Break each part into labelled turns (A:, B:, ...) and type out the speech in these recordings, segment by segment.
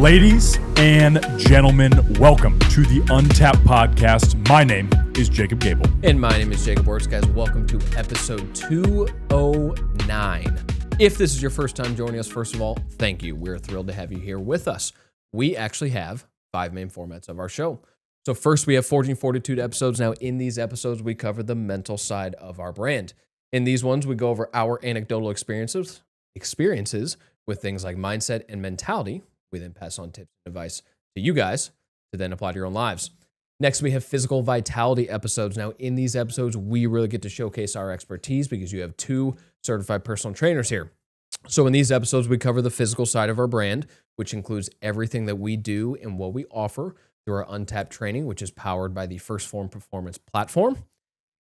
A: Ladies and gentlemen, welcome to the Untapped Podcast. My name is Jacob Gabel.
B: And my name is Jacob Wurtz. Guys, welcome to episode 209. If this is your first time joining us, first of all, thank you. We're thrilled to have you here with us. We actually have 5 main formats of our show. So first, we have Forging Fortitude episodes. Now, in these episodes, we cover the mental side of our brand. In these ones, we go over our anecdotal experiences with things like mindset and mentality. We then pass on tips and advice to you guys to then apply to your own lives. Next, we have physical vitality episodes. Now, in these episodes, we really get to showcase our expertise because you have 2 certified personal trainers here. So in these episodes, we cover the physical side of our brand, which includes everything that we do and what we offer through our Untapped training, which is powered by the First Form Performance platform.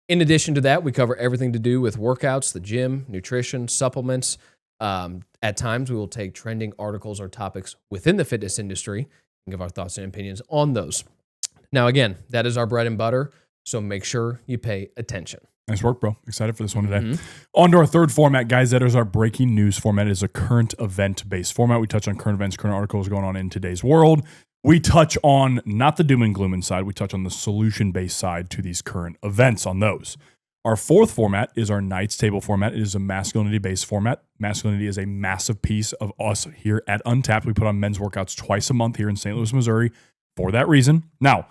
B: In addition to that, we cover everything to do with workouts, the gym, nutrition, supplements. At times, we will take trending articles or topics within the fitness industry and give our thoughts and opinions on those. Now, again, that is our bread and butter, so make sure you pay attention.
A: Nice work, bro. Excited for this one today. On to our third format, guys. That is our breaking news format. It is a current event-based format. We touch on current events, current articles going on in today's world. We touch on not the doom and gloom inside. We touch on the solution-based side to these current events on those. Our fourth format is our Knights Table format. It is a masculinity-based format. Masculinity is a massive piece of us here at Untapped. We put on men's workouts twice a month here in St. Louis, Missouri for that reason. Now,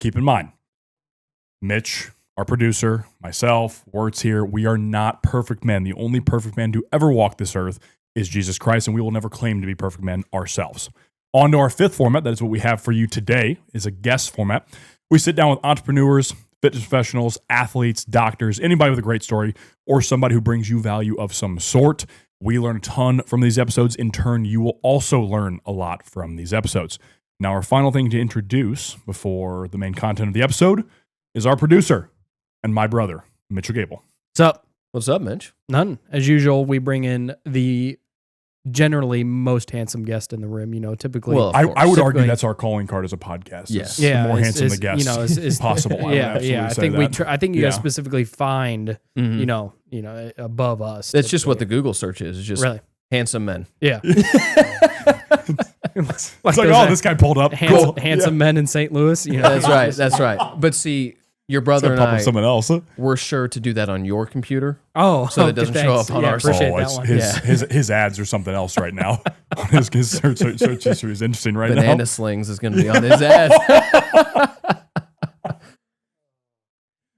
A: keep in mind, Mitch, our producer, myself, Wurtz here, we are not perfect men. The only perfect man to ever walk this earth is Jesus Christ, and we will never claim to be perfect men ourselves. On to our fifth format, that is what we have for you today, is a guest format. We sit down with entrepreneurs, fitness professionals, athletes, doctors, anybody with a great story, or somebody who brings you value of some sort. We learn a ton from these episodes. In turn, you will also learn a lot from these episodes. Now, our final thing to introduce before the main content of the episode is our producer and my brother, Mitchell Gabel.
C: What's up?
B: What's up, Mitch?
C: None. As usual, we bring in the generally most handsome guest in the room. You know, typically.
B: Well,
A: I would argue that's our calling card as a podcast.
B: Yes.
A: The more handsome the guest
C: is
A: possible.
C: Yeah. I think I think you guys
A: Yeah.
C: specifically find you know above us.
B: That's just what the Google search is. It's just
C: really
B: handsome men.
C: yeah.
A: It's like, oh, this guy pulled up.
C: Handsome men in St. Louis. You know,
B: That's right. But see, your brother and
A: Pop up
B: I,
A: someone else.
B: we're sure to do that on your computer.
C: Oh,
B: So that doesn't show up on our
C: Appreciate
A: Oh,
C: that
A: it's
C: one.
A: his ads or something else right now. his search history is interesting right
B: Banana
A: now.
B: Slings is going to be on his ad.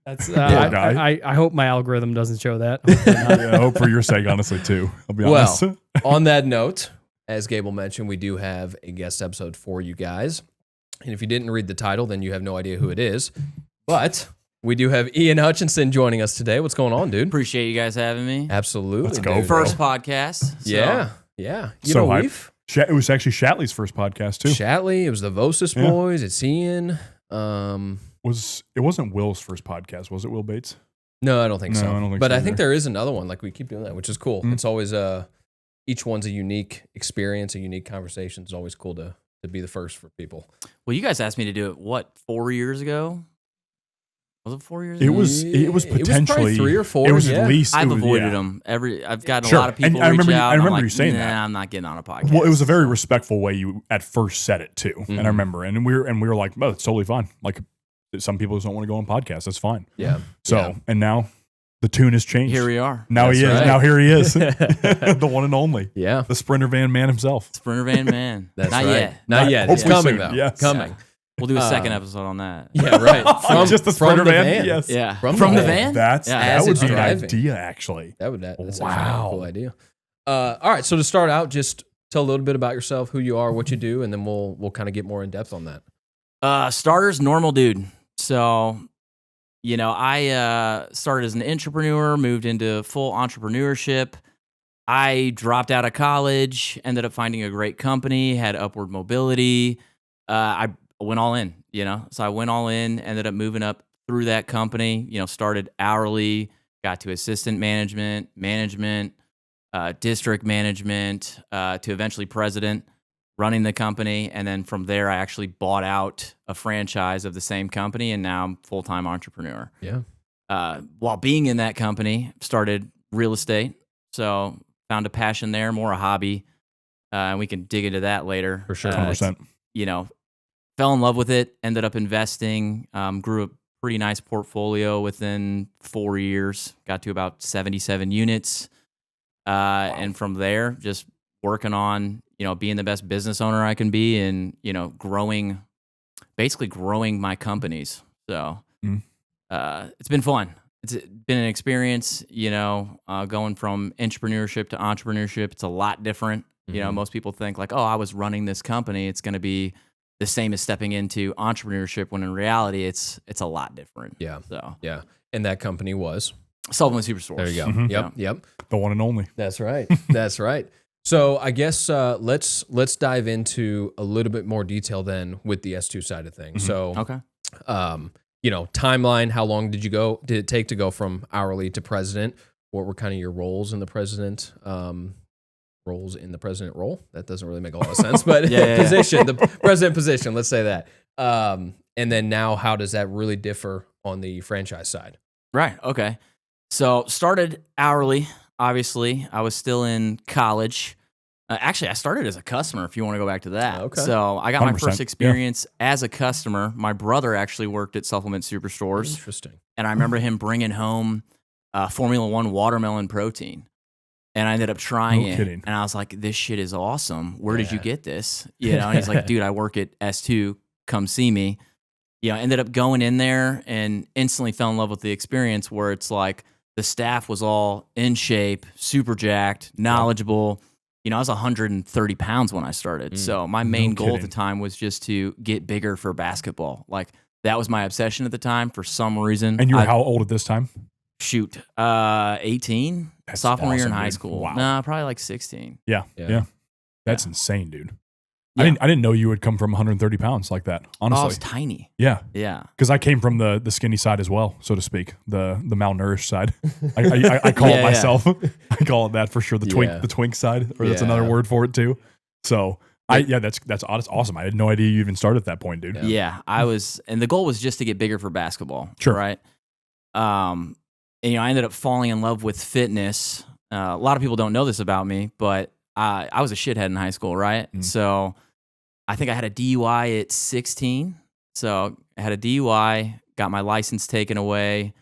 C: That's
A: guy.
C: I hope my algorithm doesn't show that.
A: Yeah, I hope for your sake, honestly, too. I'll be honest.
B: Well, on that note, as Gable mentioned, we do have a guest episode for you guys. And if you didn't read the title, then you have no idea who it is. But we do have Ian Hutchinson joining us today. What's going on, dude?
D: Appreciate you guys having me.
B: Absolutely.
A: Let's go,
B: dude.
A: bro.
D: First podcast. So.
B: Yeah. You
A: So
B: know,
A: hype.
B: we've
A: It was actually Shatley's first podcast, too.
B: Shatley, it was the Vosis
A: Yeah.
B: boys, it's Ian.
A: It wasn't Will's first podcast, was it, Will Bates?
B: No, I don't think
A: No,
B: so.
A: I don't think
B: but
A: so
B: I think
A: either.
B: there is another one. Like, we keep doing that, which is cool. It's always each one's a unique experience, a unique conversation. It's always cool to be the first for people.
D: Well, you guys asked me to do it, 4 years ago? Was it 4 years
A: It
D: ago?
A: was potentially
B: probably 3 or 4.
A: It was
B: yeah.
A: at least.
D: I've
A: it was,
D: avoided
A: yeah.
D: them. I've gotten
A: Sure.
D: a lot of people
A: And I
D: reach
A: remember you-
D: out.
A: I
D: and I'm
A: remember
D: like,
A: you saying
D: nah,
A: that.
D: I'm not getting on a podcast.
A: Well, it was a very respectful way you at first said it too, and I
B: Mhm.
A: remember, and we were like, "Oh, it's totally fine." Like, some people just don't want to go on podcasts. That's fine.
B: Yeah.
A: So,
B: Yeah.
A: and now the tune has changed.
D: Here we are.
A: Now
B: That's
A: he is.
B: right.
A: Now here he is, the one and only,
B: Yeah.
A: the Sprinter Van man himself.
D: Sprinter Van Man.
B: That's
D: not
B: right.
D: yet.
B: Not yet. It's
A: Hopefully
B: coming,
A: soon,
B: though.
A: yes.
B: Coming.
D: We'll do a second episode on that.
B: Yeah, right.
A: Just the Sprinter Van. Yes.
D: Yeah.
B: From
D: From
B: the
D: the
B: van.
D: van?
A: That's
D: Yeah.
A: that
B: As
A: would
B: it's
A: be an
B: driving.
A: idea, actually.
B: That's actually
A: Wow.
B: a cool idea. All right. So to start out, just tell a little bit about yourself, who you are, what you do, and then we'll kind of get more in depth on that.
D: Starters, normal dude. So, I started as an entrepreneur, moved into full entrepreneurship. I dropped out of college, ended up finding a great company, had upward mobility. I went all in, So I went all in, ended up moving up through that company, started hourly, got to assistant management, district management, to eventually president, running the company. And then from there, I actually bought out a franchise of the same company, and now I'm full-time entrepreneur.
B: Yeah.
D: While being in that company, started real estate. So found a passion there, more a hobby. and we can dig into that later.
B: For sure.
A: 100%.
D: You know, fell in love with it, ended up investing, grew a pretty nice portfolio within 4 years, got to about 77 units. And from there, just working on, being the best business owner I can be and, basically growing my companies. So it's been fun. It's been an experience, going from entrepreneurship to entrepreneurship. It's a lot different. Most people think like, oh, I was running this company. It's going to be the same as stepping into entrepreneurship, when in reality, it's a lot different.
B: Yeah.
D: So
B: Yeah. And that company was?
D: Supplement Superstores.
B: There you go.
A: Mhm.
B: Yep.
A: The one and only.
B: That's right. That's right. So I guess let's dive into a little bit more detail then with the S2 side of things. So
D: Okay.
B: Timeline, how long did it take to go from hourly to president? What were kind of your roles in the president role? That doesn't really make a lot of sense, but position, the president position, let's say that. And then now, how does that really differ on the franchise side?
D: Right. Okay. So started hourly. Obviously, I was still in college. Actually, I started as a customer, if you want to go back to that.
B: Okay.
D: So I got my
A: 100%,
D: first experience as a customer. My brother actually worked at Supplement Superstores.
B: Interesting.
D: And I remember him bringing home Formula One watermelon protein. And I ended up trying
A: No
D: it.
A: kidding.
D: And I was like, this shit is awesome. Where did you get this? And he's like, dude, I work at S2. Come see me. I ended up going in there and instantly fell in love with the experience, where it's like the staff was all in shape, super jacked, knowledgeable. I was 130 pounds when I started. So my main goal at the
A: kidding.
D: time was just to get bigger for basketball. Like, that was my obsession at the time for some reason.
A: And you were how old at this time?
D: 18,
A: That's
D: sophomore year in
A: awesome,
D: high
A: dude.
D: school.
A: Wow.
D: Nah, probably like 16.
A: Yeah.
B: Yeah.
A: That's insane, dude.
D: Yeah.
A: I didn't know you would come from 130 pounds like that,
D: Oh, I was
A: honestly.
D: tiny.
A: Yeah.
D: Yeah.
A: Because I came from the skinny side as well, so to speak, the malnourished side. I call
D: Yeah,
A: it myself. I call it that for sure. The twink side, or that's another
B: Yeah.
A: word for it too. So that's awesome. I had no idea you even started at that point, dude.
D: Yeah, I was, and the goal was just to get bigger for basketball.
A: Sure.
D: Right. And I ended up falling in love with fitness. A lot of people don't know this about me, but I was a shithead in high school, right? So I think I had a DUI at 16. So I had a DUI, got my license taken away,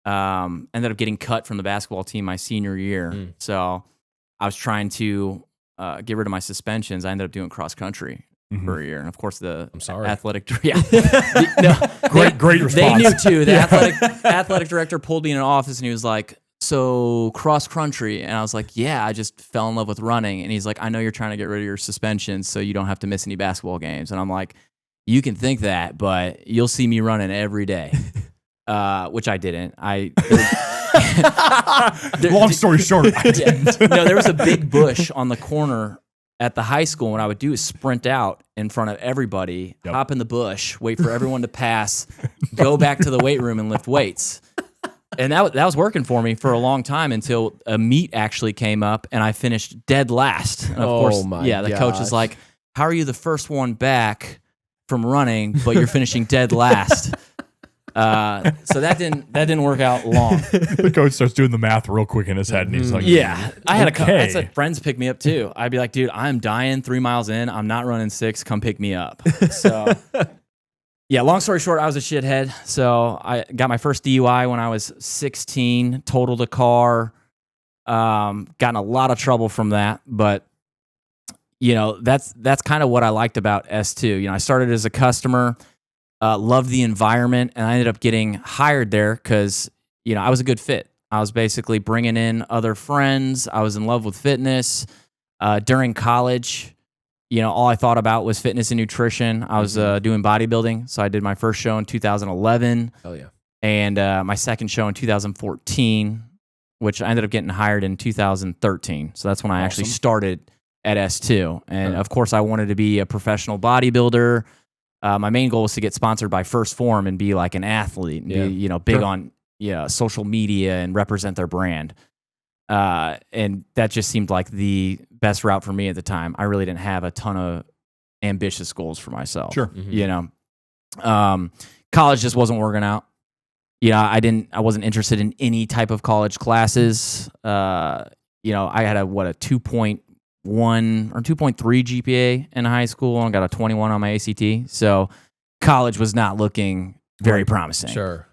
D: ended up getting cut from the basketball team my senior year. So I was trying to get rid of my suspensions. I ended up doing cross country for a year. And of course,
B: I'm sorry.
D: athletic great response. They knew too. The athletic director pulled me in an office and he was like, so cross country. And I was like, yeah, I just fell in love with running. And he's like, I know you're trying to get rid of your suspensions so you don't have to miss any basketball games. And I'm like, you can think that, but you'll see me running every day. Which I didn't.
A: Long story short, I didn't.
D: No, there was a big bush on the corner at the high school. What I would do is sprint out in front of everybody, hop in the bush, wait for everyone to pass, go back to the weight room and lift weights. And that was working for me for a long time until a meet actually came up and I finished dead last. And of course, the coach is like, how are you the first one back from running, but you're finishing dead last? So that didn't work out long.
A: The coach starts doing the math real quick in his head, and he's like,
D: Yeah, I had
A: okay.
D: I had friends pick me up too. I'd be like, dude, I'm dying 3 miles in. I'm not running 6. Come pick me up. So, yeah, long story short, I was a shithead. So I got my first DUI when I was 16, totaled a car, got in a lot of trouble from that. But, that's kind of what I liked about S2. I started as a customer, loved the environment, and I ended up getting hired there because, I was a good fit. I was basically bringing in other friends. I was in love with fitness. During college, all I thought about was fitness and nutrition. I was doing bodybuilding, so I did my first show in 2011.
B: Oh yeah.
D: And my second show in 2014, which I ended up getting hired in 2013. So that's when I actually started at S2. And of course, I wanted to be a professional bodybuilder. My main goal was to get sponsored by First Form and be like an athlete, and be, big on social media and represent their brand. And that just seemed like the best route for me at the time. I really didn't have a ton of ambitious goals for myself.
A: Sure.
D: College just wasn't working out. I wasn't interested in any type of college classes. I had a 2.0 or 2.3 GPA in high school and got a 21 on my ACT. So college was not looking very promising.
B: Sure.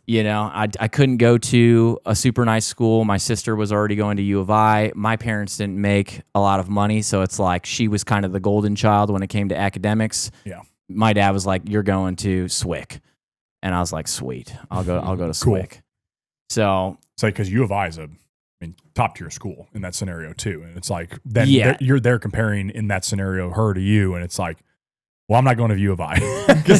D: You know, I couldn't go to a super nice school. My sister was already going to U of I. My parents didn't make a lot of money, so it's like she was kind of the golden child when it came to academics.
A: Yeah.
D: My dad was like, "You're going to SWIC," and I was like, "Sweet, I'll go to
A: Cool.
D: SWIC." So
A: It's like, because U of I is top tier school in that scenario too, and it's like then
D: Yeah.
A: you're there comparing in that scenario her to you, and it's like, well, I'm not going to U of I.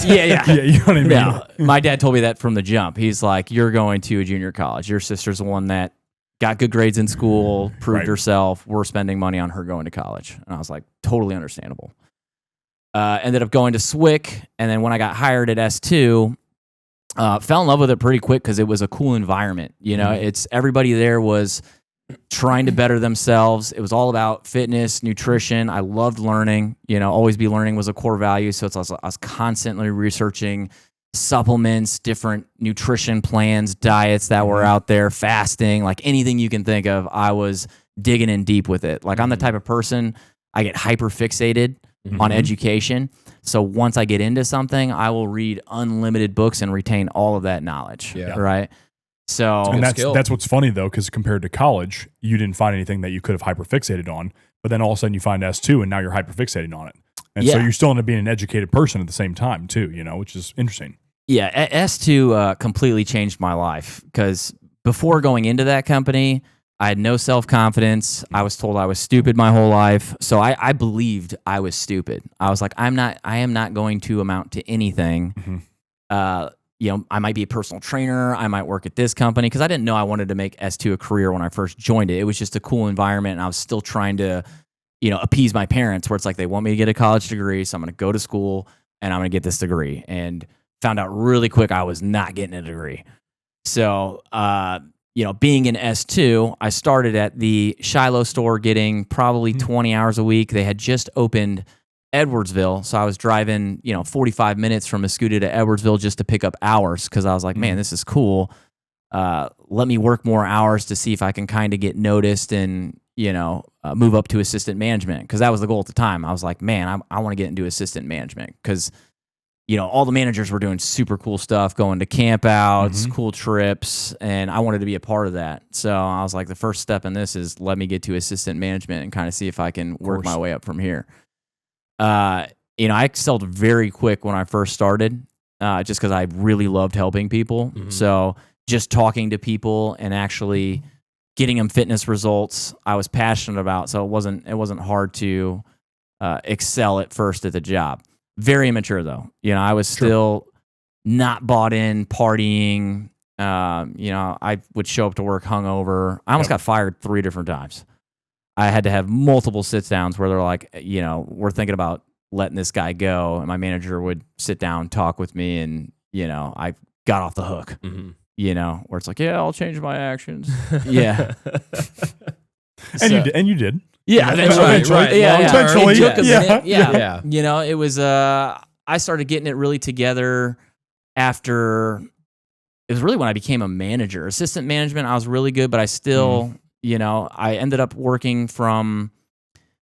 D: Yeah.
A: You know what I mean?
D: No, my dad told me that from the jump. He's like, "You're going to a junior college. Your sister's the one that got good grades in school, proved
A: Right.
D: herself. We're spending money on her going to college." And I was like, totally understandable. Ended up going to SWIC, and then when I got hired at S2, fell in love with it pretty quick because it was a cool environment. You know, it's everybody there was trying to better themselves. It was all about fitness, nutrition. I loved learning. You know, always be learning was a core value. So I was constantly researching supplements, different nutrition plans, diets that were out there, fasting, like anything you can think of. I was digging in deep with it. Like I'm the type of person, I get hyper fixated on education. So once I get into something, I will read unlimited books and retain all of that knowledge.
B: Yeah.
D: Right. So
A: And
B: skill.
A: that's what's funny though, because compared to college, you didn't find anything that you could have hyperfixated on, but then all of a sudden you find S2 and now you're hyperfixating on it. And so
D: Yeah.
A: you still end up being an educated person at the same time too, you know, which is interesting.
D: yeah, S2 completely changed my life because before going into that company, I had no self-confidence. I was told I was stupid my whole life. So I believed I was stupid. I was like, I am not going to amount to anything. You know, I might be a personal trainer. I might work at this company because I didn't know I wanted to make S2 a career when I first joined it. It was just a cool environment. And I was still trying to, you know, appease my parents where it's like, they want me to get a college degree. So I'm going to go to school and I'm going to get this degree. And found out really quick I was not getting a degree. So, you know, being in S2, I started at the Shiloh store getting probably 20 hours a week. They had just opened Edwardsville. So I was driving, you know, 45 minutes from Mascoutah to Edwardsville just to pick up hours because I was like, man, this is cool. Let me work more hours to see if I can kind of get noticed and, you know, move up to assistant management because that was the goal at the time. I was like, man, I want to get into assistant management because, you know, all the managers were doing super cool stuff, going to campouts, cool trips, and I wanted to be a part of that. So I was like, the first step in this is let me get to assistant management and kind of see if I can work my way up from here. You know, I excelled very quick when I first started, just because I really loved helping people. So just talking to people and actually getting them fitness results, I was passionate about. So it wasn't hard to excel at first at the job. Very immature though. You know, I was still not bought in, partying. You know, I would show up to work hungover. I almost got fired 3 different times. I had to have multiple sit downs where they're like, you know, we're thinking about letting this guy go. And my manager would sit down, talk with me, and, you know, I got off the hook, you know, where it's like, yeah, I'll change my actions. Yeah.
A: And you did.
D: Yeah,
A: Eventually.
B: Right.
D: Yeah, yeah.
A: Eventually.
D: It took a minute.
B: Yeah.
D: Yeah. You know, it was, I started getting it really together after, it was really when I became a manager. Assistant management, I was really good, but I still, you know, I ended up working from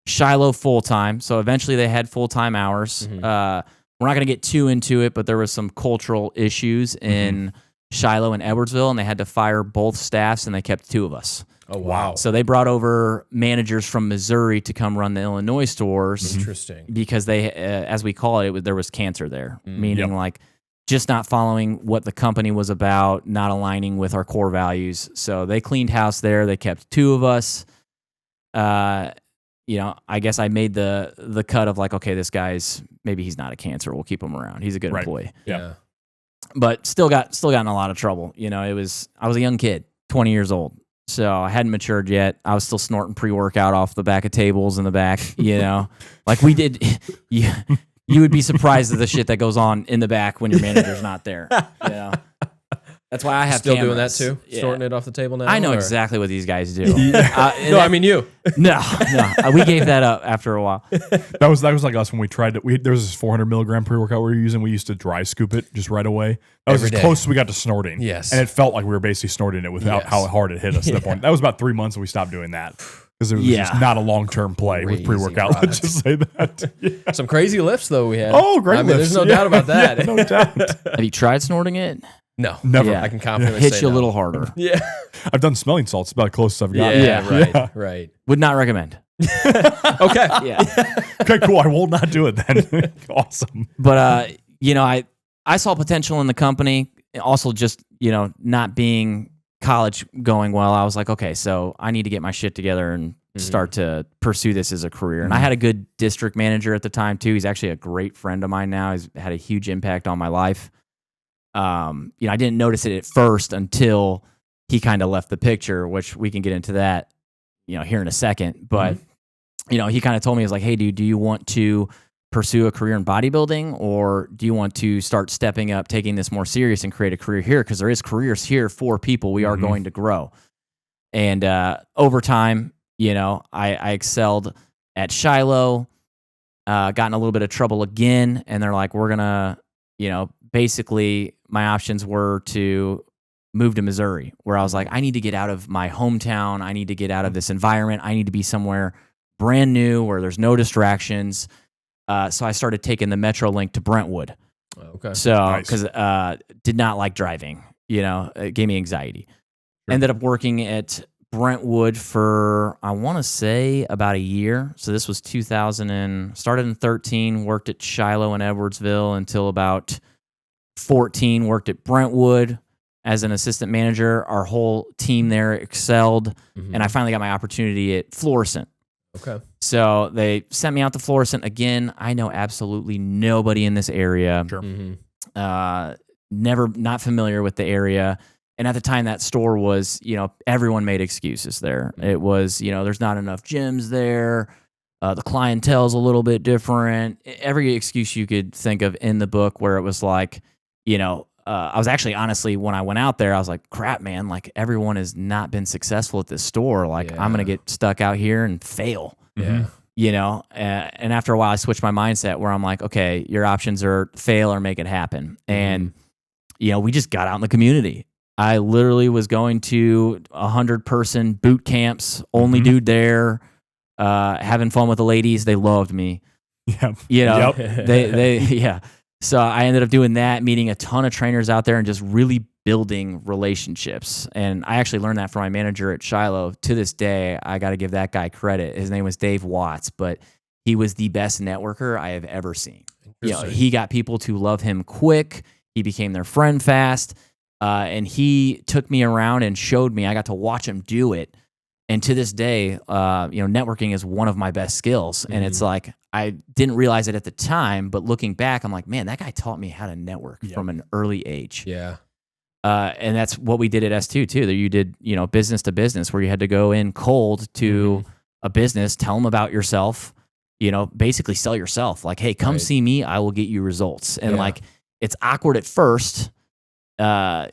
D: Shiloh full-time. So eventually they had full-time hours. We're not going to get too into it, but there was some cultural issues in Shiloh and Edwardsville, and they had to fire both staffs, and they kept 2 of us.
B: Oh, wow.
D: So they brought over managers from Missouri to come run the Illinois stores.
B: Interesting.
D: Because they, as we call it, there was cancer there, meaning like just not following what the company was about, not aligning with our core values. So they cleaned house there. They kept 2 of us. You know, I guess I made the cut of like, okay, this guy's, maybe he's not a cancer. We'll keep him around. He's a good employee.
B: Yeah.
D: But still got in a lot of trouble. You know, I was a young kid, 20 years old. So I hadn't matured yet. I was still snorting pre-workout off the back of tables in the back, you know. Like we did, you would be surprised at the shit that goes on in the back when your manager's not there. You know? That's why I have
B: Still
D: cameras.
B: doing that too?
D: Yeah.
B: Sorting it off the table now?
D: I know
B: or?
D: exactly what these guys do.
B: No, I mean you.
D: No. We gave that up after a while.
A: That was like us when we tried to. There was this 400 milligram pre-workout we were using. We used to dry scoop it just right away. That was
B: Every
A: as
B: day.
A: close as we got to snorting.
B: Yes.
A: And it felt like we were basically snorting it without how hard it hit us at that point. That was about 3 months and we stopped doing that. Because it was just not a long-term play with
B: Crazy
A: pre-workout.
B: product.
A: Let's just say that. Yeah.
B: Some crazy lifts though we had.
A: Oh, great lifts.
B: There's no doubt about that.
A: Yeah, no doubt.
D: Have you tried snorting it?
B: No,
A: Never.
B: I can confidently
D: Hits
B: say
D: you a
B: no.
D: little harder.
B: Yeah,
A: I've done smelling salts. About the closest I've gotten.
B: yeah, right.
D: Would not recommend.
B: Okay,
D: Yeah.
A: Okay, cool. I will not do it then. Awesome.
D: But I saw potential in the company. Also, just not being college going well, I was like, okay, so I need to get my shit together and start to pursue this as a career. And I had a good district manager at the time too. He's actually a great friend of mine now. He's had a huge impact on my life. I didn't notice it at first until he kind of left the picture, which we can get into that, here in a second. But he kind of told me, he was like, hey, dude, do you want to pursue a career in bodybuilding, or do you want to start stepping up, taking this more serious and create a career here? Because there is careers here for people. We are going to grow. And over time, I excelled at Shiloh, got in a little bit of trouble again, and they're like, we're going to, basically my options were to move to Missouri, where I was like, I need to get out of my hometown. I need to get out of this environment. I need to be somewhere brand new where there's no distractions. So I started taking the Metro Link to Brentwood.
B: Okay.
D: So, because did not like driving, it gave me anxiety. Sure. Ended up working at Brentwood for, I want to say, about a year. So this was 2000 and started in 13, worked at Shiloh and Edwardsville until about 14, worked at Brentwood as an assistant manager. Our whole team there excelled. And I finally got my opportunity at Florissant.
B: Okay.
D: So they sent me out to Florissant again. I know absolutely nobody in this area.
A: Sure.
D: Not familiar with the area. And at the time, that store was, everyone made excuses there. It was, there's not enough gyms there. The clientele's a little bit different. Every excuse you could think of in the book, where it was like, I was actually, honestly, when I went out there, I was like, crap, man, like everyone has not been successful at this store. Like I'm going to get stuck out here and fail.
B: Yeah.
D: And after a while I switched my mindset where I'm like, okay, your options are fail or make it happen. And, we just got out in the community. I literally was going to 100-person boot camps, only dude there, having fun with the ladies. They loved me.
A: Yep.
D: They So I ended up doing that, meeting a ton of trainers out there and just really building relationships. And I actually learned that from my manager at Shiloh. To this day, I got to give that guy credit. His name was Dave Watts, but he was the best networker I have ever seen. He got people to love him quick. He became their friend fast. And he took me around and showed me. I got to watch him do it. And to this day, networking is one of my best skills. And it's like, I didn't realize it at the time, but looking back, I'm like, man, that guy taught me how to network from an early age.
B: Yeah.
D: And that's what we did at S2 too. That you did, business to business, where you had to go in cold to a business, tell them about yourself, basically sell yourself. Like, hey, come see me. I will get you results. And like, it's awkward at first, my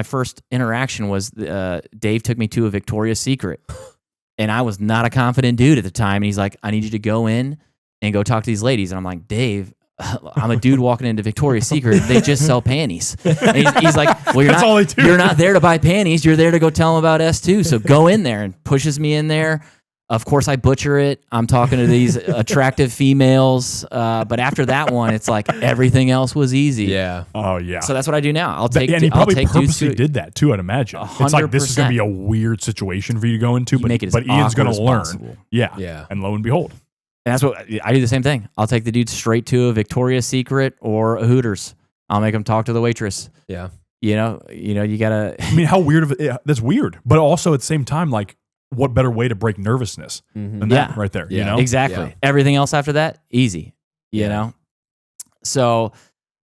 D: first interaction was Dave took me to a Victoria's Secret. And I was not a confident dude at the time. And he's like, I need you to go in and go talk to these ladies. And I'm like, Dave, I'm a dude walking into Victoria's Secret. They just sell panties. And he's like, well, you're not there to buy panties. You're there to go tell them about S2. So go in there, and pushes me in there. Of course, I butcher it. I'm talking to these attractive females. But after that one, it's like everything else was easy.
B: Yeah.
A: Oh, yeah.
D: So that's what I do now.
A: And he probably purposely did that too, I'd imagine.
D: 100%.
A: It's like, this is going to be a weird situation for you to go into, but Ian's going to learn.
D: Possible.
A: Yeah. And lo and behold.
D: And that's what I do. The same thing. I'll take the dude straight to a Victoria's Secret or a Hooters. I'll make him talk to the waitress.
B: Yeah.
D: You gotta.
A: I mean, how weird that's weird, but also at the same time, like, what better way to break nervousness than that right there?
B: Yeah.
D: Exactly.
B: Yeah.
D: Everything else after that, easy. You know. So,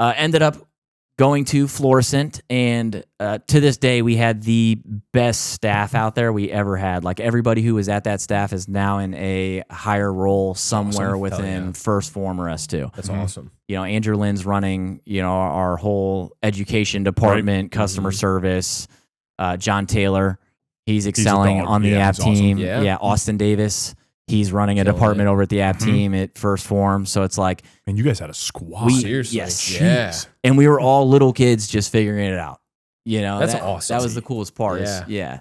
D: ended up going to Florissant, and to this day, we had the best staff out there we ever had. Like, everybody who was at that staff is now in a higher role somewhere within First Form or S2.
B: That's awesome.
D: Andrew Lynn's running, our whole education department, customer service. John Taylor, he's excelling on the app team.
B: Awesome.
D: Yeah. Austin Davis, he's running a department over at the app team at First Form. So it's like,
A: and you guys had a squad.
B: Seriously.
D: Yes.
B: Yeah.
D: And we were all little kids just figuring it out.
B: That's awesome.
D: That was the coolest part.
B: Yeah.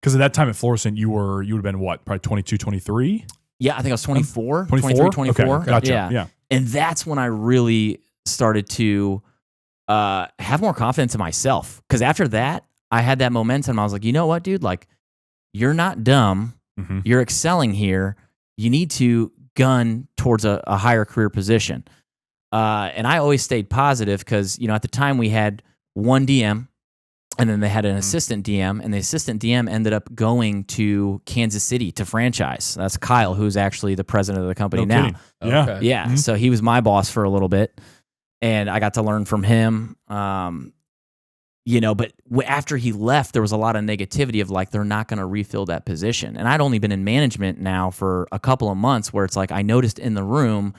A: Because at that time at Florissant, you would have been what, probably 22, 23?
D: Yeah, I think I was 24,
A: 24?
D: 24.
A: Okay, gotcha. Yeah.
D: And that's when I really started to have more confidence in myself. Because after that, I had that momentum. I was like, you know what, dude? Like, you're not dumb.
A: Mm-hmm.
D: You're excelling here. You need to gun towards a higher career position. And I always stayed positive because, at the time we had one DM and then they had an assistant DM, and the assistant DM ended up going to Kansas City to franchise. That's Kyle, who's actually the president of the company now.
A: Kidding. Yeah.
B: Okay.
D: Yeah.
A: Mhm.
D: So he was my boss for a little bit, and I got to learn from him. But after he left, there was a lot of negativity of like, they're not going to refill that position. And I'd only been in management now for a couple of months, where it's like, I noticed in the room,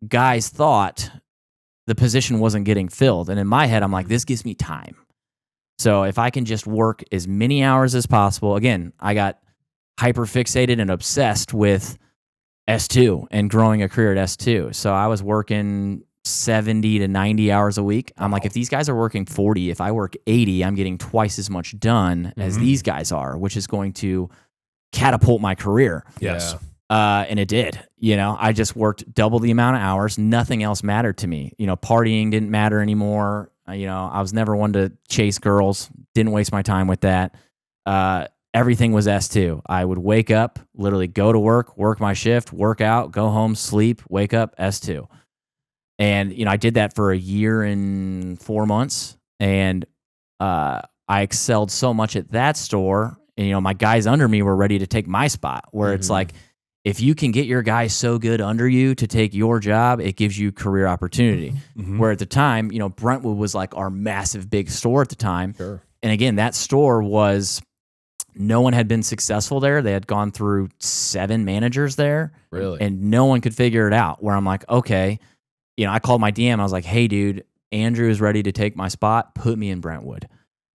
D: guys thought the position wasn't getting filled. And in my head, I'm like, this gives me time. So if I can just work as many hours as possible, again, I got hyper fixated and obsessed with S2 and growing a career at S2. So I was working 70 to 90 hours a week. I'm like, if these guys are working 40, if I work 80, I'm getting twice as much done as these guys are, which is going to catapult my career.
A: Yes.
D: And it did. I just worked double the amount of hours. Nothing else mattered to me. Partying didn't matter anymore. I was never one to chase girls. Didn't waste my time with that. Everything was S2. I would wake up, literally go to work my shift, work out, go home, sleep, wake up, S2. And, I did that for a year and 4 months. And I excelled so much at that store. And, my guys under me were ready to take my spot, where it's like, if you can get your guys so good under you to take your job, it gives you career opportunity. Where at the time, Brentwood was like our massive big store at the time.
B: Sure.
D: And again, that store was, no one had been successful there. They had gone through 7 managers there.
B: Really?
D: And no one could figure it out. Where I'm like, okay, I called my DM. I was like, hey, dude, Andrew is ready to take my spot. Put me in Brentwood.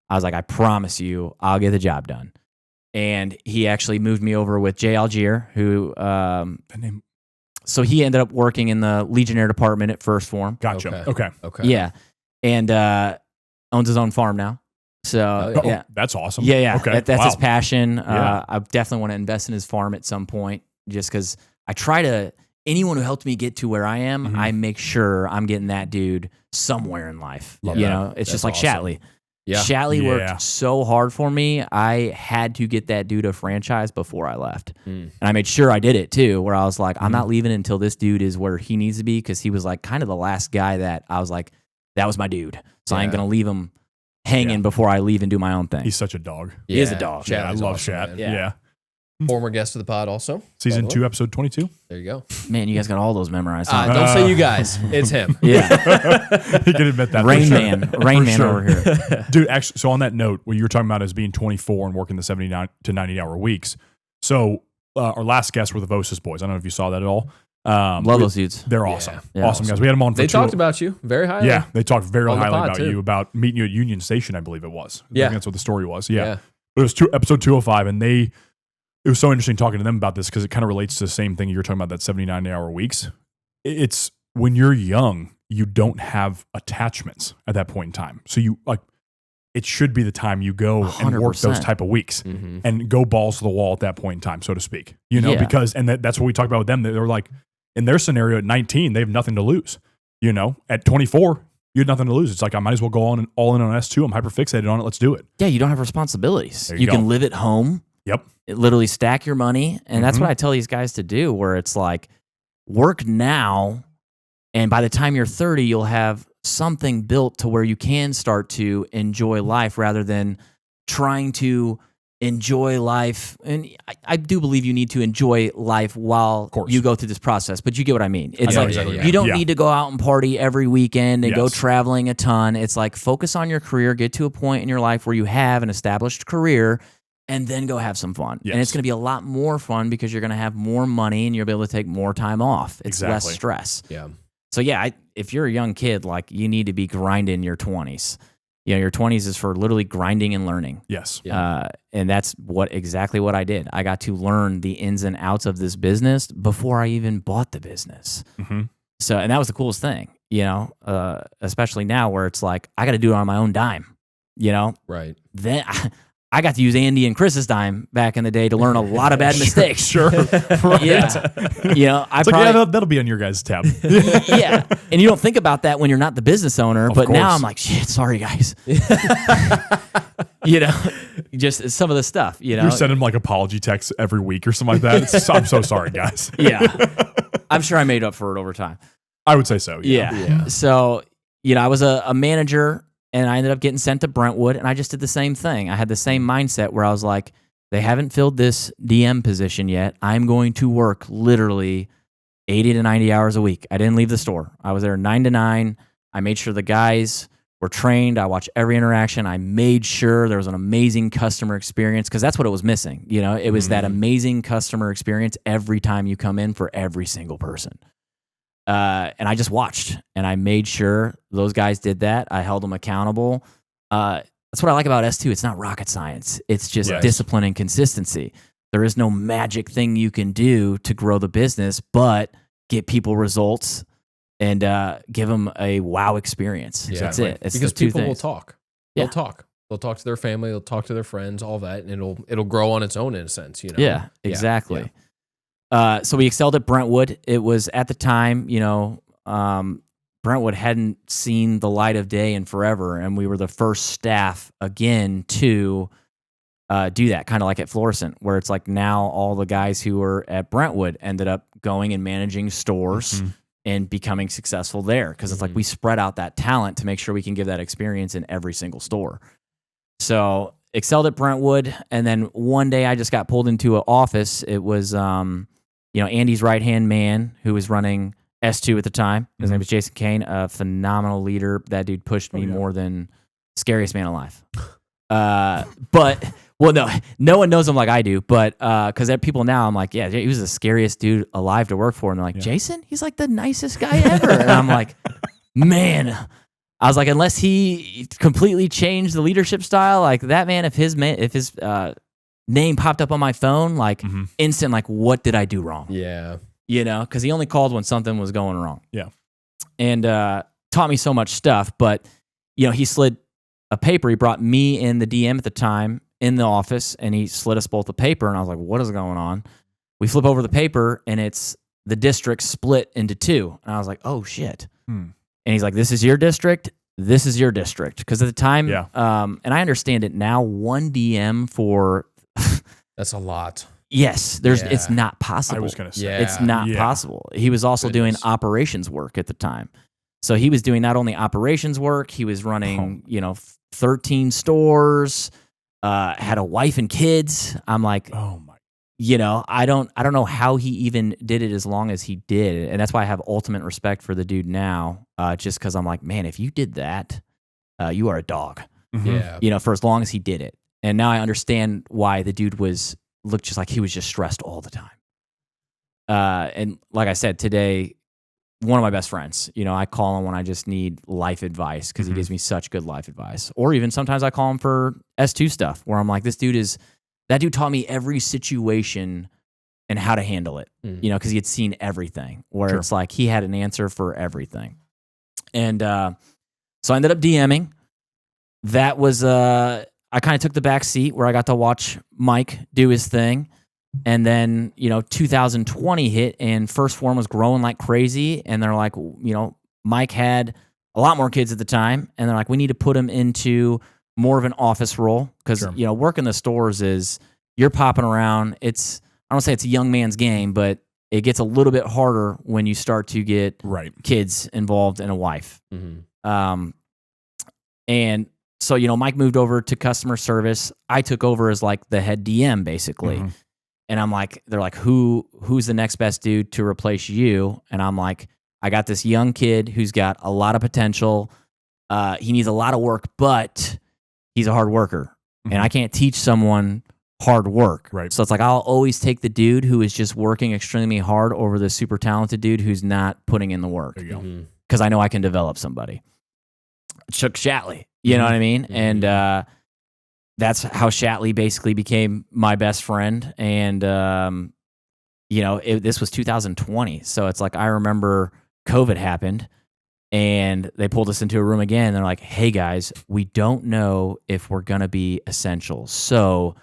D: I was like, I promise you, I'll get the job done. And he actually moved me over with Jay Algier, who, so he ended up working in the Legionnaire department at First Form.
A: Gotcha. Okay.
D: Yeah. And owns his own farm now. So, yeah.
A: That's awesome.
D: Yeah.
A: Okay.
D: That's his passion.
A: Yeah.
D: I definitely want to invest in his farm at some point, just because I try to, anyone who helped me get to where I am, I make sure I'm getting that dude somewhere in life.
A: Love that.
D: It's just
B: That's
D: like
B: awesome.
D: Shatley.
B: Yeah.
D: Shatley
A: Yeah.
D: worked so hard for me. I had to get that dude a franchise before I left. And I made sure I did it too, where I was like, I'm not leaving until this dude is where he needs to be, because he was like kind of the last guy that I was like, that was my dude. So I ain't going to leave him hanging before I leave and do my own thing.
A: He's such a dog.
D: He is a dog.
A: Yeah, I
B: Shatley's
A: love
B: awesome,
A: Shat.
B: man.
A: Yeah.
B: Former guest of the pod also.
A: Season
B: By the
A: 2,
B: way.
A: episode 22.
B: There you go.
D: Man, you guys got all those memorized. Huh?
B: Don't say you guys. It's him.
D: Yeah.
A: He can admit that.
D: Rain
A: for sure.
D: Man. Rain Man
A: sure.
D: over here.
A: Dude, actually, so on that note, what you were talking about as being 24 and working the 79 to 90 hour weeks. So our last guests were the Vosis boys. I don't know if you saw that at all.
D: Love those dudes.
A: They're awesome.
D: Yeah.
A: Awesome guys. We had them on for
B: They
A: 2.
B: talked about you very highly.
A: Yeah, they talked very
B: On the
A: highly
B: pod,
A: about
B: too.
A: you, about meeting you at Union Station, I believe it was. I
B: Yeah.
A: think that's what the story was. Yeah.
B: Yeah.
A: But it was episode 205, and it was so interesting talking to them about this because it kind of relates to the same thing you were talking about, that 79 hour weeks. It's when you're young, you don't have attachments at that point in time. So it should be the time you go and work
D: 100%.
A: those type of weeks and go balls to the wall at that point in time, so to speak.
D: Yeah.
A: Because, and that's what we talked about with them. They were like, in their scenario at 19, they have nothing to lose. At 24, you had nothing to lose. It's like, I might as well go all in on S2. I'm hyper fixated on it. Let's do it.
D: Yeah, you don't have responsibilities.
A: There
D: You
A: you
D: can
A: go.
D: live at home.
A: Yep.
D: Literally stack your money. And that's what I tell these guys to do, where it's like, work now. And by the time you're 30, you'll have something built to where you can start to enjoy life rather than trying to enjoy life. And I do believe you need to enjoy life while you go through this process, but you get what I mean. It's
B: know
D: like,
B: exactly what
D: you don't
A: Yeah.
D: need to go out and party every weekend and go
A: Yes.
D: traveling a ton. It's like, focus on your career, get to a point in your life where you have an established career, and then go have some fun.
A: Yes.
D: And it's going to be a lot more fun because you're going to have more money and you'll be able to take more time off. It's less
A: Exactly.
D: stress.
B: Yeah.
D: So yeah, if you're a young kid, like, you need to be grinding your 20s. Your 20s is for literally grinding and learning.
A: Yes.
B: Yeah.
D: And that's exactly what I did. I got to learn the ins and outs of this business before I even bought the business. So, and that was the coolest thing, especially now where it's like, I got to do it on my own dime,
B: Right.
D: Then I got to use Andy and Chris's dime back in the day to learn a lot of bad mistakes.
A: Sure. Right.
D: Yeah. You know, I
A: It's like,
D: probably,
A: that'll be on your guys' tab.
D: yeah. And you don't think about that when you're not the business owner, but now
A: course.
D: I'm like, shit, sorry guys. You know, just some of the stuff, you know.
A: You're sending them like apology texts every week or something like that. I'm so sorry, guys.
D: Yeah. I'm sure I made up for it over time.
A: I would say so.
D: Yeah. So, you know, I was a manager and I ended up getting sent to Brentwood and I just did the same thing. I had the same mindset where I was like, they haven't filled this DM position yet. I'm going to work literally 80 to 90 hours a week. I didn't leave the store. I was there 9 to 9. I made sure the guys were trained. I watched every interaction. I made sure there was an amazing customer experience because that's what it was missing. You know, it was that amazing customer experience every time you come in for every single person. And I just watched and I made sure those guys did that. I held them accountable. That's what I like about S2. It's not rocket science. It's just discipline and consistency. There is no magic thing you can do to grow the business, but get people results and give them a wow experience.
B: Yeah.
D: That's it. It's
B: because
D: the two
B: people will
D: things.
B: talk.
D: Yeah.
B: They'll talk. They'll talk to their family. They'll talk to their friends. All that, and it'll grow on its own in a sense. You know.
D: Yeah, exactly. So we excelled at Brentwood. It was at the time, you know, Brentwood hadn't seen the light of day in forever, and we were the first staff again to do that, kind of like at Florissant, where it's like now all the guys who were at Brentwood ended up going and managing stores and becoming successful there because it's like we spread out that talent to make sure we can give that experience in every single store. So excelled at Brentwood, and then one day I just got pulled into an office. It was, you know, Andy's right-hand man who was running S2 at the time. His name was Jason Kane, a phenomenal leader. That dude pushed me more than scariest man alive. But, well, no one knows him like I do, but because people now, I'm like, yeah, he was the scariest dude alive to work for. And they're like, Jason? He's like the nicest guy ever. And I'm like, man. I was like, unless he completely changed the leadership style, like that man, if his name popped up on my phone, like instant, like, what did I do wrong?
B: Yeah.
D: You know, because he only called when something was going wrong.
A: Yeah.
D: And taught me so much stuff. But, you know, he slid a paper. He brought me and the DM at the time in the office, and he slid us both a paper. And I was like, what is going on? We flip over the paper, and it's the district split into two. And I was like, oh, shit. And he's like, this is your district. This is your district. Because at the time, and I understand it now, one DM for...
B: That's a lot.
D: Yes, it's not possible.
A: I was going to say.
D: It's not possible. He was also doing operations work at the time. So he was doing not only operations work, he was running, 13 stores, had a wife and kids. I'm like,
A: oh my.
D: I don't know how he even did it as long as he did. And that's why I have ultimate respect for the dude now, just because I'm like, man, if you did that, you are a dog.
B: Yeah.
D: For as long as he did it. And now I understand why the dude looked just like he was just stressed all the time. And like I said, today, one of my best friends, I call him when I just need life advice because he gives me such good life advice. Or even sometimes I call him for S2 stuff where I'm like, that dude taught me every situation and how to handle it, because he had seen everything where it's like he had an answer for everything. And so I ended up DMing. That was, I kind of took the back seat where I got to watch Mike do his thing. And then, 2020 hit and First Form was growing like crazy. And they're like, Mike had a lot more kids at the time. And they're like, we need to put him into more of an office role. Because, working the stores is you're popping around. I don't say it's a young man's game, but it gets a little bit harder when you start to get kids involved and a wife. And so, Mike moved over to customer service. I took over as like the head DM basically. And I'm like, they're like, who's the next best dude to replace you? And I'm like, I got this young kid who's got a lot of potential. He needs a lot of work, but he's a hard worker. And I can't teach someone hard work. Right. So it's like, I'll always take the dude who is just working extremely hard over the super talented dude who's not putting in the work. There you go. Because I know I can develop somebody. Chuck Shatley, you know what I mean? And that's how Shatley basically became my best friend. And, this was 2020. So it's like, I remember COVID happened And they pulled us into a room again. And they're like, hey, guys, we don't know if we're going to be essential. So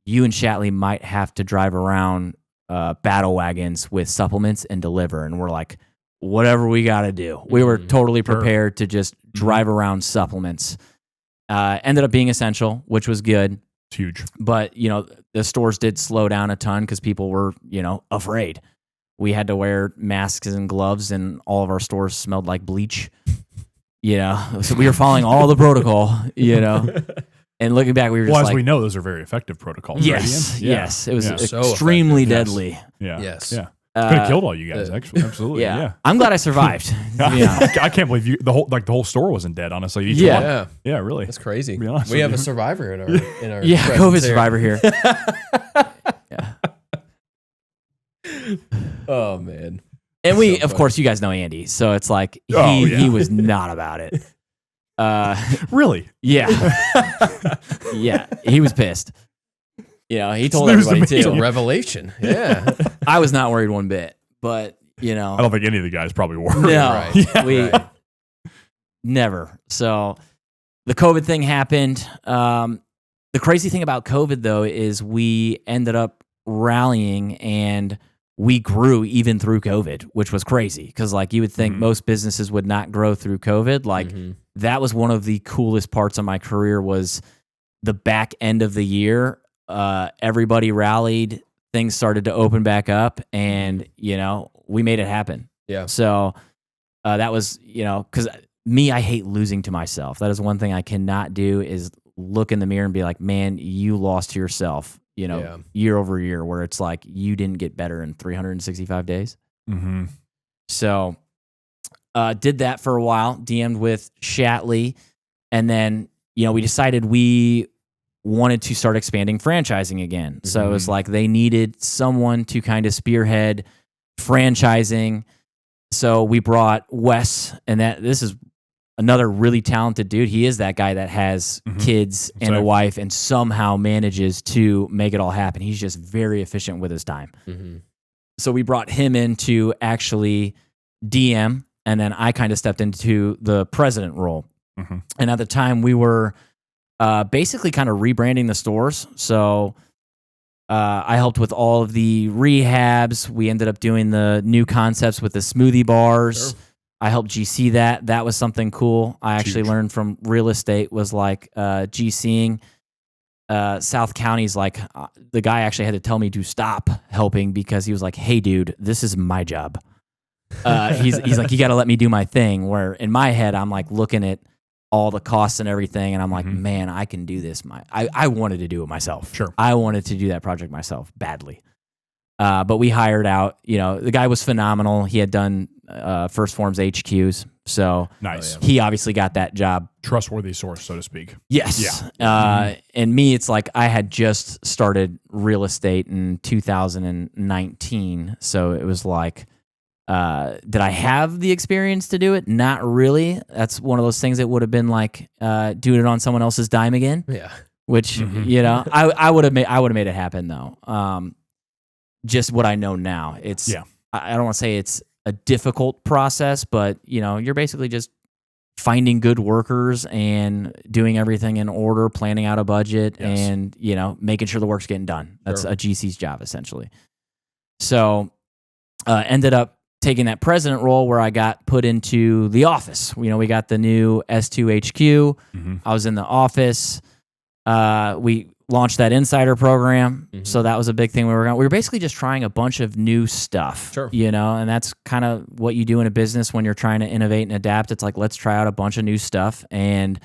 D: you and Shatley might have to drive around battle wagons with supplements and deliver. And we're like, whatever we got to do. We were totally prepared to just drive around supplements. Ended up being essential, which was good.
A: It's huge.
D: But, the stores did slow down a ton because people were, afraid. We had to wear masks and gloves, and all of our stores smelled like bleach. So we were following all the protocol, And looking back, we were just
A: as we know, those are very effective protocols.
D: Yes,
A: right,
D: yes. It was
B: So
D: extremely
A: effective.
D: deadly.
A: Yeah.
B: Yes.
A: Yeah. Could have killed all you guys, actually. Absolutely.
D: Yeah. I'm glad I survived.
A: I can't believe the whole store wasn't dead, honestly. Each one.
B: Yeah.
A: Really.
B: That's crazy.
A: To be honest
B: We
A: with
B: have
A: you.
B: a survivor in our
D: COVID survivor here. Yeah.
B: Oh man.
D: And we,
B: So
D: of course, you guys know Andy, so it's like
A: Oh, yeah.
D: he was not about it.
A: Really?
D: Yeah, yeah, he was pissed. He told
A: news to
D: everybody
A: me.
B: It's a
D: too.
B: revelation. Yeah.
D: I was not worried one bit, but
A: I don't think any of the guys probably were.
D: no,
B: Right.
D: we
B: Right.
D: never. So the COVID thing happened. The crazy thing about COVID though is we ended up rallying and we grew even through COVID, which was crazy because like you would think most businesses would not grow through COVID. Like that was one of the coolest parts of my career was the back end of the year. Everybody rallied, things started to open back up, and we made it happen.
B: Yeah.
D: So that was because I hate losing to myself. That is one thing I cannot do is look in the mirror and be like, man, you lost to yourself. Year over year, where it's like you didn't get better in 365 days.
A: Mm-hmm.
D: So did that for a while, DM'd with Shatley, and then we decided we wanted to start expanding franchising again. So it was like they needed someone to kind of spearhead franchising. So we brought Wes, and this is another really talented dude. He is that guy that has kids and a wife and somehow manages to make it all happen. He's just very efficient with his time. So we brought him in to actually DM, and then I kind of stepped into the president role. And at the time, we were basically kind of rebranding the stores. So I helped with all of the rehabs. We ended up doing the new concepts with the smoothie bars.
B: Sure.
D: I helped GC that. That was something cool. I actually learned from real estate was like GCing. South County's like the guy actually had to tell me to stop helping because he was like, hey, dude, this is my job. He's like, you got to let me do my thing. Where in my head, I'm like looking at all the costs and everything. And I'm like, man, I can do this. I wanted to do it myself.
A: Sure.
D: I wanted to do that project myself badly. But we hired out, the guy was phenomenal. He had done First Form's HQs. So
A: Nice.
D: he obviously got that job.
A: Trustworthy source, so to speak.
D: Yes. And me, it's like I had just started real estate in 2019. So it was like, did I have the experience to do it? Not really. That's one of those things that would have been like doing it on someone else's dime again.
B: Yeah.
D: Which, I would have made it happen though. Just what I know now. It's I don't want to say it's a difficult process, but you're basically just finding good workers and doing everything in order, planning out a budget, and making sure the work's getting done. That's a GC's job essentially. So ended up taking that president role where I got put into the office. We got the new S2 HQ. I was in the office. We launched that insider program. So that was a big thing we were basically just trying a bunch of new stuff, and that's kind of what you do in a business when you're trying to innovate and adapt. It's like, let's try out a bunch of new stuff and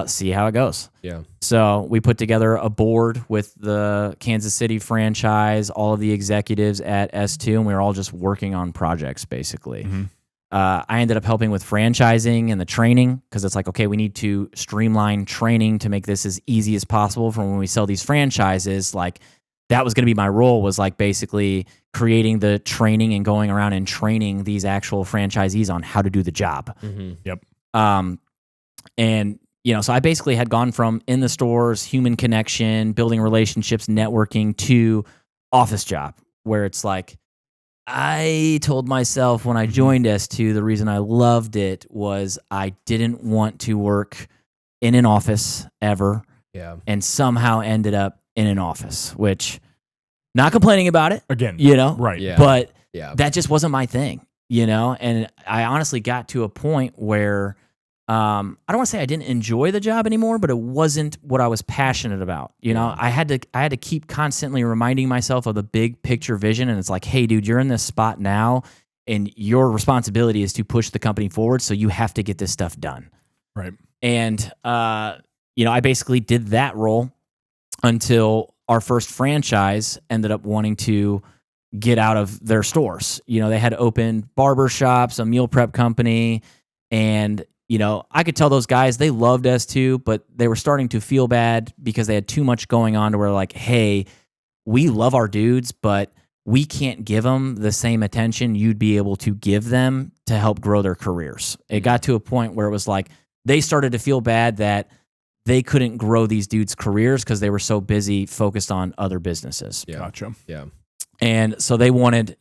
D: see how it goes.
B: Yeah.
D: So we put together a board with the Kansas City franchise, all of the executives at S2, and we were all just working on projects basically. I ended up helping with franchising and the training because it's like, okay, we need to streamline training to make this as easy as possible for when we sell these franchises. Like that was going to be my role, was like basically creating the training and going around and training these actual franchisees on how to do the job.
A: Yep.
D: And so I basically had gone from in the stores, human connection, building relationships, networking, to office job, where it's like, I told myself when I joined S2, the reason I loved it was I didn't want to work in an office ever, and somehow ended up in an office, which not complaining about it
A: Again, right.
B: Yeah.
D: but that just wasn't my thing, and I honestly got to a point where I don't want to say I didn't enjoy the job anymore, but it wasn't what I was passionate about. I had to keep constantly reminding myself of the big picture vision. And it's like, hey, dude, you're in this spot now and your responsibility is to push the company forward. So you have to get this stuff done.
A: Right.
D: And, I basically did that role until our first franchise ended up wanting to get out of their stores. They had opened barber shops, a meal prep company, and I could tell those guys, they loved S2, but they were starting to feel bad because they had too much going on to where like, hey, we love our dudes, but we can't give them the same attention you'd be able to give them to help grow their careers. It got to a point where it was like, they started to feel bad that they couldn't grow these dudes' careers because they were so busy focused on other businesses.
B: Yeah.
A: Gotcha.
B: Yeah.
D: And so they wanted,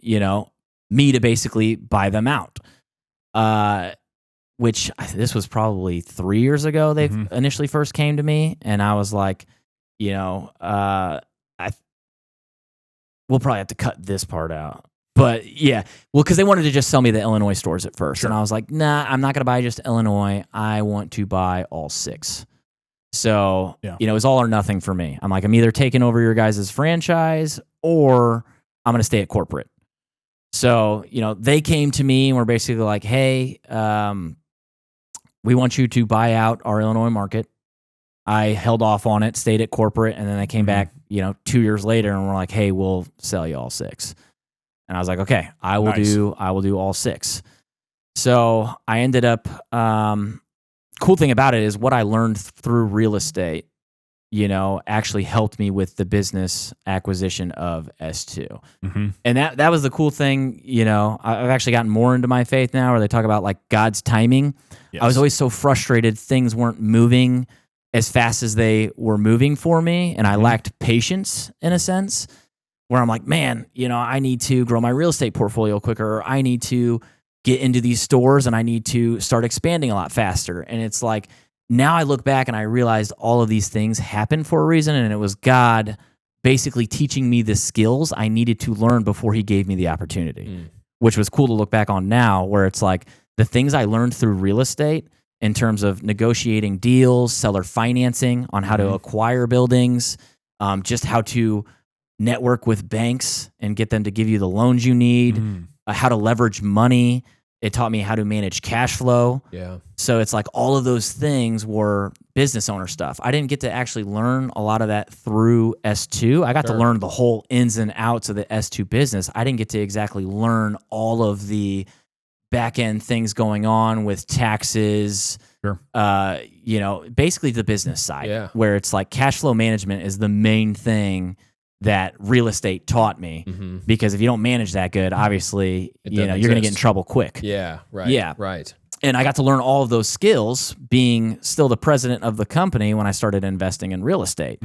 D: me to basically buy them out. Which this was probably 3 years ago they initially first came to me, and I was like, we'll probably have to cut this part out. But because they wanted to just sell me the Illinois stores at first.
A: Sure.
D: And I was like, nah, I'm not going to buy just Illinois. I want to buy all 6. So, it was all or nothing for me. I'm like, I'm either taking over your guys' franchise or I'm going to stay at corporate. So, they came to me and were basically like, hey, we want you to buy out our Illinois market. I held off on it, stayed at corporate, and then they came back, 2 years later and were like, hey, we'll sell you all 6. And I was like, okay, I will do all 6. So I ended up, cool thing about it is what I learned through real estate, actually helped me with the business acquisition of S2. And that was the cool thing. I've actually gotten more into my faith now where they talk about like God's timing. Yes. I was always so frustrated. Things weren't moving as fast as they were moving for me. And I lacked patience in a sense where I'm like, man, I need to grow my real estate portfolio quicker. Or I need to get into these stores and I need to start expanding a lot faster. And it's like, now I look back and I realized all of these things happened for a reason, and it was God basically teaching me the skills I needed to learn before he gave me the opportunity, which was cool to look back on now, where it's like the things I learned through real estate in terms of negotiating deals, seller financing, on how to acquire buildings, just how to network with banks and get them to give you the loans you need, how to leverage money. It taught me how to manage cash flow.
B: Yeah.
D: So it's like all of those things were business owner stuff. I didn't get to actually learn a lot of that through S2. I got to learn the whole ins and outs of the S2 business. I didn't get to exactly learn all of the back end things going on with taxes, basically the business side, where it's like cash flow management is the main thing that real estate taught me, because if you don't manage that good, obviously, you're going to get in trouble quick.
B: Yeah, right.
D: Yeah.
B: Right.
D: And I got to learn all of those skills being still the president of the company when I started investing in real estate.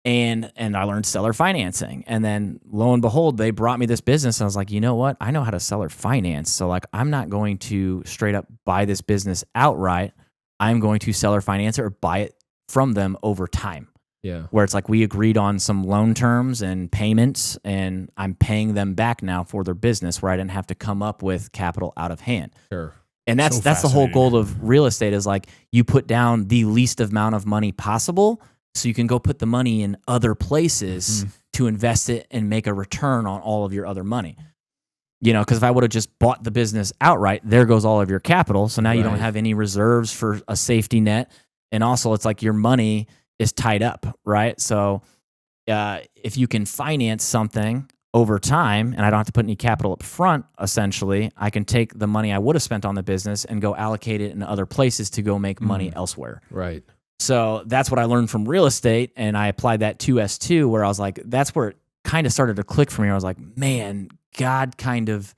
D: And I learned seller financing. And then lo and behold, they brought me this business. And I was like, you know what? I know how to seller finance. So like, I'm not going to straight up buy this business outright. I'm going to seller finance it or buy it from them over time.
B: Yeah.
D: Where it's like we agreed on some loan terms and payments, and I'm paying them back now for their business where I didn't have to come up with capital out of hand.
B: Sure.
D: And that's the whole goal of real estate is like you put down the least amount of money possible so you can go put the money in other places to invest it and make a return on all of your other money. Because if I would have just bought the business outright, there goes all of your capital. So now you don't have any reserves for a safety net. And also it's like your money is tied up, right? So if you can finance something over time and I don't have to put any capital up front, essentially, I can take the money I would have spent on the business and go allocate it in other places to go make money elsewhere.
B: Right.
D: So that's what I learned from real estate, and I applied that to S2, where I was like, that's where it kind of started to click for me. I was like, man, God kind of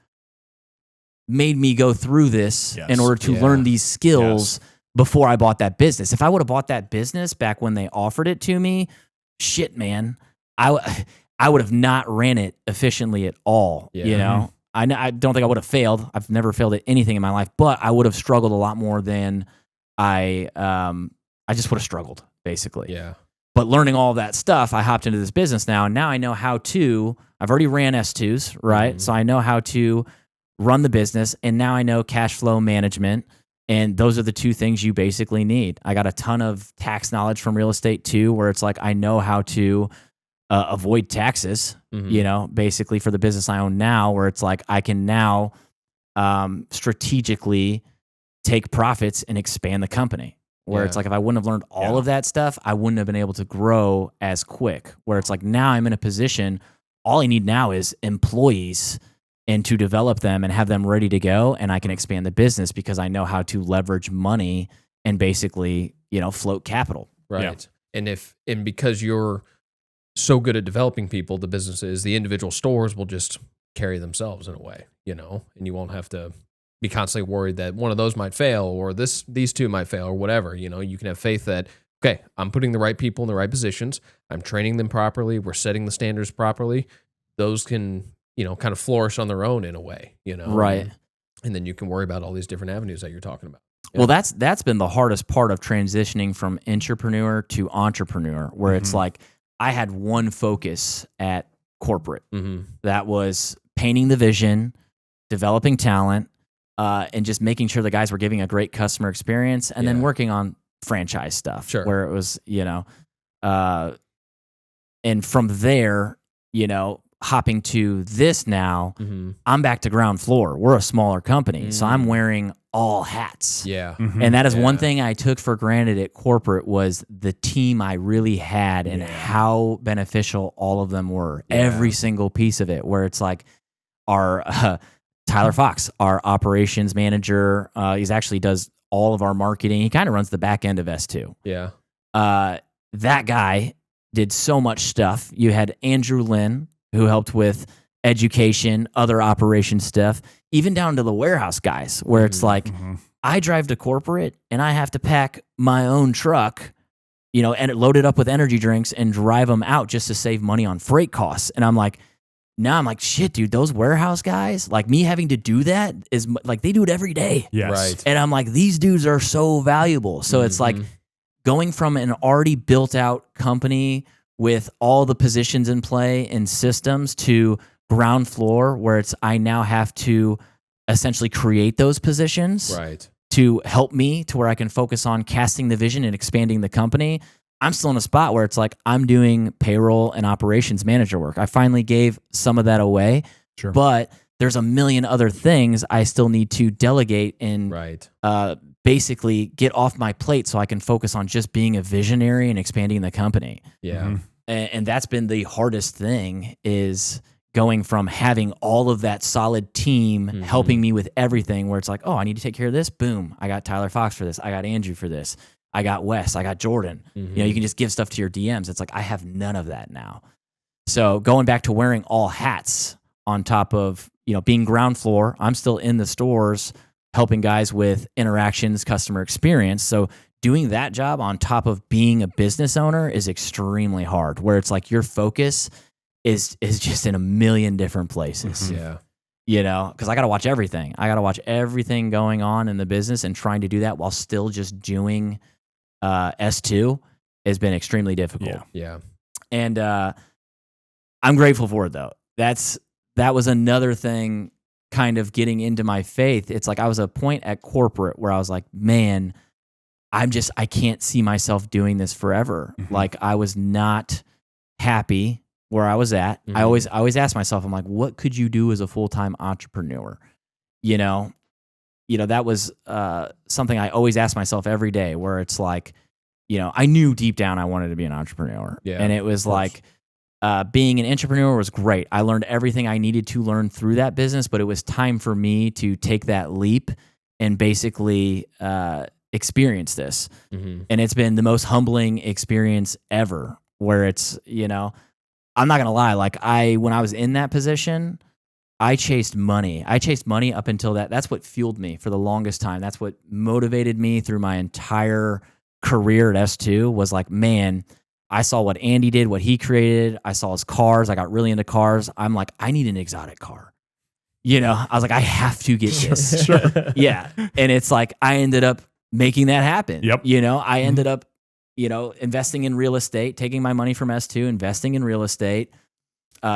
D: made me go through this in order to learn these skills before I bought that business. If I would have bought that business back when they offered it to me, shit, man, I would have not ran it efficiently at all. Yeah. I don't think I would have failed. I've never failed at anything in my life, but I would have struggled a lot more than I just would have struggled, basically.
B: Yeah.
D: But learning all that stuff, I hopped into this business now, and now I know how to. I've already ran S2s, right? So I know how to run the business, and now I know cash flow management, and those are the two things you basically need. I got a ton of tax knowledge from real estate too, where it's like I know how to avoid taxes, basically for the business I own now, where it's like I can now strategically take profits and expand the company. Where it's like if I wouldn't have learned all of that stuff, I wouldn't have been able to grow as quick. Where it's like now I'm in a position, all I need now is employees and to develop them and have them ready to go, and I can expand the business because I know how to leverage money and basically, float capital.
B: Right. Yeah. And because you're so good at developing people, the businesses, the individual stores will just carry themselves in a way, and you won't have to be constantly worried that one of those might fail or these two might fail or whatever. You can have faith that, okay, I'm putting the right people in the right positions. I'm training them properly. We're setting the standards properly. Those can, kind of flourish on their own in a way,
D: Right.
B: And then you can worry about all these different avenues that you're talking about. Yeah.
D: Well, that's been the hardest part of transitioning from intrapreneur to entrepreneur, where it's like I had one focus at corporate. That was painting the vision, developing talent, and just making sure the guys were giving a great customer experience, and then working on franchise stuff.
B: Sure.
D: Where it was, and from there, hopping to this now, I'm back to ground floor. We're a smaller company, so I'm wearing all hats.
B: Yeah.
D: And that is one thing I took for granted at corporate was the team I really had and how beneficial all of them were. Yeah. Every single piece of it, where it's like our Tyler Fox, our operations manager, he's actually does all of our marketing. He kind of runs the back end of S2.
B: Yeah.
D: That guy did so much stuff. You had Andrew Lynn, who helped with education, other operation stuff, even down to the warehouse guys, where it's like, I drive to corporate and I have to pack my own truck, and load it up with energy drinks and drive them out just to save money on freight costs. And I'm like, shit, dude, those warehouse guys, like me having to do that is like, they do it every day.
A: Yes.
B: Right.
D: And I'm like, these dudes are so valuable. So it's like going from an already built out company with all the positions in play and systems to ground floor, where it's I now have to essentially create those positions to help me to where I can focus on casting the vision and expanding the company. I'm still in a spot where it's like I'm doing payroll and operations manager work. I finally gave some of that away, but there's a million other things I still need to delegate and basically get off my plate so I can focus on just being a visionary and expanding the company.
B: Yeah.
D: And that's been the hardest thing, is going from having all of that solid team helping me with everything, where it's like, oh, I need to take care of this. Boom. I got Tyler Fox for this. I got Andrew for this. I got Wes. I got Jordan. You can just give stuff to your DMs. It's like, I have none of that now. So going back to wearing all hats on top of, being ground floor, I'm still in the stores helping guys with interactions, customer experience. So doing that job on top of being a business owner is extremely hard, where it's like your focus is just in a million different places. Because I got to watch everything. I got to watch everything going on in the business, and trying to do that while still just doing S2 has been extremely difficult.
B: Yeah.
D: And I'm grateful for it, though. That was another thing kind of getting into my faith. It's like I was at a point at corporate where I was like, man, I can't see myself doing this forever. Like I was not happy where I was at. I always ask myself, I'm like, what could you do as a full-time entrepreneur? That was something I always ask myself every day, where it's like, I knew deep down I wanted to be an entrepreneur. Yeah, and it was like, being an entrepreneur was great. I learned everything I needed to learn through that business, but it was time for me to take that leap and basically experience this. And it's been the most humbling experience ever, where it's, I'm not going to lie. Like when I was in that position, I chased money. Up until that. That's what fueled me for the longest time. That's what motivated me through my entire career at S2, was like, man, I saw what Andy did, what he created. I saw his cars. I got really into cars. I'm like, I need an exotic car. You know, I was like, I have to get this. Yeah. And it's like, I ended up making that happen.
A: Yep.
D: You know, I ended up, you know, investing in real estate, taking my money from S2, investing in real estate,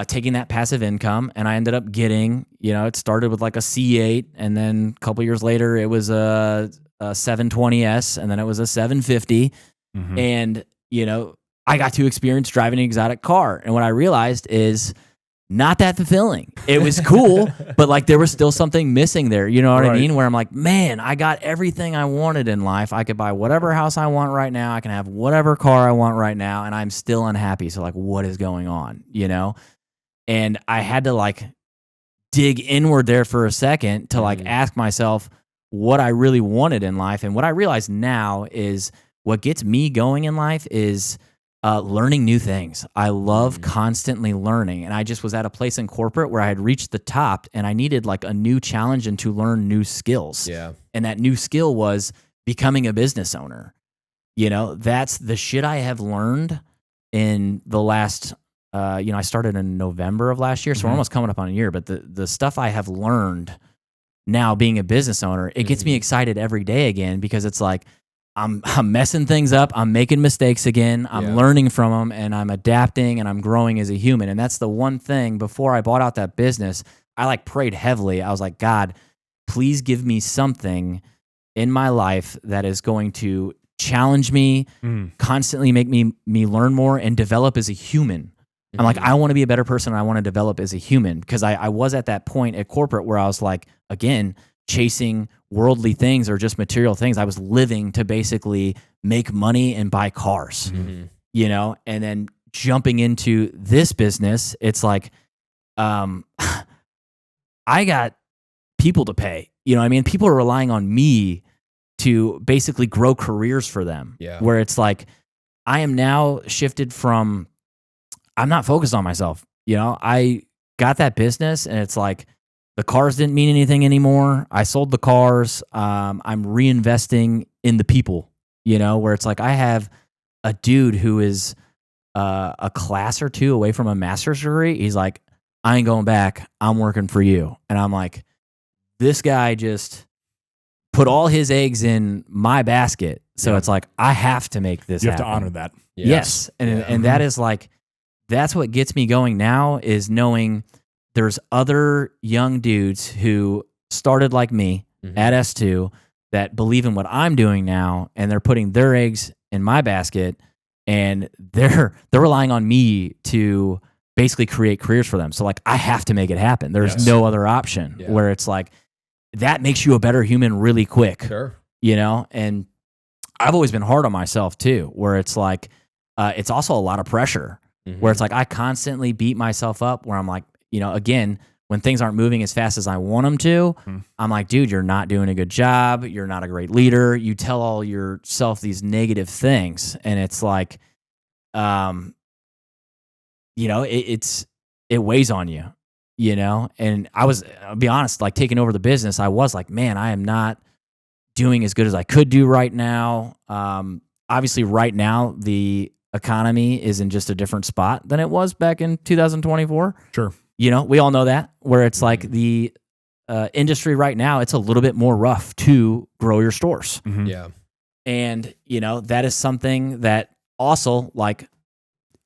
D: taking that passive income. And I ended up getting, you know, it started with like a C8. And then a couple years later, it was a 720S. And then it was a 750. And, you know, I got to experience driving an exotic car. And what I realized is, not that fulfilling. It was cool, but like there was still something missing there. You know what I mean? Where I'm like, man, I got everything I wanted in life. I could buy whatever house I want right now. I can have whatever car I want right now, and I'm still unhappy. So like, what is going on? You know? And I had to like dig inward there for a second to like ask myself what I really wanted in life. And what I realize now is what gets me going in life is learning new things. I love constantly learning. And I just was at a place in corporate where I had reached the top and I needed like a new challenge and to learn new skills. Yeah. And that new skill was becoming a business owner. You know, that's the shit I have learned in the last, you know, I started in November of last year. So we're almost coming up on a year, but the stuff I have learned now being a business owner, it gets me excited every day again, because it's like, I'm messing things up. I'm making mistakes again. I'm learning from them, and I'm adapting, and I'm growing as a human. And that's the one thing. Before I bought out that business, I like prayed heavily. I was like, God, please give me something in my life that is going to challenge me, constantly make me learn more and develop as a human. I'm like, I want to be a better person, and I want to develop as a human, because I was at that point at corporate where I was like, again, chasing worldly things or just material things. I was living to basically make money and buy cars, you know, and then jumping into this business, it's like, I got people to pay, you know what I mean? People are relying on me to basically grow careers for them, where it's like, I am now shifted from, I'm not focused on myself. You know, I got that business and it's like, the cars didn't mean anything anymore. I sold the cars. I'm reinvesting in the people, you know, where it's like I have a dude who is a class or two away from a master's degree. He's like, I ain't going back. I'm working for you. And I'm like, this guy just put all his eggs in my basket. So it's like, I have to make this happen.
A: You have to honor that.
D: Yes. And that is like, that's what gets me going now, is knowing there's other young dudes who started like me at S2 that believe in what I'm doing now, and they're putting their eggs in my basket, and they're relying on me to basically create careers for them. So like, I have to make it happen. There's no other option, where it's like, that makes you a better human really quick, you know? And I've always been hard on myself too, where it's like, it's also a lot of pressure, where it's like, I constantly beat myself up, where I'm like, you know, again, when things aren't moving as fast as I want them to, I'm like, dude, you're not doing a good job. You're not a great leader. You tell all yourself these negative things. And it's like, you know, it weighs on you, you know? And I'll be honest, like taking over the business, I was like, man, I am not doing as good as I could do right now. Obviously right now, the economy is in just a different spot than it was back in 2024.
A: Sure.
D: You know, we all know that, where it's like the industry right now, it's a little bit more rough to grow your stores.
B: Yeah.
D: And, you know, that is something that also, like,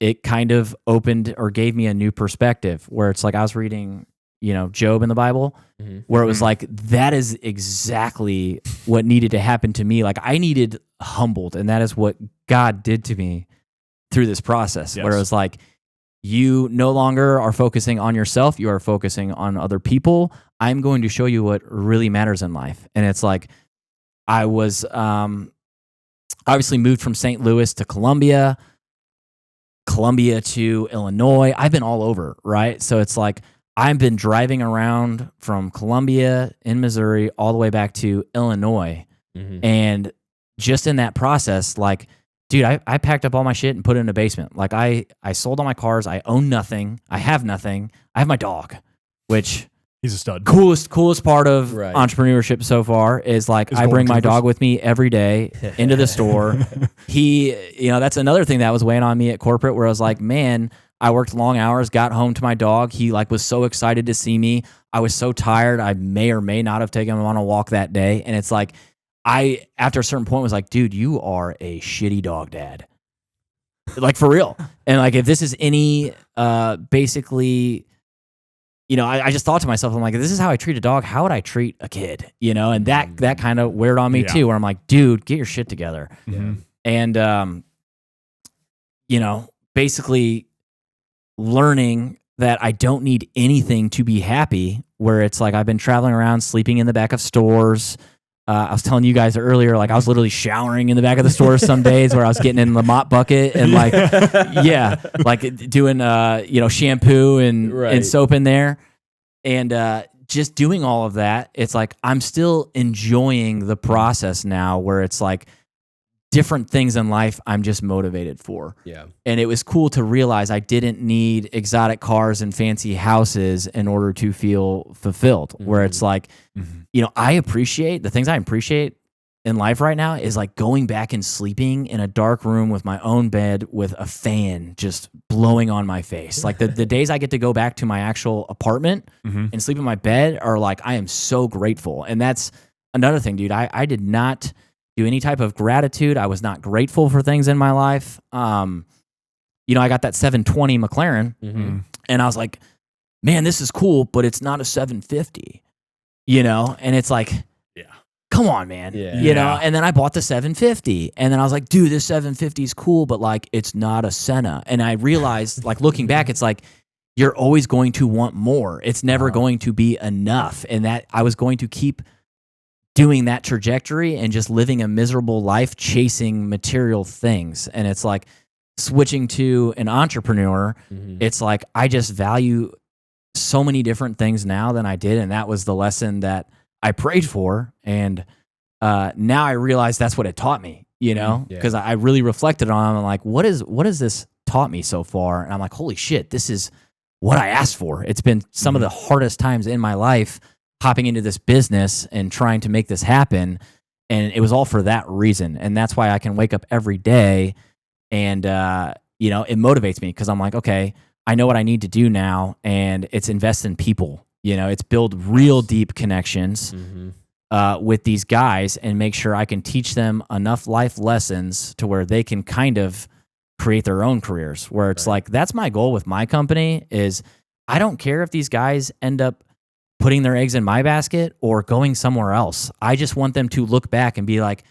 D: it kind of opened or gave me a new perspective, where it's like I was reading, you know, Job in the Bible, where it was like, that is exactly what needed to happen to me. Like, I needed humbled, and that is what God did to me through this process, where it was like, you no longer are focusing on yourself. You are focusing on other people. I'm going to show you what really matters in life. And it's like, I was obviously moved from St. Louis to Columbia to Illinois. I've been all over, right? So it's like, I've been driving around from Columbia in Missouri all the way back to Illinois. And just in that process, like, dude, I packed up all my shit and put it in a basement. Like, I sold all my cars. I own nothing. I have nothing. I have my dog, which
A: he's a stud.
D: Coolest part of entrepreneurship so far is like, I bring my dog with me every day into the store. You know, that's another thing that was weighing on me at corporate, where I was like, man, I worked long hours, got home to my dog. He like was so excited to see me. I was so tired. I may or may not have taken him on a walk that day. And it's like, after a certain point was like, dude, you are a shitty dog dad. Like for real. And like, if this is any, basically, you know, I just thought to myself, I'm like, if this is how I treat a dog, how would I treat a kid? You know, and that kind of weird on me too, where I'm like, dude, get your shit together.
A: Mm-hmm.
D: And, you know, basically learning that I don't need anything to be happy, where it's like, I've been traveling around, sleeping in the back of stores. I was telling you guys earlier, like I was literally showering in the back of the store some days, where I was getting in the mop bucket and like, like doing, you know, shampoo and soap in there. And just doing all of that, it's like, I'm still enjoying the process now, where it's like different things in life I'm just motivated for.
B: Yeah.
D: And it was cool to realize I didn't need exotic cars and fancy houses in order to feel fulfilled, where it's like, you know, I appreciate the things I appreciate in life right now is like going back and sleeping in a dark room with my own bed with a fan just blowing on my face. Like the days I get to go back to my actual apartment and sleep in my bed are like, I am so grateful. And that's another thing, dude. I did not do any type of gratitude. I was not grateful for things in my life. You know, I got that 720 McLaren and I was like, man, this is cool, but it's not a 750, you know? And it's like, come on, man. You know? And then I bought the 750 and then I was like, dude, this 750 is cool, but like, it's not a Senna. And I realized, like, looking back, it's like, you're always going to want more. It's never going to be enough. And that I was going to keep doing that trajectory and just living a miserable life chasing material things. And it's like switching to an entrepreneur. It's like, I just value so many different things now than I did. And that was the lesson that I prayed for. And now I realize that's what it taught me, you know, because I really reflected on it. I'm like, what has this taught me so far? And I'm like, holy shit, this is what I asked for. It's been some of the hardest times in my life hopping into this business and trying to make this happen. And it was all for that reason. And that's why I can wake up every day and, you know, it motivates me because I'm like, okay, I know what I need to do now. And it's invest in people, you know, it's build real deep connections with these guys and make sure I can teach them enough life lessons to where they can kind of create their own careers, where it's like, that's my goal with my company is I don't care if these guys end up putting their eggs in my basket or going somewhere else. I just want them to look back and be like,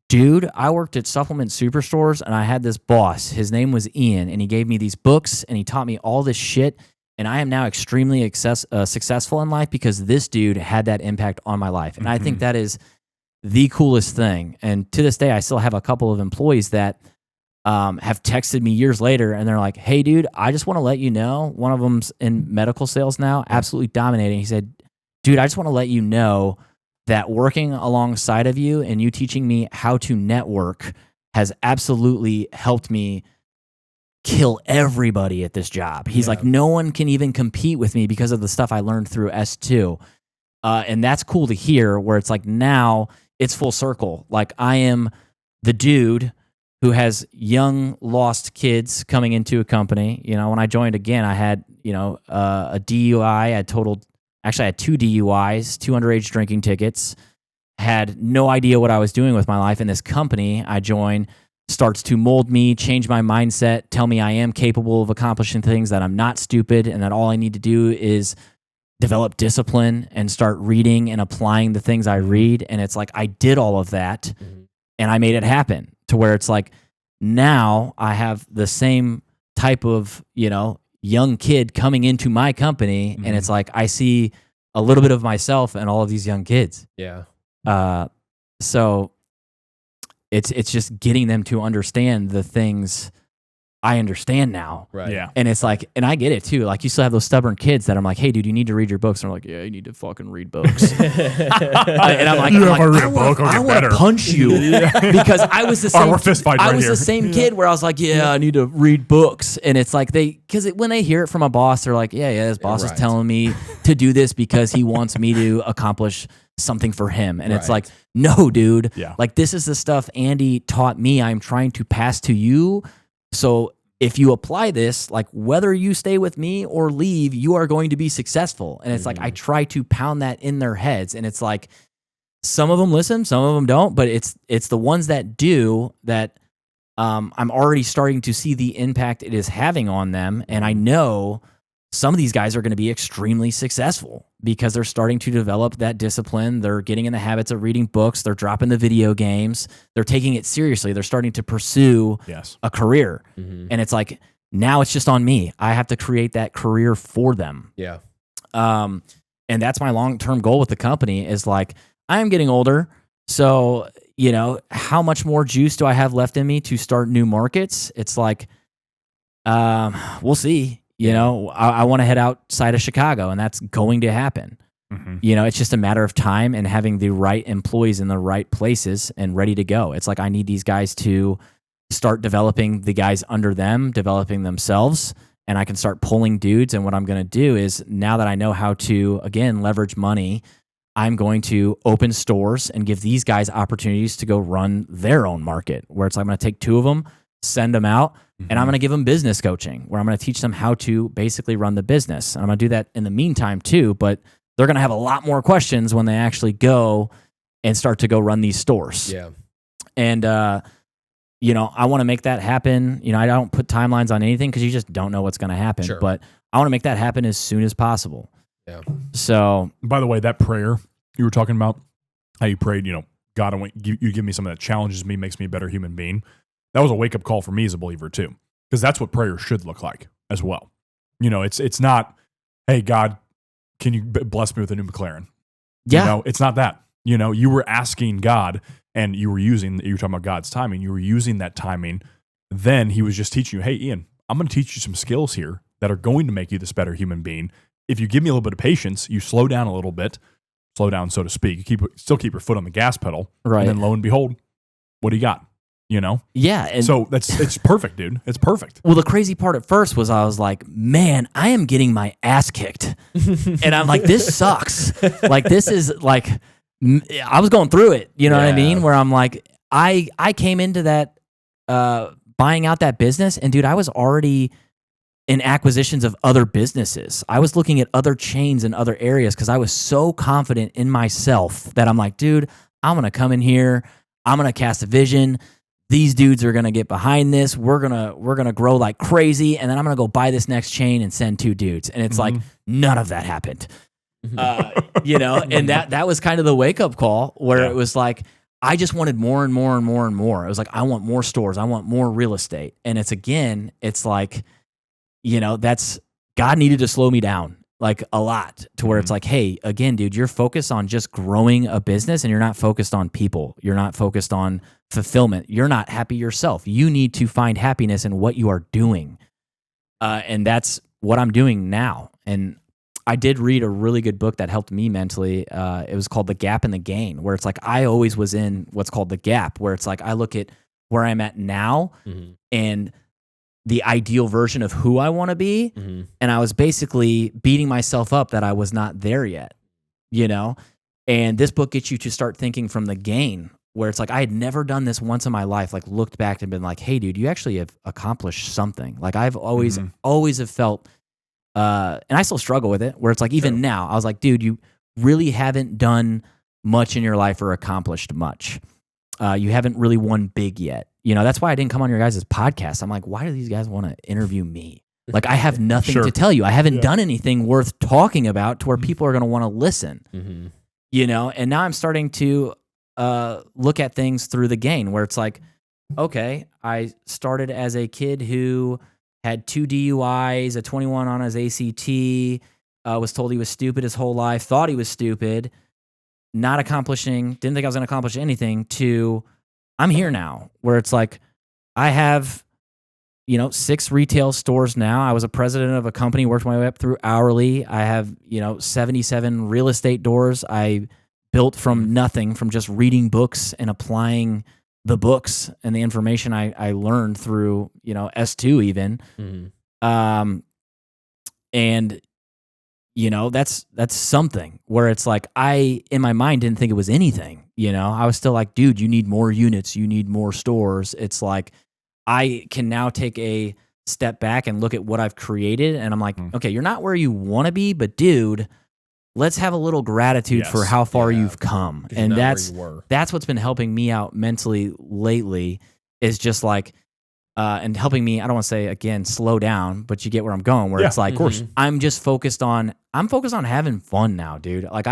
D: dude, I worked at Supplement Superstores and I had this boss. His name was Ian and he gave me these books and he taught me all this shit. And I am now extremely successful in life because this dude had that impact on my life. And I think that is the coolest thing. And to this day, I still have a couple of employees that have texted me years later and they're like, hey, dude, I just want to let you know, one of them's in medical sales now, absolutely dominating. He said, dude, I just want to let you know that working alongside of you and you teaching me how to network has absolutely helped me kill everybody at this job. He's like, no one can even compete with me because of the stuff I learned through S2. And that's cool to hear, where it's like, now it's full circle. Like, I am the dude who has young lost kids coming into a company. You know, when I joined again, I had, you know, a DUI. I had 2 DUIs, 2 underage drinking tickets, had no idea what I was doing with my life. And this company I joined starts to mold me, change my mindset, tell me I am capable of accomplishing things, that I'm not stupid, and that all I need to do is develop discipline and start reading and applying the things I read. And it's like, I did all of that and I made it happen, to where it's like, now I have the same type of, you know, young kid coming into my company. And it's like, I see a little bit of myself in all of these young kids.
B: Yeah.
D: So it's just getting them to understand the things I understand now.
B: Right.
A: Yeah.
D: And it's like, and I get it too. Like, you still have those stubborn kids that I'm like, hey, dude, you need to read your books. And they're like, yeah, you need to fucking read books. And I'm like, I want to punch you because I was the same.
A: We're fist fighting
D: I
A: right
D: was
A: here.
D: the same kid where I was like, yeah, I need to read books. And it's like, because when they hear it from a boss, they're like, yeah, this boss is telling me to do this because he wants me to accomplish something for him. And it's like, no, dude, like, this is the stuff Andy taught me. I'm trying to pass to you. So if you apply this, like whether you stay with me or leave, you are going to be successful. And it's like, I try to pound that in their heads. And it's like, some of them listen, some of them don't, but it's the ones that do that I'm already starting to see the impact it is having on them. And I know some of these guys are going to be extremely successful because they're starting to develop that discipline. They're getting in the habits of reading books. They're dropping the video games. They're taking it seriously. They're starting to pursue a career. And it's like, now it's just on me. I have to create that career for them.
B: Yeah.
D: And that's my long-term goal with the company is like, I am getting older. So, you know, how much more juice do I have left in me to start new markets? It's like, we'll see. You know, I want to head outside of Chicago, and that's going to happen. You know, it's just a matter of time and having the right employees in the right places and ready to go. It's like I need these guys to start developing the guys under them, developing themselves, and I can start pulling dudes. And what I'm going to do is, now that I know how to, again, leverage money, I'm going to open stores and give these guys opportunities to go run their own market, where it's like I'm going to take 2 of them, send them out, and I'm going to give them business coaching, where I'm going to teach them how to basically run the business. And I'm going to do that in the meantime too, but they're going to have a lot more questions when they actually go and start to go run these stores.
B: Yeah.
D: And, you know, I want to make that happen. You know, I don't put timelines on anything because you just don't know what's going to happen.
B: Sure.
D: But I want to make that happen as soon as possible.
B: Yeah.
D: So,
A: by the way, that prayer you were talking about, how you prayed, you know, God, you give me something that challenges me, makes me a better human being. That was a wake-up call for me as a believer too, because that's what prayer should look like as well. You know, it's not, hey, God, can you bless me with a new McLaren?
D: yeah.
A: You know, it's not that. You know, you were asking God, and you were talking about God's timing. You were using that timing. Then he was just teaching you, hey, Ian, I'm going to teach you some skills here that are going to make you this better human being. If you give me a little bit of patience, you slow down a little bit, so to speak. You still keep your foot on the gas pedal.
D: Right.
A: And then lo and behold, what do you got? You know?
D: Yeah. And
A: So it's perfect, dude. It's perfect.
D: well, the crazy part at first was I was like, man, I am getting my ass kicked. And I'm like, this sucks. Like, this is like, I was going through it. You know what I mean? Where I'm like, I came into that, buying out that business, and dude, I was already in acquisitions of other businesses. I was looking at other chains in other areas because I was so confident in myself that I'm like, dude, I'm going to come in here. I'm going to cast a vision. These dudes are going to get behind this. We're going to grow like crazy. And then I'm going to go buy this next chain and send 2 dudes. And it's like, none of that happened. You know, and that was kind of the wake up call where it was like, I just wanted more and more and more and more. It was like, I want more stores. I want more real estate. And it's like, you know, that's, God needed to slow me down like a lot to where it's like, hey, again, dude, you're focused on just growing a business and you're not focused on people. You're not focused on fulfillment. You're not happy yourself. You need to find happiness in what you are doing. And that's what I'm doing now. And I did read a really good book that helped me mentally. It was called The Gap and the Gain, where it's like, I always was in what's called the gap, where it's like, I look at where I'm at now and the ideal version of who I want to be. And I was basically beating myself up that I was not there yet, you know? And this book gets you to start thinking from the gain, where it's like, I had never done this once in my life, like looked back and been like, hey, dude, you actually have accomplished something. Like I've always have felt, and I still struggle with it, where it's like, even now, I was like, dude, you really haven't done much in your life or accomplished much. You haven't really won big yet. You know, that's why I didn't come on your guys' podcast. I'm like, why do these guys want to interview me? Like, I have nothing to tell you. I haven't done anything worth talking about to where people are going to want to listen. You know, and now I'm starting to look at things through the gain, where it's like, okay, I started as a kid who had 2 DUIs, a 21 on his ACT, was told he was stupid his whole life, thought he was stupid, not accomplishing, didn't think I was going to accomplish anything, to I'm here now, where it's like, I have, you know, 6 retail stores now. I was a president of a company, worked my way up through hourly. I have, you know, 77 real estate doors I built from nothing, from just reading books and applying the books and the information I learned through, you know, S2 even. And, you know, that's something where it's like, I, in my mind, didn't think it was anything. You know, I was still like, dude, you need more units. You need more stores. It's like, I can now take a step back and look at what I've created. And I'm like,
A: Mm.
D: okay, you're not where you want to be, but dude, let's have a little gratitude
A: Yes.
D: for how far
B: Yeah.
D: you've come.
B: 'Cause you're
D: And
B: not where
D: that's
B: you were.
D: that's what's been helping me out mentally lately, is just like, and helping me, I don't want to say again, slow down, but you get where I'm going, where
A: Yeah,
D: it's like,
A: of course.
D: I'm focused on having fun now, dude. Like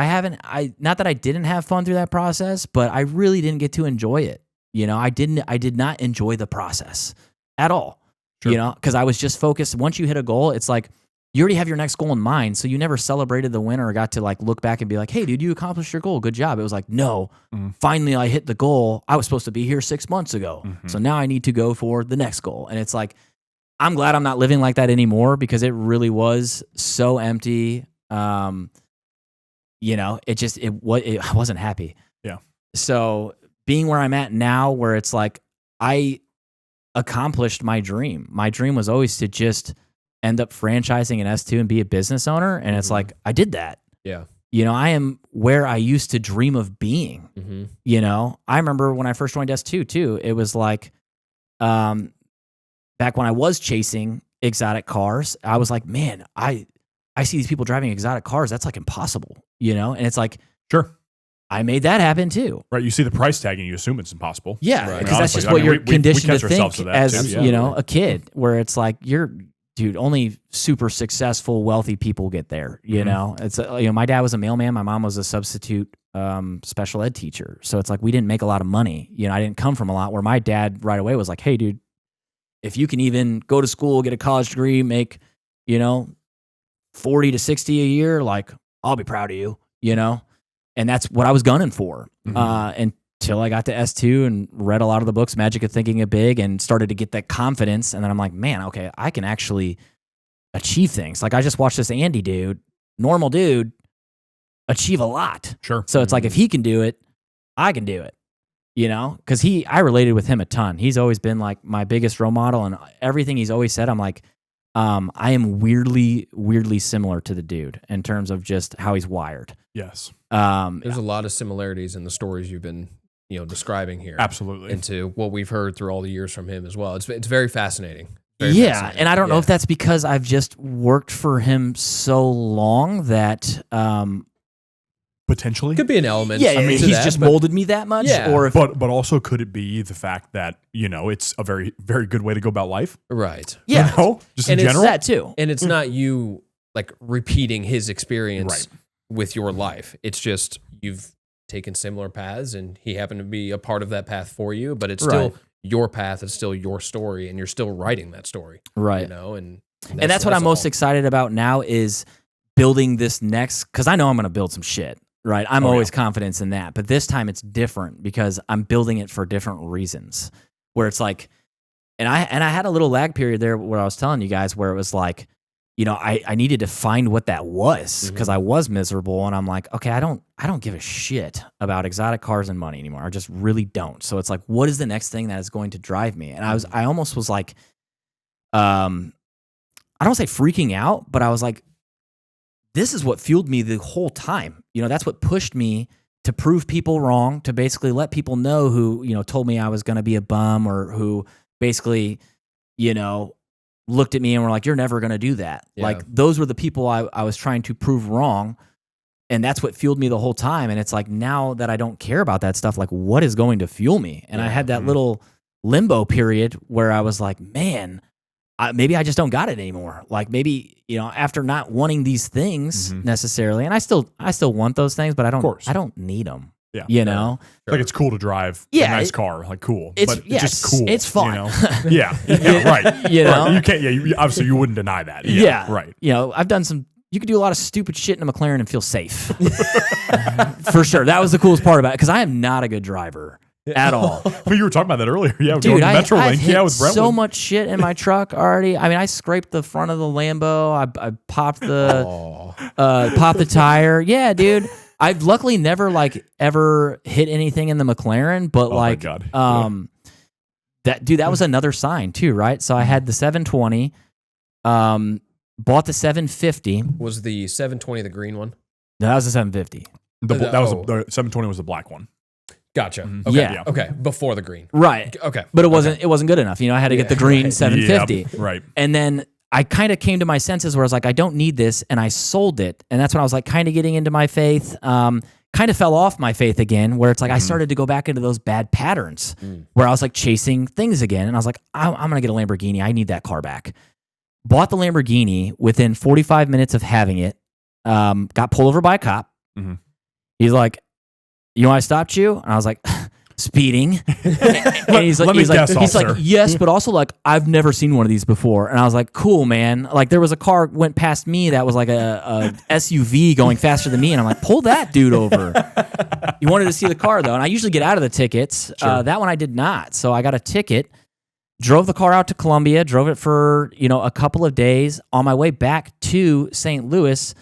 D: not that I didn't have fun through that process, but I really didn't get to enjoy it. You know, I did not enjoy the process at all,
A: Sure.
D: you know, because I was just focused. Once you hit a goal, it's like, you already have your next goal in mind. So you never celebrated the win or got to like look back and be like, hey, dude, you accomplished your goal. Good job. It was like, no, finally I hit the goal. I was supposed to be here 6 months ago. So now I need to go for the next goal. And it's like, I'm glad I'm not living like that anymore, because it really was so empty. You know, I wasn't happy.
A: Yeah.
D: So being where I'm at now, where it's like, I accomplished my dream. My dream was always to just end up franchising an S2 and be a business owner. And it's like, I did that.
B: Yeah.
D: You know, I am where I used to dream of being. You know, I remember when I first joined S2 too, it was like, back when I was chasing exotic cars, I was like, man, I see these people driving exotic cars. That's like impossible, you know? And it's like,
A: Sure.
D: I made that happen too.
A: Right. You see the price tag and you assume it's impossible.
D: Yeah.
B: Right.
D: Because that's
A: Honestly,
D: just
A: I
D: what
A: mean,
D: you're
A: we
D: conditioned
A: catch
D: to
A: ourselves
D: think
A: to that
D: as,
A: too.
D: you know, a kid, where it's like, dude, only super successful, wealthy people get there. You know, it's, you know, my dad was a mailman. My mom was a substitute special ed teacher. So it's like, we didn't make a lot of money. You know, I didn't come from a lot, where my dad right away was like, hey, dude, if you can even go to school, get a college degree, make, you know, 40 to 60 a year, like, I'll be proud of you, you know? And that's what I was gunning for. Until I got to S2 and read a lot of the books, Magic of Thinking It Big, and started to get that confidence. And then I'm like, man, okay, I can actually achieve things. Like, I just watched this Andy dude, normal dude, achieve a lot.
A: Sure.
D: So it's like, if he can do it, I can do it, you know? Because I related with him a ton. He's always been like my biggest role model, and everything he's always said, I'm like, I am weirdly similar to the dude in terms of just how he's wired.
A: Yes.
B: There's a lot of similarities in the stories you've been, you know, describing here.
A: Absolutely.
B: Into what we've heard through all the years from him as well. It's very fascinating.
D: And I don't know if that's because I've just worked for him so long that
A: Potentially.
B: could be an element.
D: I mean,
B: to
D: he's
B: that,
D: just
B: but
D: molded me that much.
B: Yeah.
D: Or if
A: But also, could it be the fact that, you know, it's a very, very good way to go about life?
B: right.
D: yeah,
A: You know? Just in
B: And it's
A: general?
D: that too.
B: And it's not you like repeating his experience
A: Right.
B: with your life. It's just you've taken similar paths, and he happened to be a part of that path for you, but it's still your path. It's still your story, and you're still writing that story.
D: Right.
B: You know, and
D: That's what I'm most excited about now, is building this next, because I know I'm going to build some shit, right? I'm always confident in that. But this time it's different, because I'm building it for different reasons, where it's like, and I had a little lag period there where I was telling you guys, where it was like, you know, I needed to find what that was, because I was miserable, and I'm like, okay, I don't give a shit about exotic cars and money anymore. I just really don't. So it's like, what is the next thing that is going to drive me? And I almost was like, I don't say freaking out, but I was like, this is what fueled me the whole time. You know, that's what pushed me to prove people wrong, to basically let people know who, you know, told me I was going to be a bum, or who basically, you know, looked at me and were like, you're never going to do that.
B: Yeah.
D: Like, those were the people I was trying to prove wrong. And that's what fueled me the whole time. And it's like, now that I don't care about that stuff, like, what is going to fuel me? And I had that little limbo period where I was like, man, maybe I just don't got it anymore. Like, maybe, you know, after not wanting these things necessarily, and I still want those things, but I don't need them.
A: Yeah.
D: You know?
A: Like, it's cool to drive a nice car, like, cool.
D: It's
A: but it's just cool.
D: It's fun.
A: You know? yeah, right.
D: You know?
A: Right. You can't, obviously you wouldn't deny that.
D: Yeah.
A: Right.
D: You know, I've done you could do a lot of stupid shit in a McLaren and feel safe. For sure. That was the coolest part about it, because I am not a good driver at all.
A: But you were talking about that earlier. Yeah,
D: Dude,
A: Metrolink.
D: I've hit
A: With Brentwood.
D: so much shit in my truck already. I mean, I scraped the front of the Lambo. I popped the tire. Yeah, dude. I've luckily never ever hit anything in the McLaren, but
A: my God.
D: that was another sign too, right? So I had the 720, bought the 750.
B: Was the 720 the green one?
D: No, that was the 750.
A: The 720 was the black one.
B: Gotcha.
A: Mhm.
B: Okay.
D: Yeah.
B: Okay. Before the green.
D: Right.
B: Okay.
D: But it wasn't good enough. I had to get the green
B: Right.
D: 750.
A: Yep, right.
D: And then I kind of came to my senses where I was like, I don't need this, and I sold it. And that's when I was like kind of getting into my faith. Kind of fell off my faith again, where it's like I started to go back into those bad patterns where I was like chasing things again. And I was like, I'm going to get a Lamborghini. I need that car back. Bought the Lamborghini. Within 45 minutes of having it, got pulled over by a cop.
A: Mhm.
D: He's like, you know why I stopped you? And I was like, speeding. And he's like,
A: Let me guess,
D: he's like,
A: officer.
D: yes, but also like, I've never seen one of these before. And I was like, cool, man. Like there was a car went past me that was like a SUV going faster than me. And I'm like, pull that dude over. You wanted to see the car though. And I usually get out of the tickets. That one I did not. So I got a ticket, drove the car out to Columbia, drove it for, a couple of days. On my way back to St. Louis,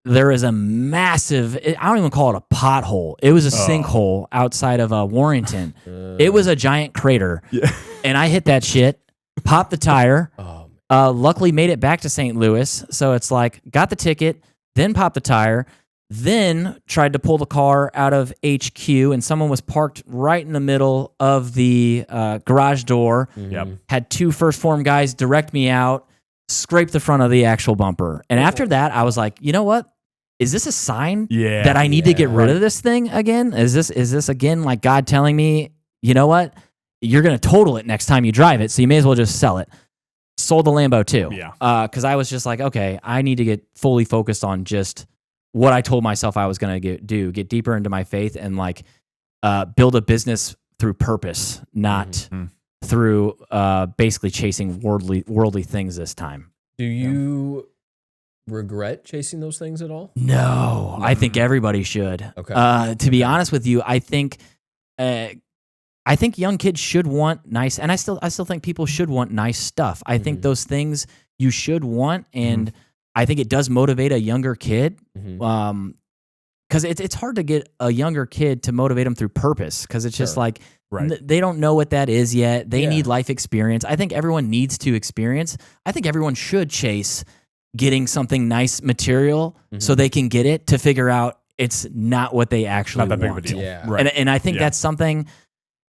D: there is a massive, I don't even call it a pothole. It was a sinkhole outside of Warrington. It was a giant crater.
A: Yeah.
D: And I hit that shit, popped the tire, luckily made it back to St. Louis. So it's like, got the ticket, then popped the tire, then tried to pull the car out of HQ, and someone was parked right in the middle of the garage door.
A: Yep.
D: Had two first form guys direct me out, scraped the front of the actual bumper. And after that, I was like, you know what? Is this a sign
A: Yeah.
D: that I need to get rid of this thing again? Is this again like God telling me, you know what? You're going to total it next time you drive it, so you may as well just sell it. Sold the Lambo too.
A: Yeah.
D: Because I was just like, okay, I need to get fully focused on just what I told myself I was going to get deeper into my faith and like build a business through purpose, not through basically chasing worldly things this time.
B: Do you regret chasing those things at all?
D: No, I think everybody should.
B: Okay.
D: To be honest with you, I think young kids should want nice, and I still think people should want nice stuff. I think those things you should want, and I think it does motivate a younger kid. Because it's hard to get a younger kid to motivate them through purpose, because it's just like they don't know what that is yet. They need life experience. I think everyone needs to experience. I think everyone should chase getting something nice material so they can get it to figure out it's not what they actually
A: Not that big of a
D: want.
A: deal.
B: Yeah.
A: Right.
D: And I think that's something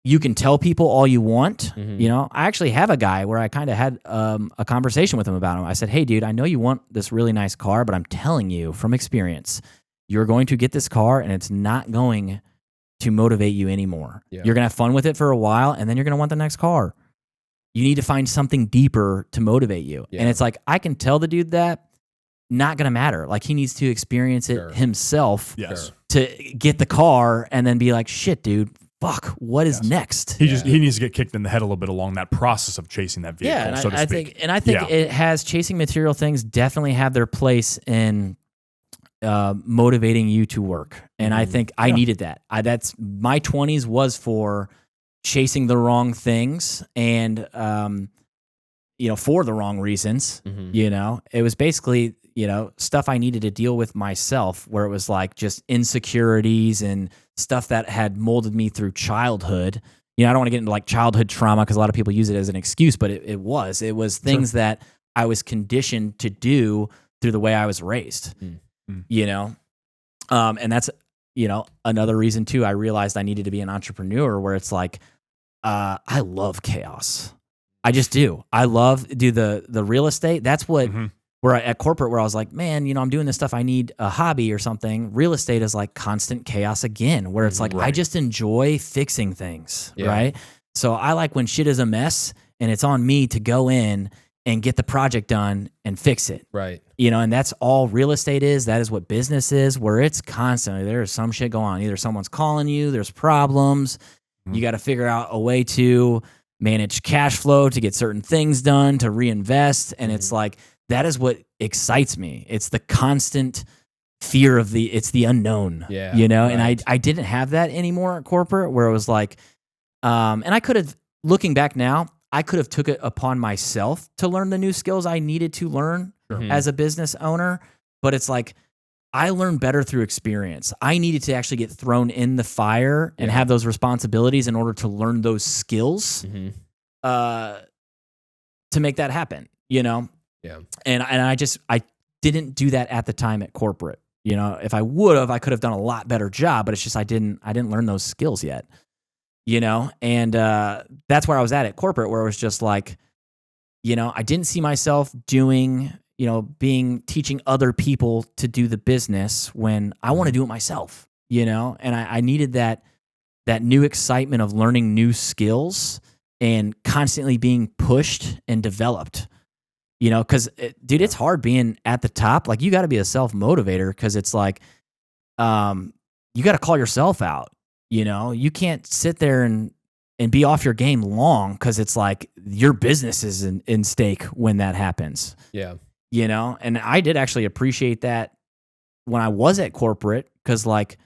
D: you can tell people all you want. I actually have a guy where I kind of had a conversation with him about him. I said, hey, dude, I know you want this really nice car, but I'm telling you from experience, you're going to get this car and it's not going to motivate you anymore.
B: Yeah.
D: You're going to have fun with it for a while, and then you're going to want the next car. You need to find something deeper to motivate you.
B: Yeah.
D: And it's like, I can tell the dude that, not going to matter. Like, he needs to experience it himself
A: Yes.
D: to get the car and then be like, shit, dude, fuck, what is next?
A: He needs to get kicked in the head a little bit along that process of chasing that vehicle,
D: And
A: so to speak.
D: I think it has, chasing material things definitely have their place in motivating you to work. And I think I needed that. That's my 20s was for chasing the wrong things and, for the wrong reasons. It was basically, stuff I needed to deal with myself, where it was like just insecurities and stuff that had molded me through childhood. I don't want to get into like childhood trauma, because a lot of people use it as an excuse, but it was things that I was conditioned to do through the way I was raised. And that's, another reason too, I realized I needed to be an entrepreneur, where it's like, I love chaos. I just do. I love the real estate. That's what, where at corporate, where I was like, man, I'm doing this stuff. I need a hobby or something. Real estate is like constant chaos again, where it's like, I just enjoy fixing things. Right. So I like when shit is a mess and it's on me to go in and get the project done and fix it.
B: Right.
D: And that's all real estate is. That is what business is, where it's constantly, there is some shit going on. Either someone's calling you, there's problems. You got to figure out a way to manage cash flow, to get certain things done, to reinvest. And it's like, that is what excites me. It's the constant fear of it's the unknown, and I didn't have that anymore at corporate, where it was like, and I could have, looking back now, I could have took it upon myself to learn the new skills I needed to learn as a business owner. But it's like, I learned better through experience. I needed to actually get thrown in the fire and have those responsibilities in order to learn those skills to make that happen, Yeah. And I didn't do that at the time at corporate.
E: You know, if I would have, I could have done a lot better job, but it's just I didn't learn those skills yet. You know, and that's where I was at corporate, where it was just like, you know, I didn't see myself doing, you know, teaching other people to do the business when I want to do it myself, you know, and I needed that new excitement of learning new skills and constantly being pushed and developed, you know, because, dude, it's hard being at the top. Like, you got to be a self-motivator, because it's like, you got to call yourself out. You know, you can't sit there and be off your game long, because it's like your business is in stake when that happens.
B: Yeah.
E: You know, and I did actually appreciate that when I was at corporate, because like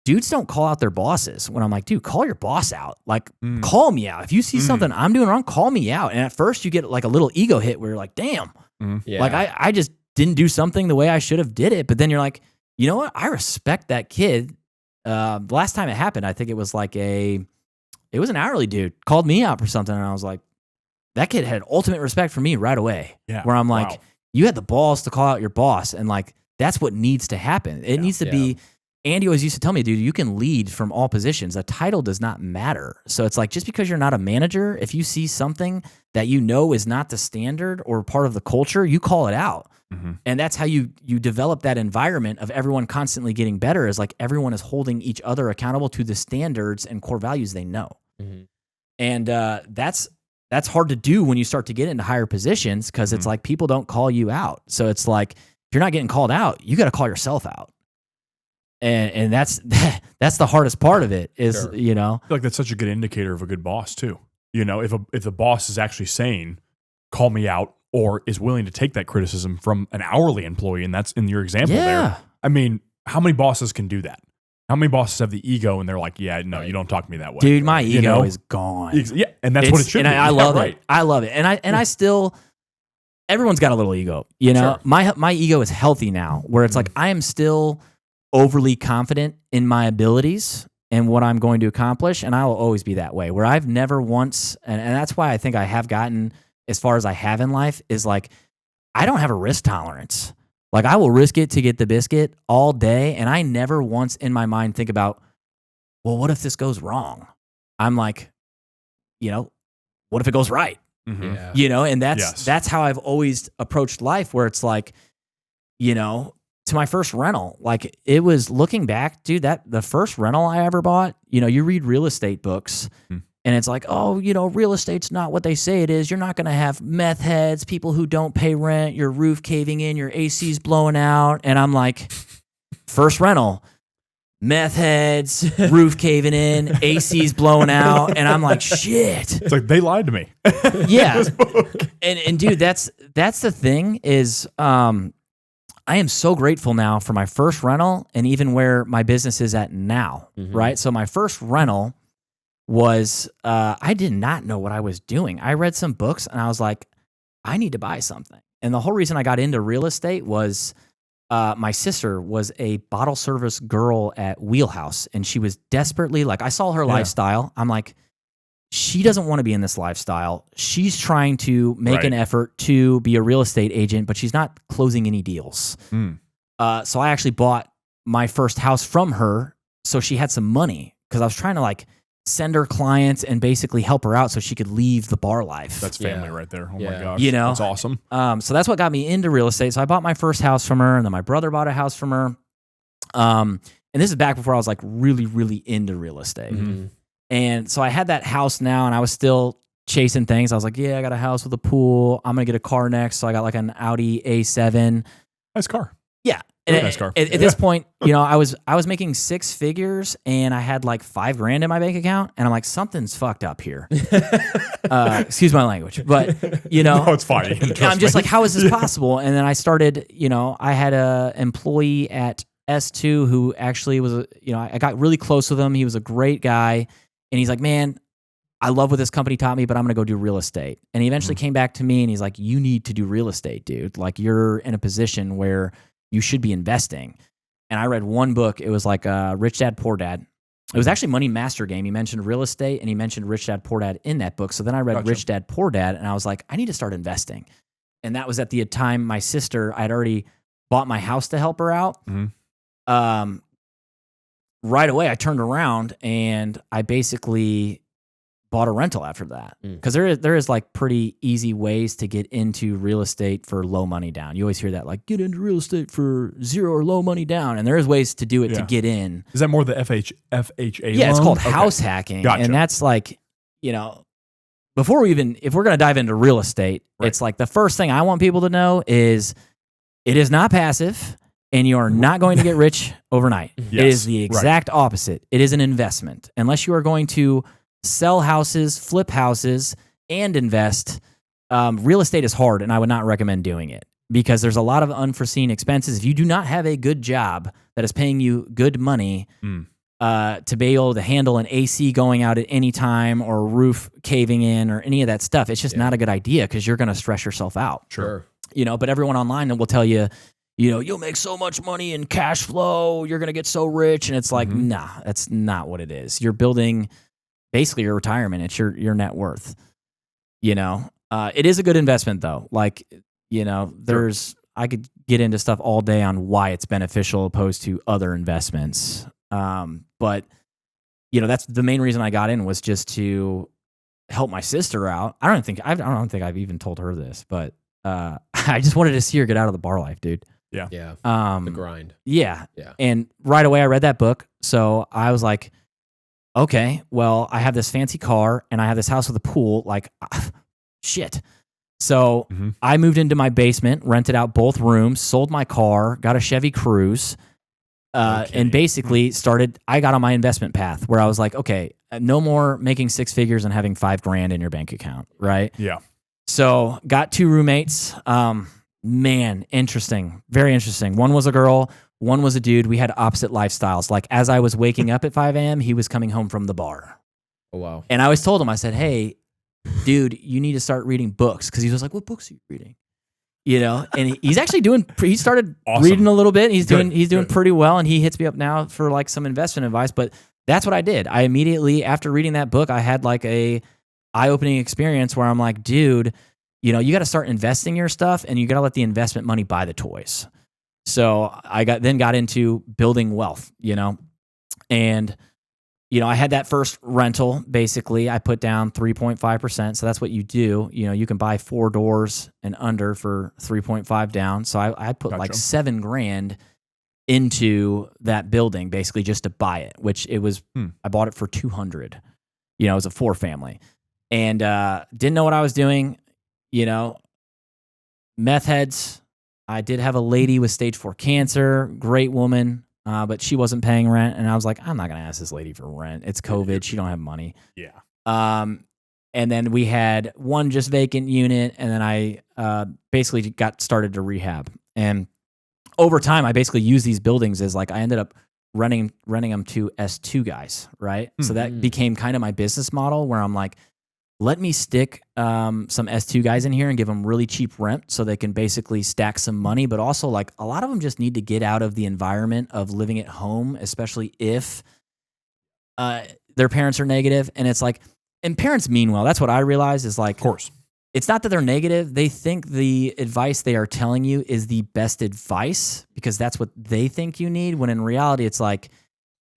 E: dudes don't call out their bosses. When I'm like, dude, call your boss out. Like, call me out. If you see something I'm doing wrong, call me out. And at first you get like a little ego hit where you're like, damn,
B: Yeah.
E: like I just didn't do something the way I should have did it. But then you're like, you know what? I respect that kid. The last time it happened, I think it was like it was an hourly dude called me out for something. And I was like, that kid had ultimate respect for me right away.
A: Yeah.
E: Where I'm like,
A: Wow.
E: you had the balls to call out your boss. And like, that's what needs to happen. It needs to be, Andy always used to tell me, dude, you can lead from all positions. A title does not matter. So it's like, just because you're not a manager, if you see something that you know is not the standard or part of the culture, you call it out. And that's how you develop that environment of everyone constantly getting better, is like everyone is holding each other accountable to the standards and core values they know. And that's hard to do when you start to get into higher positions, because it's like people don't call you out. So it's like, if you're not getting called out, you got to call yourself out. And that's the hardest part of it is, you know.
A: I feel like that's such a good indicator of a good boss too. You know, if the boss is actually saying, call me out, or is willing to take that criticism from an hourly employee, and that's in your example there. I mean, how many bosses can do that? How many bosses have the ego and they're like, yeah, no, you don't talk to me that way.
E: Dude, my ego is gone.
A: Yeah, and that's what it should be.
E: I love it. I love it. And I still, everyone's got a little ego, you know. My ego is healthy now, where it's like I am still overly confident in my abilities and what I'm going to accomplish, and I will always be that way, where I've never once, and that's why I think I have gotten as far as I have in life, is like, I don't have a risk tolerance. Like, I will risk it to get the biscuit all day. And I never once in my mind think about, well, what if this goes wrong? I'm like, you know, what if it goes right? You know, and that's how I've always approached life, where it's like, you know, to my first rental, like, it was, looking back, dude, that the first rental I ever bought, you know, you read real estate books, and it's like, oh, you know, real estate's not what they say it is. You're not going to have meth heads, people who don't pay rent, your roof caving in, your AC's blowing out. And I'm like, first rental, meth heads, roof caving in, AC's blowing out. And I'm like, shit.
A: It's like, they lied to me.
E: Yeah. And dude, that's the thing is, I am so grateful now for my first rental, and even where my business is at now, right? So my first rental was, I did not know what I was doing. I read some books and I was like, I need to buy something. And the whole reason I got into real estate was, my sister was a bottle service girl at Wheelhouse, and she was desperately, like, I saw her lifestyle. I'm like, she doesn't want to be in this lifestyle. She's trying to make an effort to be a real estate agent, but she's not closing any deals. So I actually bought my first house from her, so she had some money, because I was trying to like send her clients and basically help her out so she could leave the bar life.
A: That's family right there. Oh my gosh.
E: You know,
A: that's awesome.
E: So that's what got me into real estate. So I bought my first house from her, and then my brother bought a house from her. And this is back before I was like really, really into real estate. And so I had that house now, and I was still chasing things. I was like, yeah, I got a house with a pool. I'm going to get a car next. So I got like an Audi A7.
A: Nice car.
E: Yeah.
A: Nice car.
E: At this point, you know, I was making six figures, and I had like $5,000 in my bank account, and I'm like, something's fucked up here. Excuse my language, but you know,
A: no, it's fine.
E: I'm just like, how is this possible? And then I started, you know, I had a employee at S2 who actually was, you know, I got really close with him. He was a great guy, and he's like, man, I love what this company taught me, but I'm going to go do real estate. And he eventually came back to me, and he's like, you need to do real estate, dude. Like, you're in a position where you should be investing. And I read one book. It was like Rich Dad, Poor Dad. It was actually Money Master Game. He mentioned real estate, and he mentioned Rich Dad, Poor Dad in that book. So then I read Rich Dad, Poor Dad, and I was like, I need to start investing. And that was at the time my sister, I'd already bought my house to help her out. right away I turned around and I basically bought a rental after that. Because there is like pretty easy ways to get into real estate for low money down. You always hear that, like, get into real estate for zero or low money down. And there is ways to do it to get in.
A: Is that more the FHA
E: Yeah,
A: loan?
E: it's called house hacking.
A: Gotcha.
E: And that's like, before we even, if we're going to dive into real estate, it's like the first thing I want people to know is it is not passive and you are not going to get rich overnight. It is the exact opposite. It is an investment. Unless you are going to sell houses, flip houses, and invest, real estate is hard, and I would not recommend doing it because there's a lot of unforeseen expenses. If you do not have a good job that is paying you good money to be able to handle an AC going out at any time or a roof caving in or any of that stuff, it's just not a good idea because you're going to stress yourself out.
B: Sure.
E: But everyone online will tell you, you'll make so much money in cash flow, you're going to get so rich, and it's like, nah, that's not what it is. You're building basically your retirement. It's your net worth. It is a good investment though. Like, I could get into stuff all day on why it's beneficial opposed to other investments. But that's the main reason I got in was just to help my sister out. I don't think I've even told her this, but I just wanted to see her get out of the bar life, dude.
B: Yeah. The grind.
E: Yeah.
B: Yeah.
E: And right away I read that book. So I was like, okay, well, I have this fancy car and I have this house with a pool. Like, shit. So I moved into my basement, rented out both rooms, sold my car, got a Chevy Cruze, and basically I got on my investment path where I was like, okay, no more making six figures and having $5,000 in your bank account, right?
A: Yeah.
E: So got 2 roommates. Man, interesting. Very interesting. One was a girl. One was a dude. We had opposite lifestyles. Like as I was waking up at 5 a.m., he was coming home from the bar.
B: Oh, wow.
E: And I always told him, I said, hey, dude, you need to start reading books. Because he was like, what books are you reading? And he's actually he started reading a little bit. He's doing pretty well. And he hits me up now for like some investment advice. But that's what I did. I immediately, after reading that book, I had like a eye-opening experience where I'm like, dude, you got to start investing your stuff and you got to let the investment money buy the toys. So I got into building wealth, and, I had that first rental. Basically I put down 3.5%. So that's what you do. You can buy 4 doors and under for 3.5 down. So I put like $7,000 into that building basically just to buy it, which it was, I bought it for $200, it was a 4-family and, didn't know what I was doing, meth heads. I did have a lady with stage 4 cancer, great woman, but she wasn't paying rent. And I was like, I'm not going to ask this lady for rent. It's COVID. She don't have money.
A: Yeah.
E: And then we had one just vacant unit. And then I basically got started to rehab. And over time, I basically used these buildings as like, I ended up renting them to S2 guys, right? So that became kind of my business model where I'm like, let me stick some S2 guys in here and give them really cheap rent so they can basically stack some money. But also, like, a lot of them just need to get out of the environment of living at home, especially if their parents are negative. And it's like, and parents mean well. That's what I realized is like,
A: Of course.
E: It's not that they're negative. They think the advice they are telling you is the best advice because that's what they think you need. When in reality, it's like,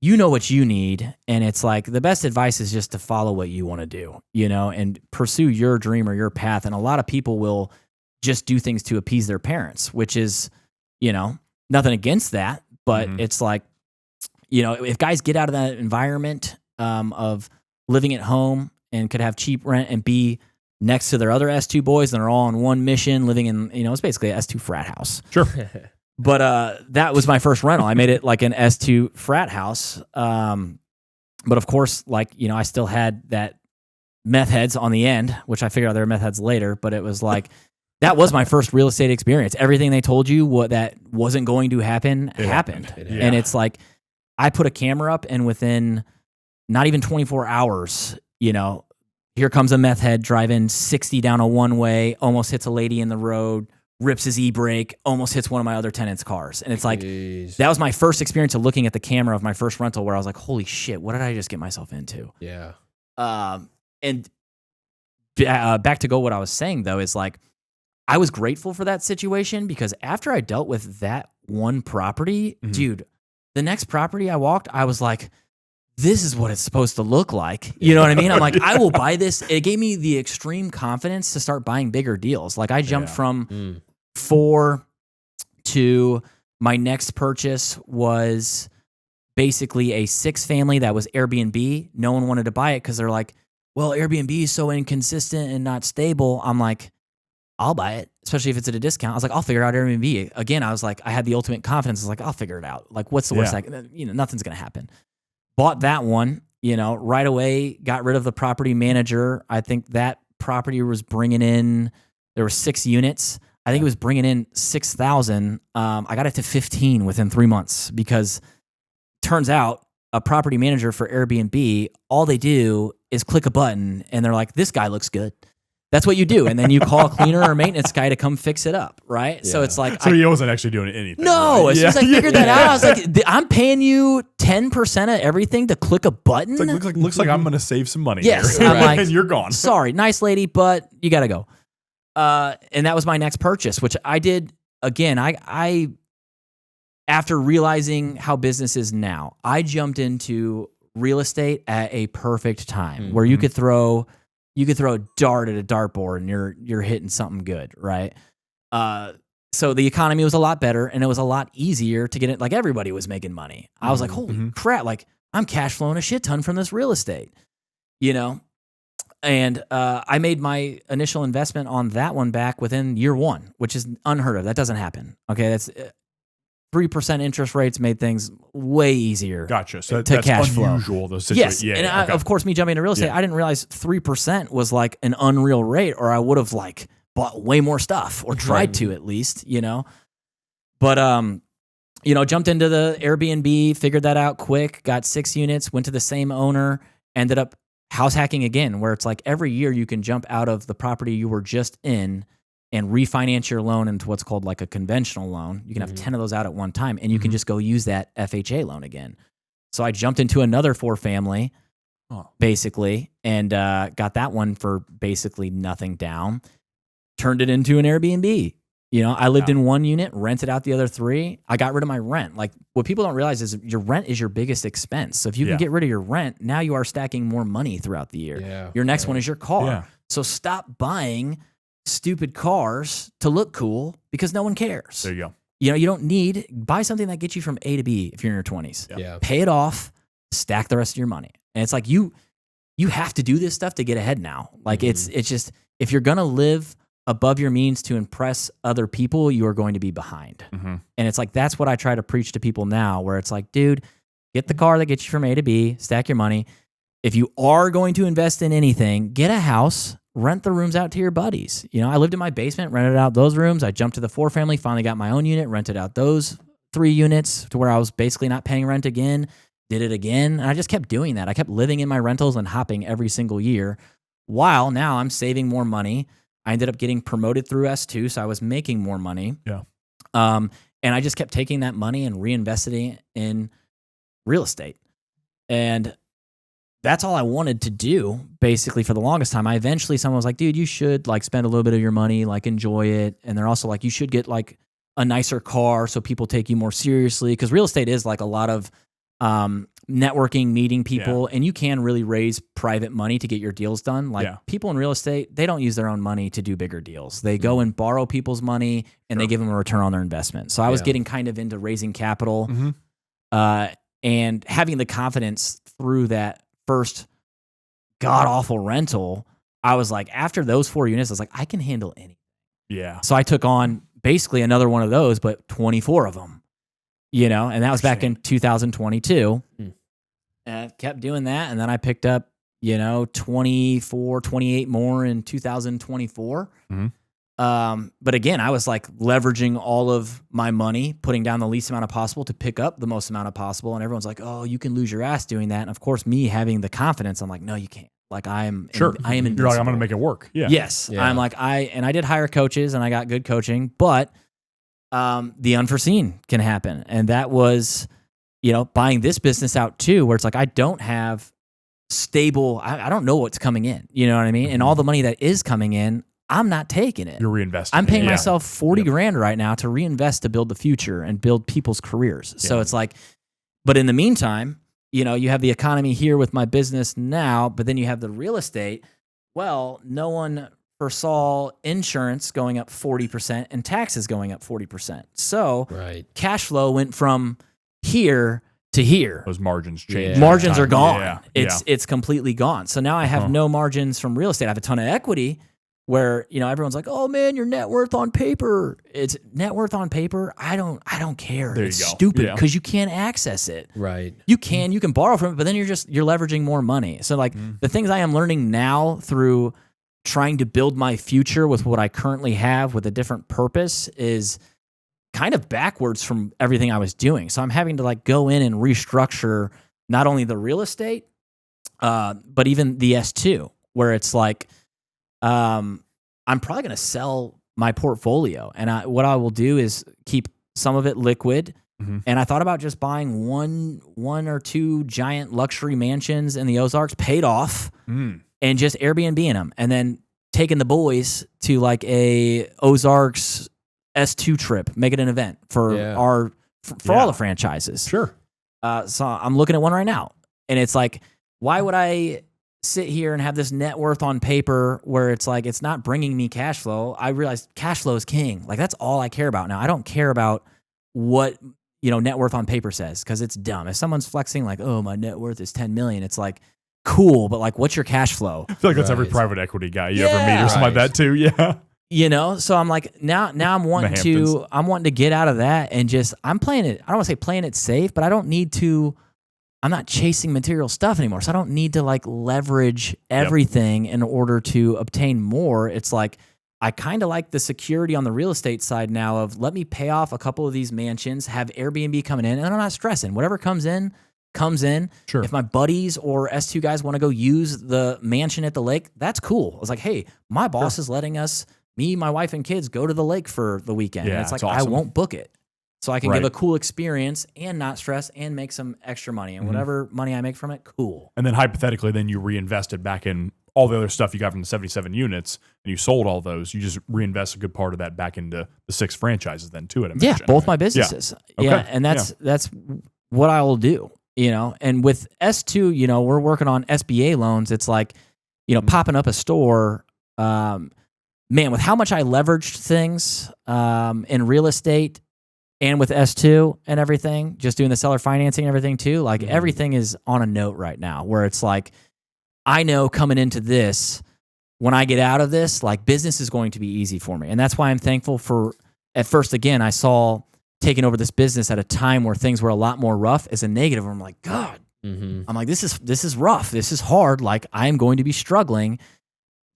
E: you know what you need. And it's like the best advice is just to follow what you want to do, and pursue your dream or your path. And a lot of people will just do things to appease their parents, which is, nothing against that. But it's like, if guys get out of that environment of living at home and could have cheap rent and be next to their other S2 boys and they're all on one mission living in, it's basically an S2 frat house.
A: Sure.
E: But that was my first rental. I made it like an S2 frat house. But of course, like, I still had that meth heads on the end, which I figured out they were meth heads later. But it was like, that was my first real estate experience. Everything they told you what that wasn't going to happen happened. And it's like, I put a camera up and within not even 24 hours, here comes a meth head driving 60 down a one-way, almost hits a lady in the road, rips his e-brake, almost hits one of my other tenants' cars. And it's like, that was my first experience of looking at the camera of my first rental where I was like, holy shit, what did I just get myself into?
B: Yeah.
E: And back to what I was saying, though, is like, I was grateful for that situation because after I dealt with that one property, dude, the next property I walked, I was like, this is what it's supposed to look like. You know what I mean? I'm like, I will buy this. It gave me the extreme confidence to start buying bigger deals. Like I jumped from 4 to my next purchase was basically a 6-family that was Airbnb. No one wanted to buy it because they're like, well, Airbnb is so inconsistent and not stable. I'm like, I'll buy it, especially if it's at a discount. I was like, I'll figure out Airbnb. Again, I was like, I had the ultimate confidence. I was like, I'll figure it out. Like, what's the worst? Nothing's going to happen. Bought that one, right away, got rid of the property manager. I think that property was bringing in, there were 6 units. I think it was bringing in 6,000. I got it to 15 within 3 months because turns out a property manager for Airbnb, all they do is click a button and they're like, this guy looks good. That's what you do. And then you call a cleaner or maintenance guy to come fix it up, right? Yeah. So it's like...
A: So he wasn't actually doing anything.
E: No.
A: Right?
E: As soon as I figured that out, I was like, I'm paying you 10% of everything to click a button?
A: It's like, looks like I'm going to save some money.
E: Yes.
A: Here.
E: I'm like,
A: and you're gone.
E: Sorry, nice lady, but you got to go. And that was my next purchase, which I did, again, I after realizing how business is now, I jumped into real estate at a perfect time where you could throw a dart at a dartboard and you're hitting something good, right? So the economy was a lot better and it was a lot easier to get it. Like everybody was making money. I was like, holy crap! Like I'm cash flowing a shit ton from this real estate, And I made my initial investment on that one back within year 1, which is unheard of. That doesn't happen. Okay, that's 3% interest rates made things way easier.
A: Gotcha. So
E: to
A: that's
E: cash
A: unusual.
E: flow. Yes, and of course, me jumping into real estate, I didn't realize 3% was like an unreal rate, or I would have like bought way more stuff or tried to at least, But jumped into the Airbnb, figured that out quick, got 6 units, went to the same owner, ended up house hacking again, where it's like every year you can jump out of the property you were just in and refinance your loan into what's called like a conventional loan. You can have 10 of those out at one time, and you can just go use that FHA loan again. So I jumped into another 4-family, basically, and got that one for basically nothing down. Turned it into an Airbnb. I lived in 1 unit, rented out the other 3. I got rid of my rent. Like what people don't realize is your rent is your biggest expense. So if you can get rid of your rent, now you are stacking more money throughout the year. Yeah. Your next one is your car. Yeah. So stop buying stupid cars to look cool because no one cares.
A: There you go.
E: You don't buy something that gets you from A to B if you're in your 20s.
B: Yeah.
E: Pay it off, stack the rest of your money. And it's like you have to do this stuff to get ahead now. Like it's just, if you're going to live above your means to impress other people, you are going to be behind. And it's like, that's what I try to preach to people now, where it's like, dude, get the car that gets you from A to B, stack your money. If you are going to invest in anything, get a house, rent the rooms out to your buddies. I lived in my basement, rented out those rooms. I jumped to the 4-family, finally got my own unit, rented out those 3 units to where I was basically not paying rent again, did it again. And I just kept doing that. I kept living in my rentals and hopping every single year, while now I'm saving more money. I ended up getting promoted through S2, so I was making more money.
A: Yeah.
E: And I just kept taking that money and reinvesting it in real estate. And that's all I wanted to do, basically, for the longest time. Someone was like, dude, you should like spend a little bit of your money, like enjoy it. And they're also like, you should get like a nicer car so people take you more seriously. Because real estate is like a lot of networking, meeting people, and you can really raise private money to get your deals done. Like people in real estate, they don't use their own money to do bigger deals. They go and borrow people's money and they give them a return on their investment. So I was getting kind of into raising capital and having the confidence through that first god awful rental. I was like, after those 4 units, I was like, I can handle anything.
A: Yeah.
E: So I took on basically another one of those, but 24 of them. And that was back in 2022. And I kept doing that. And then I picked up, 24, 28 more in 2024. But again, I was like leveraging all of my money, putting down the least amount of possible to pick up the most amount of possible. And everyone's like, oh, you can lose your ass doing that. And of course, me having the confidence, I'm like, no, you can't. Like I am invincible.
A: You're like, I'm going to make it work. Yeah.
E: Yes. Yeah. I'm like, I did hire coaches and I got good coaching, but the unforeseen can happen. And that was, buying this business out too, where it's like, I don't have stable, I don't know what's coming in, you know what I mean? And all the money that is coming in, I'm not taking it.
A: You're reinvesting.
E: I'm paying myself 40 grand right now to reinvest to build the future and build people's careers. So it's like, But in the meantime, you have the economy here with my business now, but then you have the real estate. Well, no one foresaw insurance going up 40% and taxes going up 40%. So cash flow went from here to here.
A: Those margins changed.
E: Margins are gone.
A: Yeah.
E: It's completely gone. So now I have no margins from real estate. I have a ton of equity where, everyone's like, "Oh man, your net worth on paper." It's net worth on paper. I don't care. It's stupid because you can't access it.
B: Right.
E: You can borrow from it, but then you're leveraging more money. So like the things I am learning now through trying to build my future with what I currently have with a different purpose is kind of backwards from everything I was doing. So I'm having to like go in and restructure not only the real estate, but even the S2, where it's like, I'm probably going to sell my portfolio. And what I will do is keep some of it liquid. And I thought about just buying one or two giant luxury mansions in the Ozarks paid off and just Airbnb-ing them, and then taking the boys to like a Ozarks S2 trip, make it an event for all the franchises.
A: Sure.
E: So I'm looking at one right now, and it's like, why would I sit here and have this net worth on paper where it's like it's not bringing me cash flow? I realize cash flow is king. Like that's all I care about now. I don't care about what net worth on paper says, because it's dumb. If someone's flexing like, "Oh, my net worth is 10 million," it's like, cool, but like, what's your cash flow?
A: I feel like that's every private equity guy you ever meet or something like that too. Yeah.
E: So I'm like, now I'm wanting to get out of that and just, I'm playing it. I don't want to say playing it safe, but I'm not chasing material stuff anymore. So I don't need to like leverage everything in order to obtain more. It's like, I kind of like the security on the real estate side now of let me pay off a couple of these mansions, have Airbnb coming in, and I'm not stressing. Whatever comes in. Sure. If my buddies or S2 guys want to go use the mansion at the lake, that's cool. I was like, hey, my boss is letting us, me, my wife, and kids go to the lake for the weekend.
A: Yeah,
E: and it's like,
A: awesome.
E: I won't book it. So I can give a cool experience and not stress and make some extra money. And whatever money I make from it, cool.
A: And then hypothetically, then you reinvest it back in all the other stuff you got from the 77 units, and you sold all those. You just reinvest a good part of that back into the 6 franchises then too, I'd imagine.
E: Yeah, both my businesses.
A: Yeah, okay.
E: And that's what I will do. And with S2, we're working on SBA loans. It's like, popping up a store, man, with how much I leveraged things in real estate and with S2 and everything, just doing the seller financing and everything too, like everything is on a note right now where it's like, I know coming into this, when I get out of this, like business is going to be easy for me. And that's why I'm thankful for, at first, again, I saw taking over this business at a time where things were a lot more rough as a negative. I'm like, God, I'm like, this is rough. This is hard. Like I'm going to be struggling.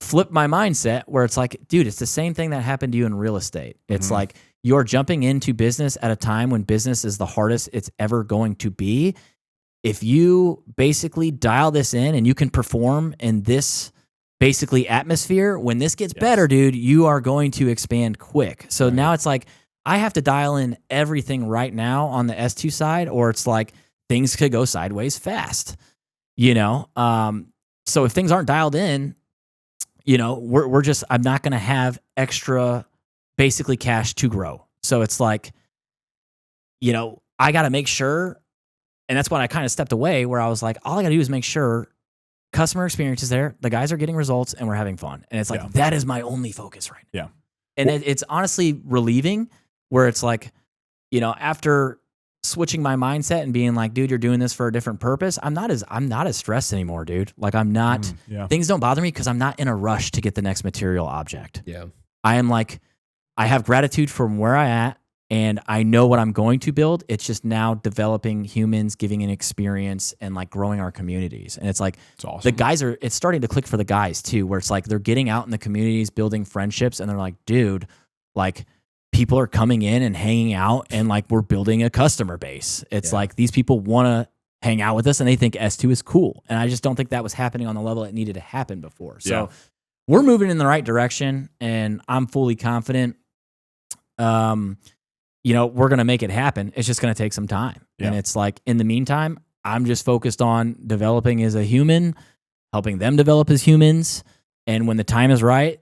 E: Flip my mindset where it's like, dude, it's the same thing that happened to you in real estate. It's like you're jumping into business at a time when business is the hardest it's ever going to be. If you basically dial this in and you can perform in this basically atmosphere, when this gets better, dude, you are going to expand quick. So now it's like, I have to dial in everything right now on the S2 side, or it's like things could go sideways fast, So if things aren't dialed in, I'm not going to have extra basically cash to grow. So it's like, I got to make sure. And that's when I kind of stepped away where I was like, all I got to do is make sure customer experience is there. The guys are getting results and we're having fun. And it's like, that is my only focus right now. Yeah. And it's honestly relieving where it's like, after switching my mindset and being like, dude, you're doing this for a different purpose. I'm not as stressed anymore, dude. Like I'm not, things don't bother me because I'm not in a rush to get the next material object.
B: Yeah.
E: I am like, I have gratitude from where I'm at and I know what I'm going to build. It's just now developing humans, giving an experience and like growing our communities. And it's like,
A: it's awesome.
E: The guys it's starting to click for the guys too, where it's like, they're getting out in the communities, building friendships. And they're like, dude, like, people are coming in and hanging out and like we're building a customer base. It's like these people want to hang out with us and they think S2 is cool. And I just don't think that was happening on the level it needed to happen before. So we're moving in the right direction and I'm fully confident. We're going to make it happen. It's just going to take some time. Yeah. And it's like, in the meantime, I'm just focused on developing as a human, helping them develop as humans. And when the time is right,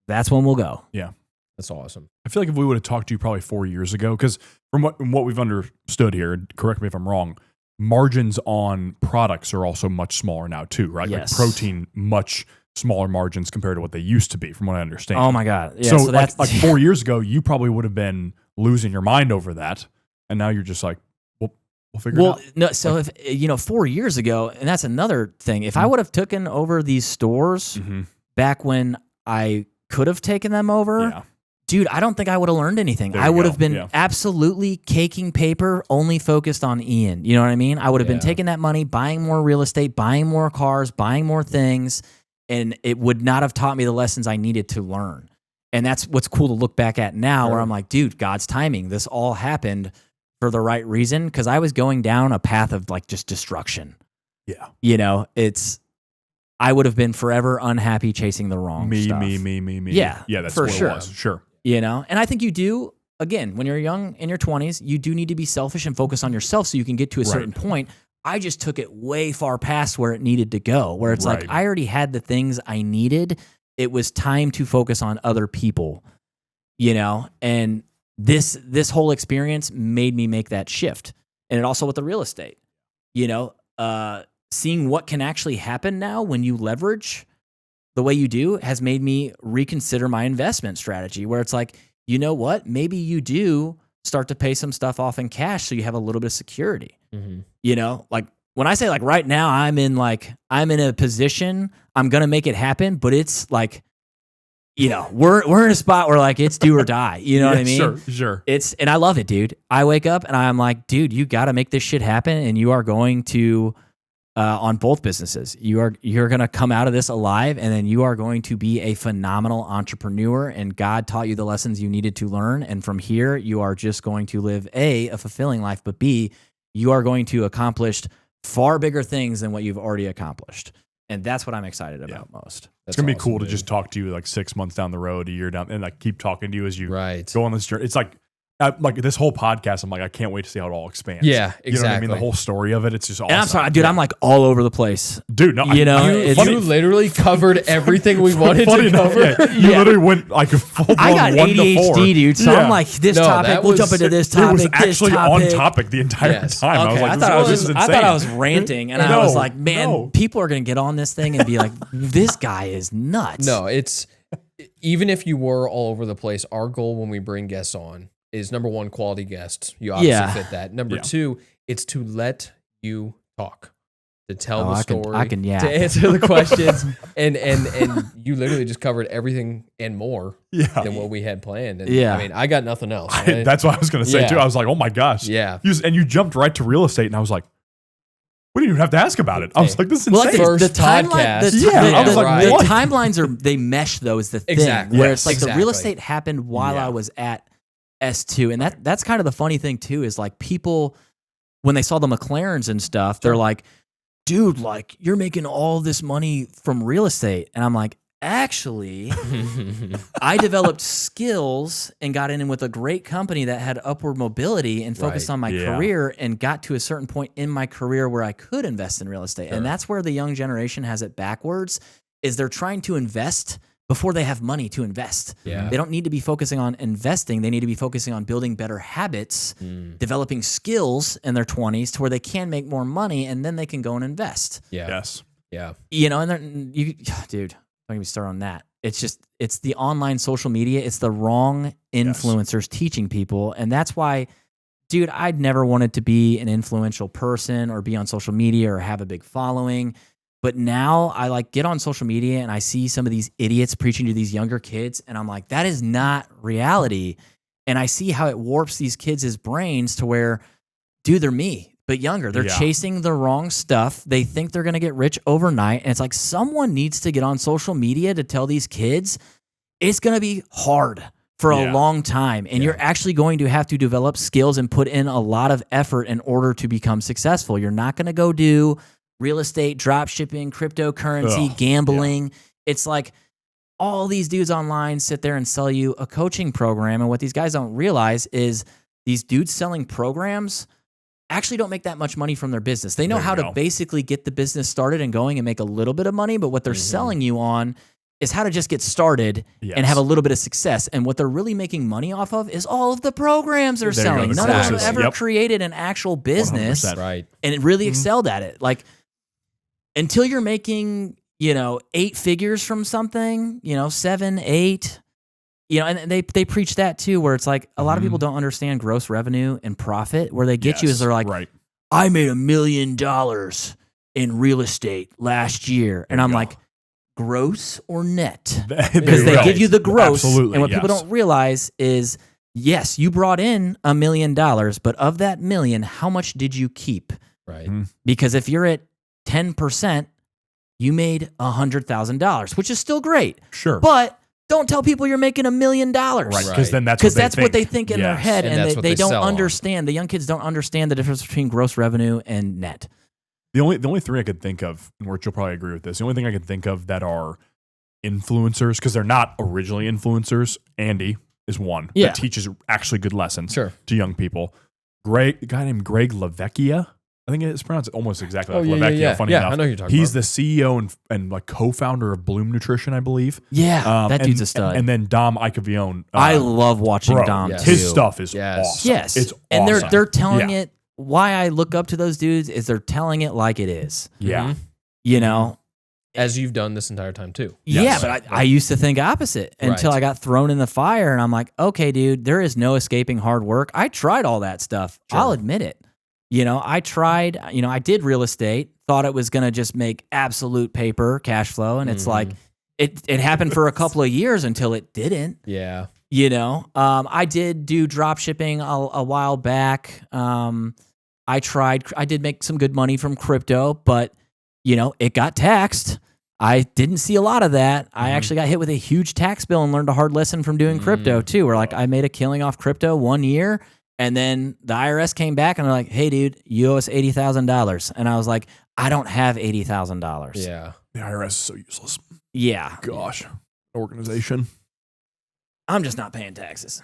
E: that's when we'll go.
A: Yeah.
B: That's awesome.
A: I feel like if we would have talked to you probably 4 years ago, because from what we've understood here, correct me if I'm wrong, margins on products are also much smaller now too, right?
E: Yes.
A: Like protein, much smaller margins compared to what they used to be, from what I understand.
E: Oh my God. Yeah,
A: so
E: that's
A: like 4 years ago, you probably would have been losing your mind over that, and now you're just like, we'll figure it out.
E: No, so if 4 years ago, and that's another thing. If I would have taken over these stores back when I could have taken them over, dude, I don't think I would have learned anything. I would have been absolutely caking paper, only focused on Ian. You know what I mean? I would have been taking that money, buying more real estate, buying more cars, buying more things, and it would not have taught me the lessons I needed to learn. And that's what's cool to look back at now, where I'm like, dude, God's timing. This all happened for the right reason, because I was going down a path of like just destruction. Yeah. I would have been forever unhappy chasing the wrong stuff.
A: Me.
E: Yeah.
A: Yeah, that's
E: for
A: what
E: sure.
A: it was. Sure.
E: And I think you do, again, when you're young, in your 20s, you do need to be selfish and focus on yourself so you can get to a certain point. I just took it way far past where it needed to go, where it's like I already had the things I needed. It was time to focus on other people, and this whole experience made me make that shift. And it also with the real estate, seeing what can actually happen now when you leverage the way you do has made me reconsider my investment strategy, where it's like, you know what, maybe you do start to pay some stuff off in cash so you have a little bit of security. Like when I say like right now I'm in a position, I'm going to make it happen, but it's like, we're in a spot where like it's do or die. You know what I mean?
A: Sure.
E: And I love it, dude. I wake up and I'm like, dude, you got to make this shit happen, and you are going to, on both businesses, you're going to come out of this alive, and then you are going to be a phenomenal entrepreneur, and God taught you the lessons you needed to learn. And from here, you are just going to live a fulfilling life, but B, you are going to accomplish far bigger things than what you've already accomplished. And that's what I'm excited about most.
A: It's going to be cool to just talk to you like 6 months down the road, a year down, and like keep talking to you as you go on this journey. It's like this whole podcast, I'm like, I can't wait to see how it all expands.
B: Yeah, exactly.
A: You know what I mean? The whole story of it, it's just awesome.
E: And I'm sorry, dude, I'm like all over the place.
A: Dude, no,
B: you literally covered everything we wanted to cover.
A: You literally went like a full
E: I got
A: 1 to 4.
E: ADHD, dude, so I'm like, this topic, we'll jump into this topic.
A: It was actually on topic the entire time.
E: Okay,
A: I was like, this is insane.
E: I thought I was ranting, and I was like, man, people are going to get on this thing and be like, this guy is nuts.
B: No, it's, even if you were all over the place, our goal when we bring guests on is, number one, quality guests. You obviously fit that. Number two, it's to let you talk, to tell the story, to answer the questions, and you literally just covered everything and more than what we had planned. And I mean, I got nothing else.
A: That's what I was going to say too. I was like, oh my gosh.
B: Yeah.
A: And you jumped right to real estate, and I was like, we didn't even have to ask about it. I was like, this is insane.
B: Well, the podcast.
A: I was like, what?
E: The timelines they mesh though is the thing.
B: Exactly.
E: Where it's like the real estate happened while I was at S2. And that's kind of the funny thing too, is like people, when they saw the McLarens and stuff, they're like, dude, like you're making all this money from real estate. And I'm like, actually, I developed skills and got in with a great company that had upward mobility and focused on my career, and got to a certain point in my career where I could invest in real estate. And that's where the young generation has it backwards, is they're trying to invest before they have money to invest.
B: Yeah.
E: They don't need to be focusing on investing. They need to be focusing on building better habits, developing skills in their 20s to where they can make more money, and then they can go and invest.
B: Yeah.
A: Yes.
B: Yeah.
E: And dude, don't get me started on that. It's the online social media. It's the wrong influencers teaching people. And that's why, dude, I'd never wanted to be an influential person or be on social media or have a big following. But now I like get on social media and I see some of these idiots preaching to these younger kids, and I'm like, that is not reality. And I see how it warps these kids' brains to where, dude, they're me, but younger. They're chasing the wrong stuff. They think they're going to get rich overnight. And it's like, someone needs to get on social media to tell these kids it's going to be hard for a long time. And you're actually going to have to develop skills and put in a lot of effort in order to become successful. You're not going to go do real estate, drop shipping, cryptocurrency, gambling. It's like all these dudes online sit there and sell you a coaching program. And what these guys don't realize is these dudes selling programs actually don't make that much money from their business. They know how to basically get the business started and going and make a little bit of money, but what they're selling you on is how to just get started and have a little bit of success. And what they're really making money off of is all of the programs they're selling. None of them ever created an actual business
B: 100%.
E: and it really excelled at it. Like, until you're making, 8 figures from something, 7, 8, and they preach that too, where it's like a lot of people don't understand gross revenue and profit. Where they get you is they're like, I made $1 million in real estate last year. And I'm like, gross or net? Because they give you the gross.
A: Absolutely,
E: and what people don't realize is, yes, you brought in $1 million, but of that million, how much did you keep?
B: Right.
E: Because if you're at 10%, you made $100,000, which is still great.
A: Sure.
E: But don't tell people you're making $1 million.
A: Right. Because then that's
E: what they think in their head.
B: And
E: they don't understand. The young kids don't understand the difference between gross revenue and net.
A: The only three I could think of, and Wurtz, you'll probably agree with this, the only thing I could think of that are influencers, because they're not originally influencers. Andy is one that teaches actually good lessons to young people. A guy named Greg Lavecchia, I think it's pronounced almost exactly like Lavecchia, funny enough.
B: I know who you're talking
A: He's
B: about.
A: the CEO and like co-founder of Bloom Nutrition, I believe.
E: Yeah, that dude's a stud.
A: And then Dom Icavione.
E: I love watching Dom too.
A: His stuff is awesome.
E: Yes.
A: It's
E: and
A: awesome.
E: they're telling it. Why I look up to those dudes is they're telling it like it is.
A: Yeah.
B: As you've done this entire time too.
E: Yeah, but I used to think opposite until I got thrown in the fire, and I'm like, okay, dude, there is no escaping hard work. I tried all that stuff. Sure. I'll admit it. I tried, I did real estate, thought it was going to just make absolute paper cash flow. And it's like, it happened for a couple of years until it didn't.
B: Yeah.
E: I did do drop shipping a while back. I did make some good money from crypto, but it got taxed. I didn't see a lot of that. I actually got hit with a huge tax bill and learned a hard lesson from doing crypto too, where like I made a killing off crypto 1 year. And then the IRS came back and they're like, hey, dude, you owe us $80,000. And I was like, I don't have $80,000.
B: Yeah.
A: The IRS is so useless.
E: Yeah.
A: Gosh. Organization.
E: I'm just not paying taxes.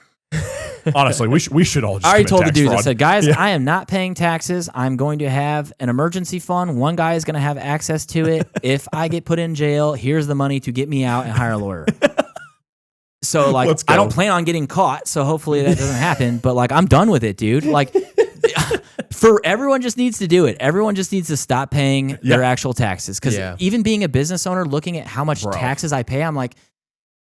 A: Honestly, we should all just
E: I already told the
A: tax
E: dudes,
A: fraud.
E: I said, guys, I am not paying taxes. I'm going to have an emergency fund. One guy is going to have access to it. If I get put in jail, here's the money to get me out and hire a lawyer. So, like, I don't plan on getting caught, so hopefully that doesn't happen. But, like, I'm done with it, dude. Like, everyone just needs to do it. Everyone just needs to stop paying their actual taxes. Because even being a business owner, looking at how much taxes I pay, I'm like,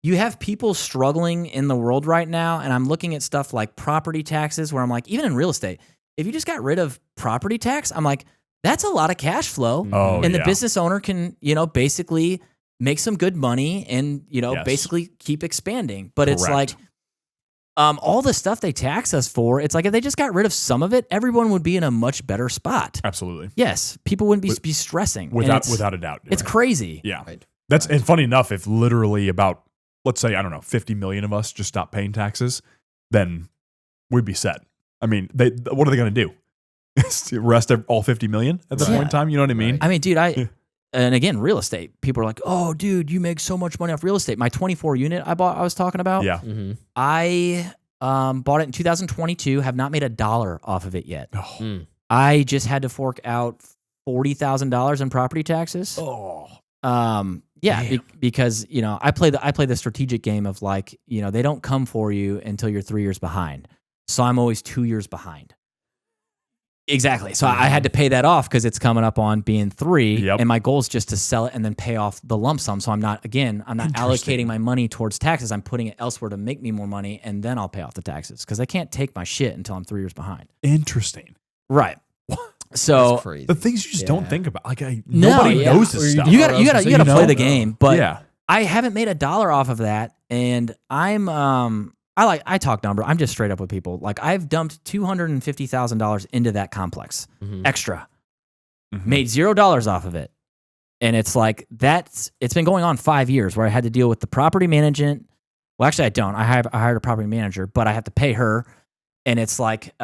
E: you have people struggling in the world right now, and I'm looking at stuff like property taxes, where I'm like, even in real estate, if you just got rid of property tax, I'm like, that's a lot of cash flow. And the business owner can, basically make some good money and, basically keep expanding. But it's like, all the stuff they tax us for, it's like if they just got rid of some of it, everyone would be in a much better spot.
A: Absolutely.
E: Yes. People wouldn't be stressing.
A: Without a doubt.
E: It's crazy.
A: Yeah. And funny enough, if literally about, let's say, I don't know, 50 million of us just stop paying taxes, then we'd be set. I mean, what are they going to do? Arrest all 50 million at this point in time? You know what I mean?
E: I mean, dude, and again, real estate. People are like, "Oh, dude, you make so much money off real estate." My 24 unit I was talking about.
A: Yeah.
E: I bought it in 2022. Have not made $1 off of it yet.
A: Oh.
E: I just had to fork out $40,000 in property taxes.
A: Oh.
E: Because I play the strategic game of like, they don't come for you until you're 3 years behind. So I'm always 2 years behind. Exactly. So I had to pay that off because it's coming up on being 3. And my goal is just to sell it and then pay off the lump sum. So I'm not allocating my money towards taxes. I'm putting it elsewhere to make me more money, and then I'll pay off the taxes because I can't take my shit until I'm 3 years behind.
A: Interesting.
E: Right. So
A: the things you just don't think about, like nobody knows this stuff.
E: You gotta play the game, but I haven't made $1 off of that, and I'm I talk number. I'm just straight up with people. Like I've dumped $250,000 into that complex extra, made $0 off of it, and it's like it's been going on 5 years where I had to deal with the property management. Well, actually, I don't. I hired a property manager, but I have to pay her. And it's like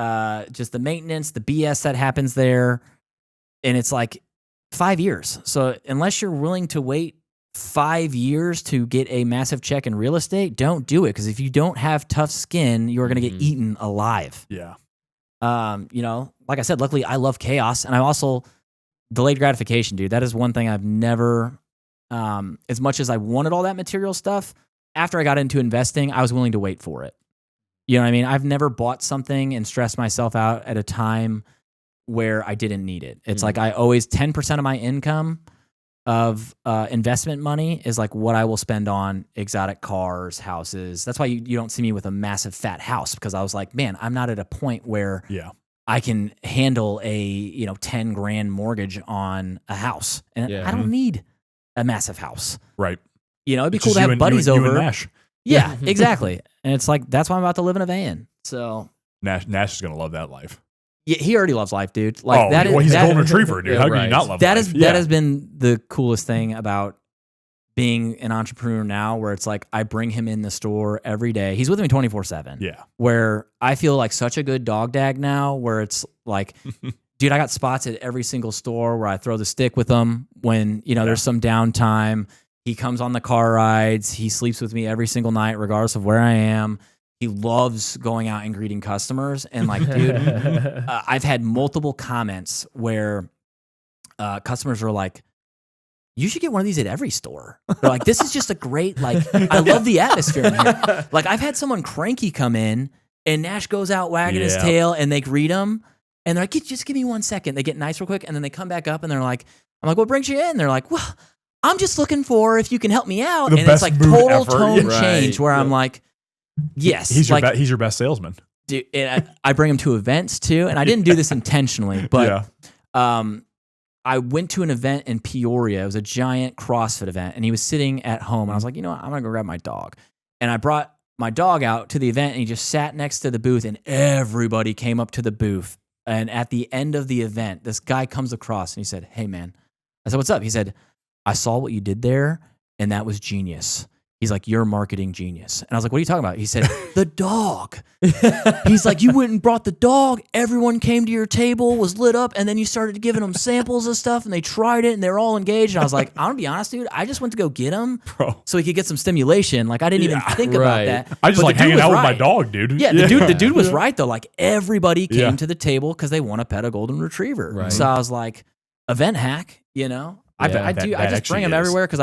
E: just the maintenance, the BS that happens there. And it's like 5 years. So unless you're willing to wait 5 years to get a massive check in real estate, don't do it. Because if you don't have tough skin, you're going to get eaten alive.
A: Yeah.
E: Like I said, luckily I love chaos. And I also delayed gratification, dude. That is one thing I've never as much as I wanted all that material stuff, after I got into investing, I was willing to wait for it. You know what I mean? I've never bought something and stressed myself out at a time where I didn't need it. It's like I always 10% of my income of investment money is like what I will spend on exotic cars, houses. That's why you don't see me with a massive fat house, because I was like, man, I'm not at a point where I can handle a 10 grand mortgage on a house, and I don't need a massive house.
A: Right.
E: It'd be cool to have buddies over.
A: You and Nash.
E: Yeah, exactly. And it's like, that's why I'm about to live in a van. So
A: Nash is gonna love that life.
E: Yeah, he already loves life, dude. Like
A: he's a golden retriever, dude. How can you not love
E: that?
A: Life?
E: That has been the coolest thing about being an entrepreneur now, where it's like I bring him in the store every day. He's with me 24/7.
A: Yeah.
E: Where I feel like such a good dog dad now, where it's like, dude, I got spots at every single store where I throw the stick with him when there's some downtime. He comes on the car rides. He sleeps with me every single night, regardless of where I am. He loves going out and greeting customers. And like, dude, I've had multiple comments where customers are like, you should get one of these at every store. They're like, this is just a great, like, I love the atmosphere in here. Like, I've had someone cranky come in and Nash goes out wagging his tail and they greet him. And they're like, just give me 1 second. They get nice real quick. And then they come back up and they're like, I'm like, what brings you in? They're like, well, I'm just looking for if you can help me out. And it's like total tone change where I'm like, yes.
A: He's your best salesman.
E: Dude, and I bring him to events too. And I didn't do this intentionally, but I went to an event in Peoria. It was a giant CrossFit event. And he was sitting at home. And I was like, you know what? I'm going to go grab my dog. And I brought my dog out to the event and he just sat next to the booth and everybody came up to the booth. And at the end of the event, this guy comes across and he said, hey, man. I said, what's up? He said, I saw what you did there, and that was genius. He's like, you're a marketing genius. And I was like, what are you talking about? He said, the dog. He's like, you went and brought the dog. Everyone came to your table, was lit up, and then you started giving them samples of stuff, and they tried it, and they were all engaged. And I was like, I'm going to be honest, dude. I just went to go get him so he could get some stimulation. Like, I didn't even think about that.
A: I just like hanging out with my dog, dude.
E: Yeah, the dude was right, though. Like, everybody came to the table because they want to pet a golden retriever. Right. So I was like, event hack, I just bring him everywhere because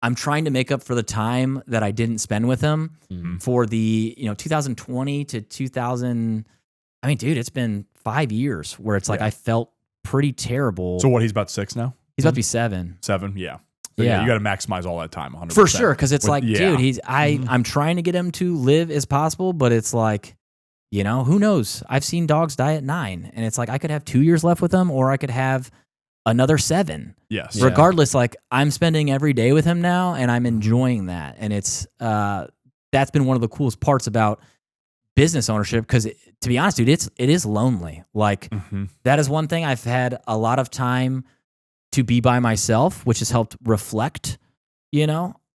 E: I'm trying to make up for the time that I didn't spend with him for the 2020 to 2000. I mean, dude, it's been 5 years where it's like I felt pretty terrible.
A: So what? He's about 6 now.
E: He's about to be 7.
A: 7, yeah. So you got to maximize all that time, 100%.
E: For sure, because it's dude, I'm trying to get him to live as possible, but it's like, who knows? I've seen dogs die at 9, and it's like I could have 2 years left with him, or I could have another 7.
A: Yes.
E: Regardless, like I'm spending every day with him now and I'm enjoying that. And it's, that's been one of the coolest parts about business ownership. Cause to be honest, dude, it is lonely. Like that is one thing I've had a lot of time to be by myself, which has helped reflect,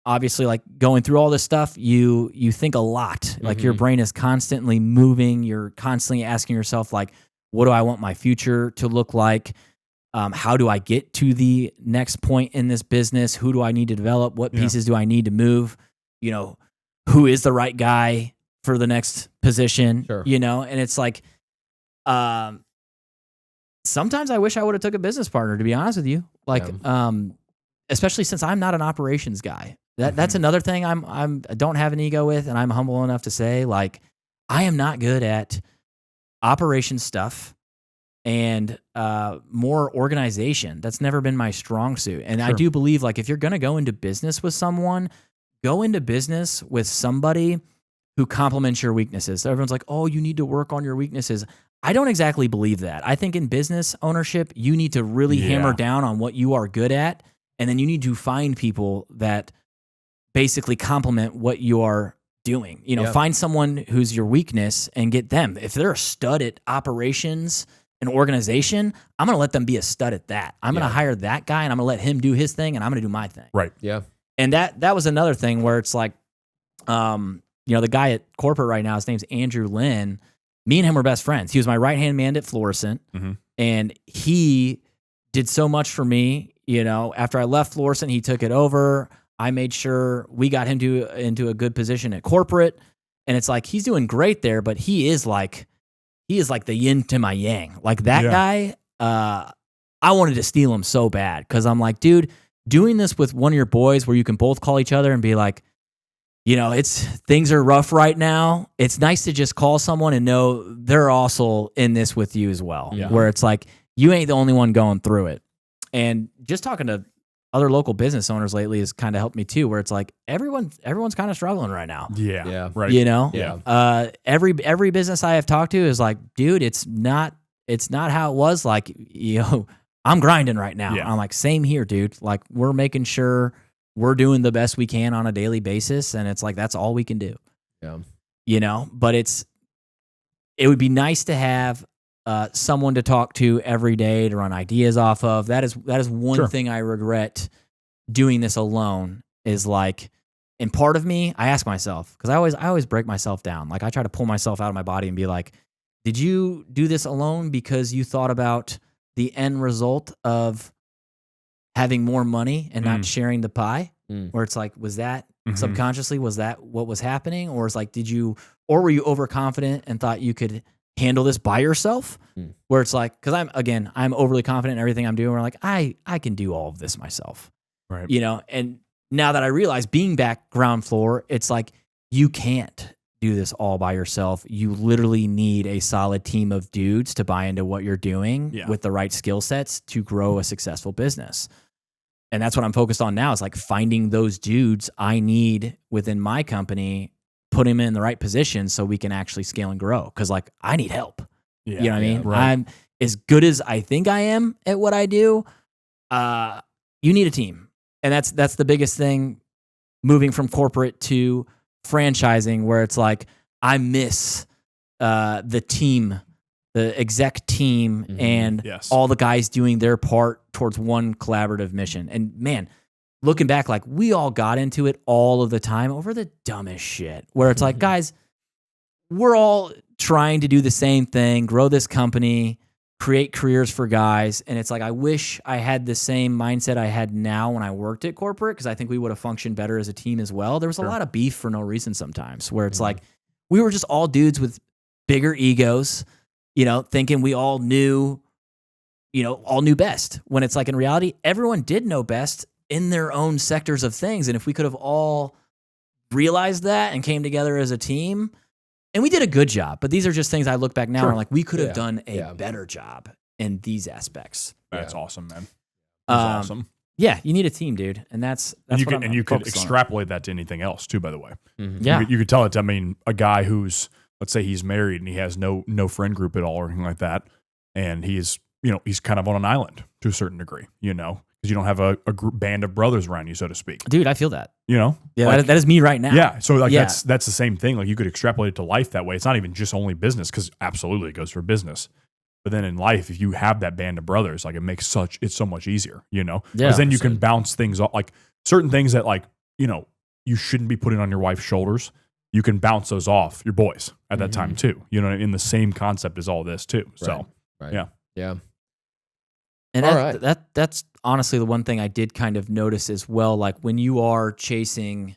E: obviously like going through all this stuff, you think a lot, like your brain is constantly moving. You're constantly asking yourself, like, what do I want my future to look like? How do I get to the next point in this business? Who do I need to develop? What pieces do I need to move? Who is the right guy for the next position? Sure. And it's like, sometimes I wish I would have took a business partner, to be honest with you. Like, especially since I'm not an operations guy. That's another thing I don't have an ego with, and I'm humble enough to say, like, I am not good at operations stuff. And more organization. That's never been my strong suit. And I do believe, like, if you're going to go into business with someone, go into business with somebody who complements your weaknesses. So everyone's like, oh, you need to work on your weaknesses. I don't exactly believe that. I think in business ownership, you need to really hammer down on what you are good at. And then you need to find people that basically complement what you are doing. Find someone who's your weakness and get them. If they're a stud at operations, an organization, I'm going to let them be a stud at that. I'm going to hire that guy and I'm going to let him do his thing and I'm going to do my thing.
A: Right.
B: Yeah.
E: And that was another thing where it's like, the guy at corporate right now, his name's Andrew Lynn. Me and him were best friends. He was my right-hand man at Florissant. And he did so much for me. After I left Florissant, he took it over. I made sure we got him into a good position at corporate. And it's like, he's doing great there, but he is like the yin to my yang. Like that guy, I wanted to steal him so bad because I'm like, dude, doing this with one of your boys where you can both call each other and be like, things are rough right now. It's nice to just call someone and know they're also in this with you as well.
B: Yeah.
E: Where it's like, you ain't the only one going through it. And just talking to other local business owners lately has kind of helped me too, where it's like everyone's kind of struggling right now.
B: Yeah.
A: Right.
B: Yeah.
E: Every business I have talked to is like, dude, it's not how it was. Like, I'm grinding right now.
A: Yeah.
E: I'm like, same here, dude. Like, we're making sure we're doing the best we can on a daily basis. And it's like, that's all we can do.
B: Yeah.
E: But it would be nice to have someone to talk to every day to run ideas off of. That is one thing I regret doing this alone is like, and part of me, I ask myself, because I always break myself down. Like, I try to pull myself out of my body and be like, did you do this alone because you thought about the end result of having more money and not sharing the pie? Where it's like, was that subconsciously, was that what was happening? Or it's like, were you overconfident and thought you could handle this by yourself? Where it's like, because I'm overly confident in everything I'm doing. We're like, I can do all of this myself.
A: Right.
E: And now that I realize being back ground floor, it's like, you can't do this all by yourself. You literally need a solid team of dudes to buy into what you're doing with the right skill sets to grow a successful business. And that's what I'm focused on now, is like finding those dudes I need within my company, put them in the right position so we can actually scale and grow. Cause like, I need help.
A: Yeah,
E: You know what I mean?
A: right.
E: I'm as good as I think I am at what I do. You need a team. And that's the biggest thing moving from corporate to franchising, where it's like, I miss the team, the exec team, and all the guys doing their part towards one collaborative mission. And man, looking back, like, we all got into it all of the time over the dumbest shit, where it's like, guys, we're all trying to do the same thing, grow this company, create careers for guys. And it's like, I wish I had the same mindset I had now when I worked at corporate, because I think we would have functioned better as a team as well. There was a lot of beef for no reason sometimes, where it's like, we were just all dudes with bigger egos, thinking we all knew best, when it's like, in reality, everyone did know best in their own sectors of things. And if we could have all realized that and came together as a team, and we did a good job, but these are just things I look back now and I'm like, we could have done a better job in these aspects.
A: That's awesome, man. That's awesome.
E: Yeah, you need a team, dude, and that's
A: And you
E: what
A: can,
E: I'm
A: and you could
E: focused on.
A: extrapolate that to anything else too. By the way,
E: Yeah,
A: you could tell it. A guy who's, let's say he's married and he has no friend group at all or anything like that, and he's kind of on an island to a certain degree, because you don't have a band of brothers around you, so to speak.
E: dude, I feel that.
A: Yeah,
E: like, that is me right now.
A: Yeah, so that's the same thing. Like, you could extrapolate it to life that way. It's not even just only business, because absolutely it goes for business. But then in life, if you have that band of brothers, like, it's so much easier, because then you can bounce things off, like certain things that, like, you shouldn't be putting on your wife's shoulders. You can bounce those off your boys at that time too. In the same concept as all this too. So yeah.
E: And
B: All
E: that's honestly the one thing I did kind of notice as well. Like, when you're being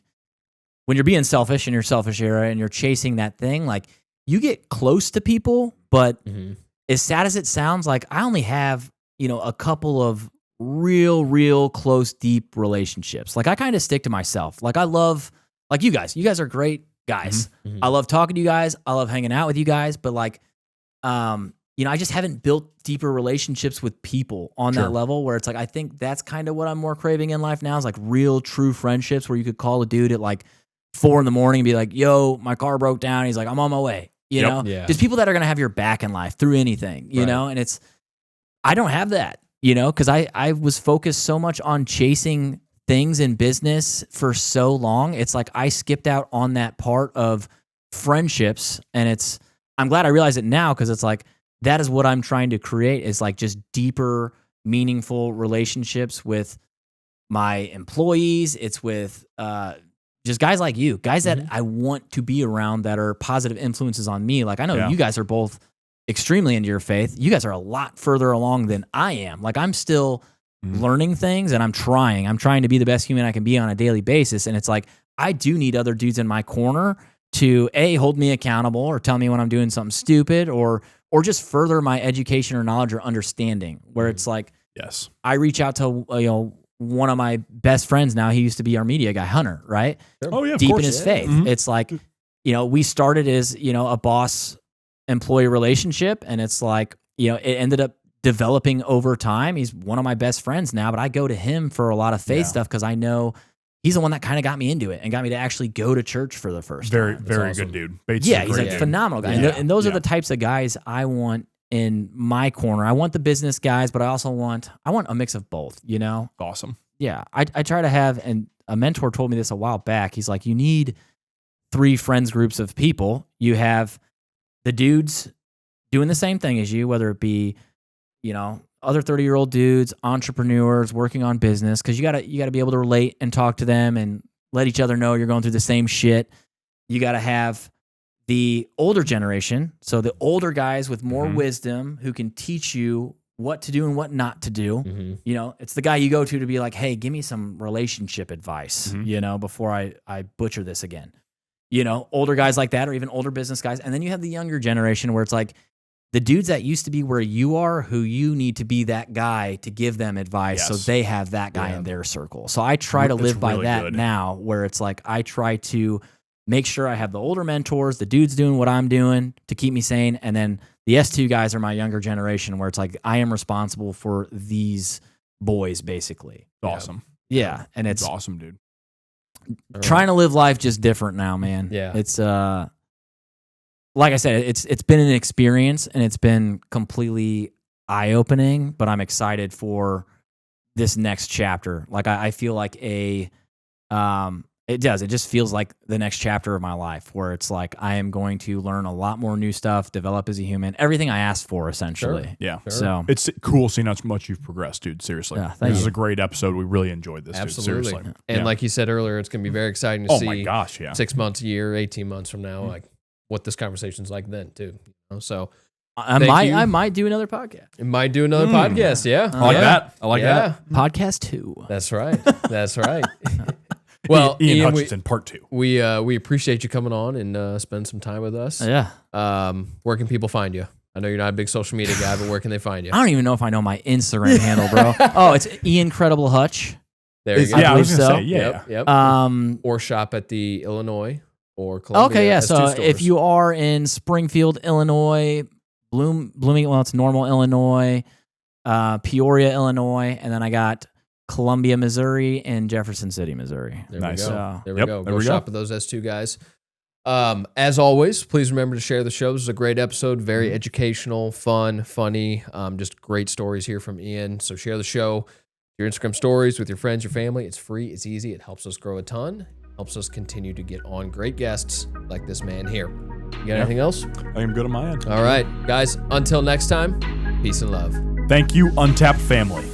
E: selfish in your selfish era and you're chasing that thing, like, you get close to people, but as sad as it sounds, like, I only have, a couple of real close, deep relationships. Like, I kind of stick to myself. Like, I love, like, you guys are great guys. I love talking to you guys. I love hanging out with you guys, but like, I just haven't built deeper relationships with people on that level, where it's like, I think that's kind of what I'm more craving in life now, is like real true friendships, where you could call a dude at like 4 a.m. and be like, yo, my car broke down. He's like, I'm on my way. Just people that are going to have your back in life through anything, know? And I don't have that, cause I was focused so much on chasing things in business for so long. It's like, I skipped out on that part of friendships, and I'm glad I realize it now, cause it's like, that is what I'm trying to create, is like just deeper, meaningful relationships with my employees. It's with just guys like you, guys that I want to be around, that are positive influences on me. Like, I know you guys are both extremely into your faith. You guys are a lot further along than I am. Like, I'm still learning things, and I'm trying to be the best human I can be on a daily basis. And it's like, I do need other dudes in my corner to hold me accountable, or tell me when I'm doing something stupid, or just further my education or knowledge or understanding, where it's like,
A: yes,
E: I reach out to, one of my best friends now. He used to be our media guy, Hunter, right?
A: Oh yeah, of
E: Deep
A: course.
E: in his faith.
A: Mhm.
E: It's like, we started as, a boss employee relationship, and it's like, it ended up developing over time. He's one of my best friends now, but I go to him for a lot of faith stuff because I know he's the one that kind of got me into it and got me to actually go to church for the first
A: Very,
E: time.
A: very
B: awesome.
A: good dude. Bates
E: Yeah,
A: is a
E: he's
A: great
E: a
A: dude.
E: phenomenal guy.
A: Yeah.
E: And those are
A: Yeah.
E: the types of guys I want in my corner. I want the business guys, but I also want a mix of both,
A: Awesome.
E: Yeah. I try to have, and a mentor told me this a while back. He's like, you need 3 friends groups of people. You have the dudes doing the same thing as you, whether it be, other 30-year-old dudes, entrepreneurs working on business, because you gotta be able to relate and talk to them and let each other know you're going through the same shit. You gotta have the older generation, so the older guys with more wisdom who can teach you what to do and what not to do. It's the guy you go to be like, hey, give me some relationship advice, before I butcher this again. Older guys like that, or even older business guys. And then you have the younger generation where it's like the dudes that used to be where you are, who you need to be that guy to give them advice so they have that guy in their circle. So I try to live by that now, where it's like I try to make sure I have the older mentors, the dudes doing what I'm doing to keep me sane. And then the S2 guys are my younger generation, where it's like I am responsible for these boys, basically.
A: Awesome.
E: Yeah. And it's
A: awesome, dude.
E: Trying to live life just different now, man.
B: Yeah.
E: It's like I said, it's been an experience, and it's been completely eye-opening, but I'm excited for this next chapter. Like I feel like it just feels like the next chapter of my life, where it's like I am going to learn a lot more new stuff, develop as a human, everything I asked for, essentially.
B: Sure.
A: Yeah.
E: So
A: It's cool seeing how much you've progressed, dude. Seriously.
E: Yeah, thank
A: This is
E: you.
A: a great episode. We really enjoyed this,
B: Absolutely.
A: dude. Seriously.
B: And like you said earlier, it's going to be very exciting to
A: oh
B: see
A: my gosh, yeah.
B: 6 months, a year, 18 months from now, like what this conversation's like then too. So
E: I might do another podcast.
B: it might do another podcast. Yeah.
A: I like that. I like that.
E: Podcast 2.
B: That's right. That's right. Well,
A: Ian
B: Ian,
A: Hutchinson, part 2.
B: we appreciate you coming on and spend some time with us.
E: Yeah.
B: Where can people find you? I know you're not a big social media guy, but where can they find you?
E: I don't even know if I know my Instagram handle, bro. Oh, it's Incredible Hutch.
B: There you go.
A: Yeah, I was
E: believe
A: gonna
E: so.
A: say, yeah.
B: Yep. Yep.
E: Or
B: or shop at the Illinois or Columbia.
E: okay, yeah.
B: S2
E: So
B: stores.
E: if you are in Springfield, Illinois, Blooming, well, it's Normal, Illinois, Peoria, Illinois, and then I got Columbia, Missouri, and Jefferson City, Missouri.
B: There
A: Nice.
B: we go.
E: So-
B: There we
A: Yep,
B: go.
A: there
B: Go
A: we
B: shop
A: go.
B: with those S2 guys. As always, please remember to share the show. This is a great episode, very educational, fun, funny, just great stories here from Ian. So share the show, your Instagram stories with your friends, your family. It's free, it's easy, it helps us grow a ton, helps us continue to get on great guests like this man here. You got anything else?
A: I am good on my end.
B: All right, guys, until next time, peace and love.
A: Thank you, Untapped family.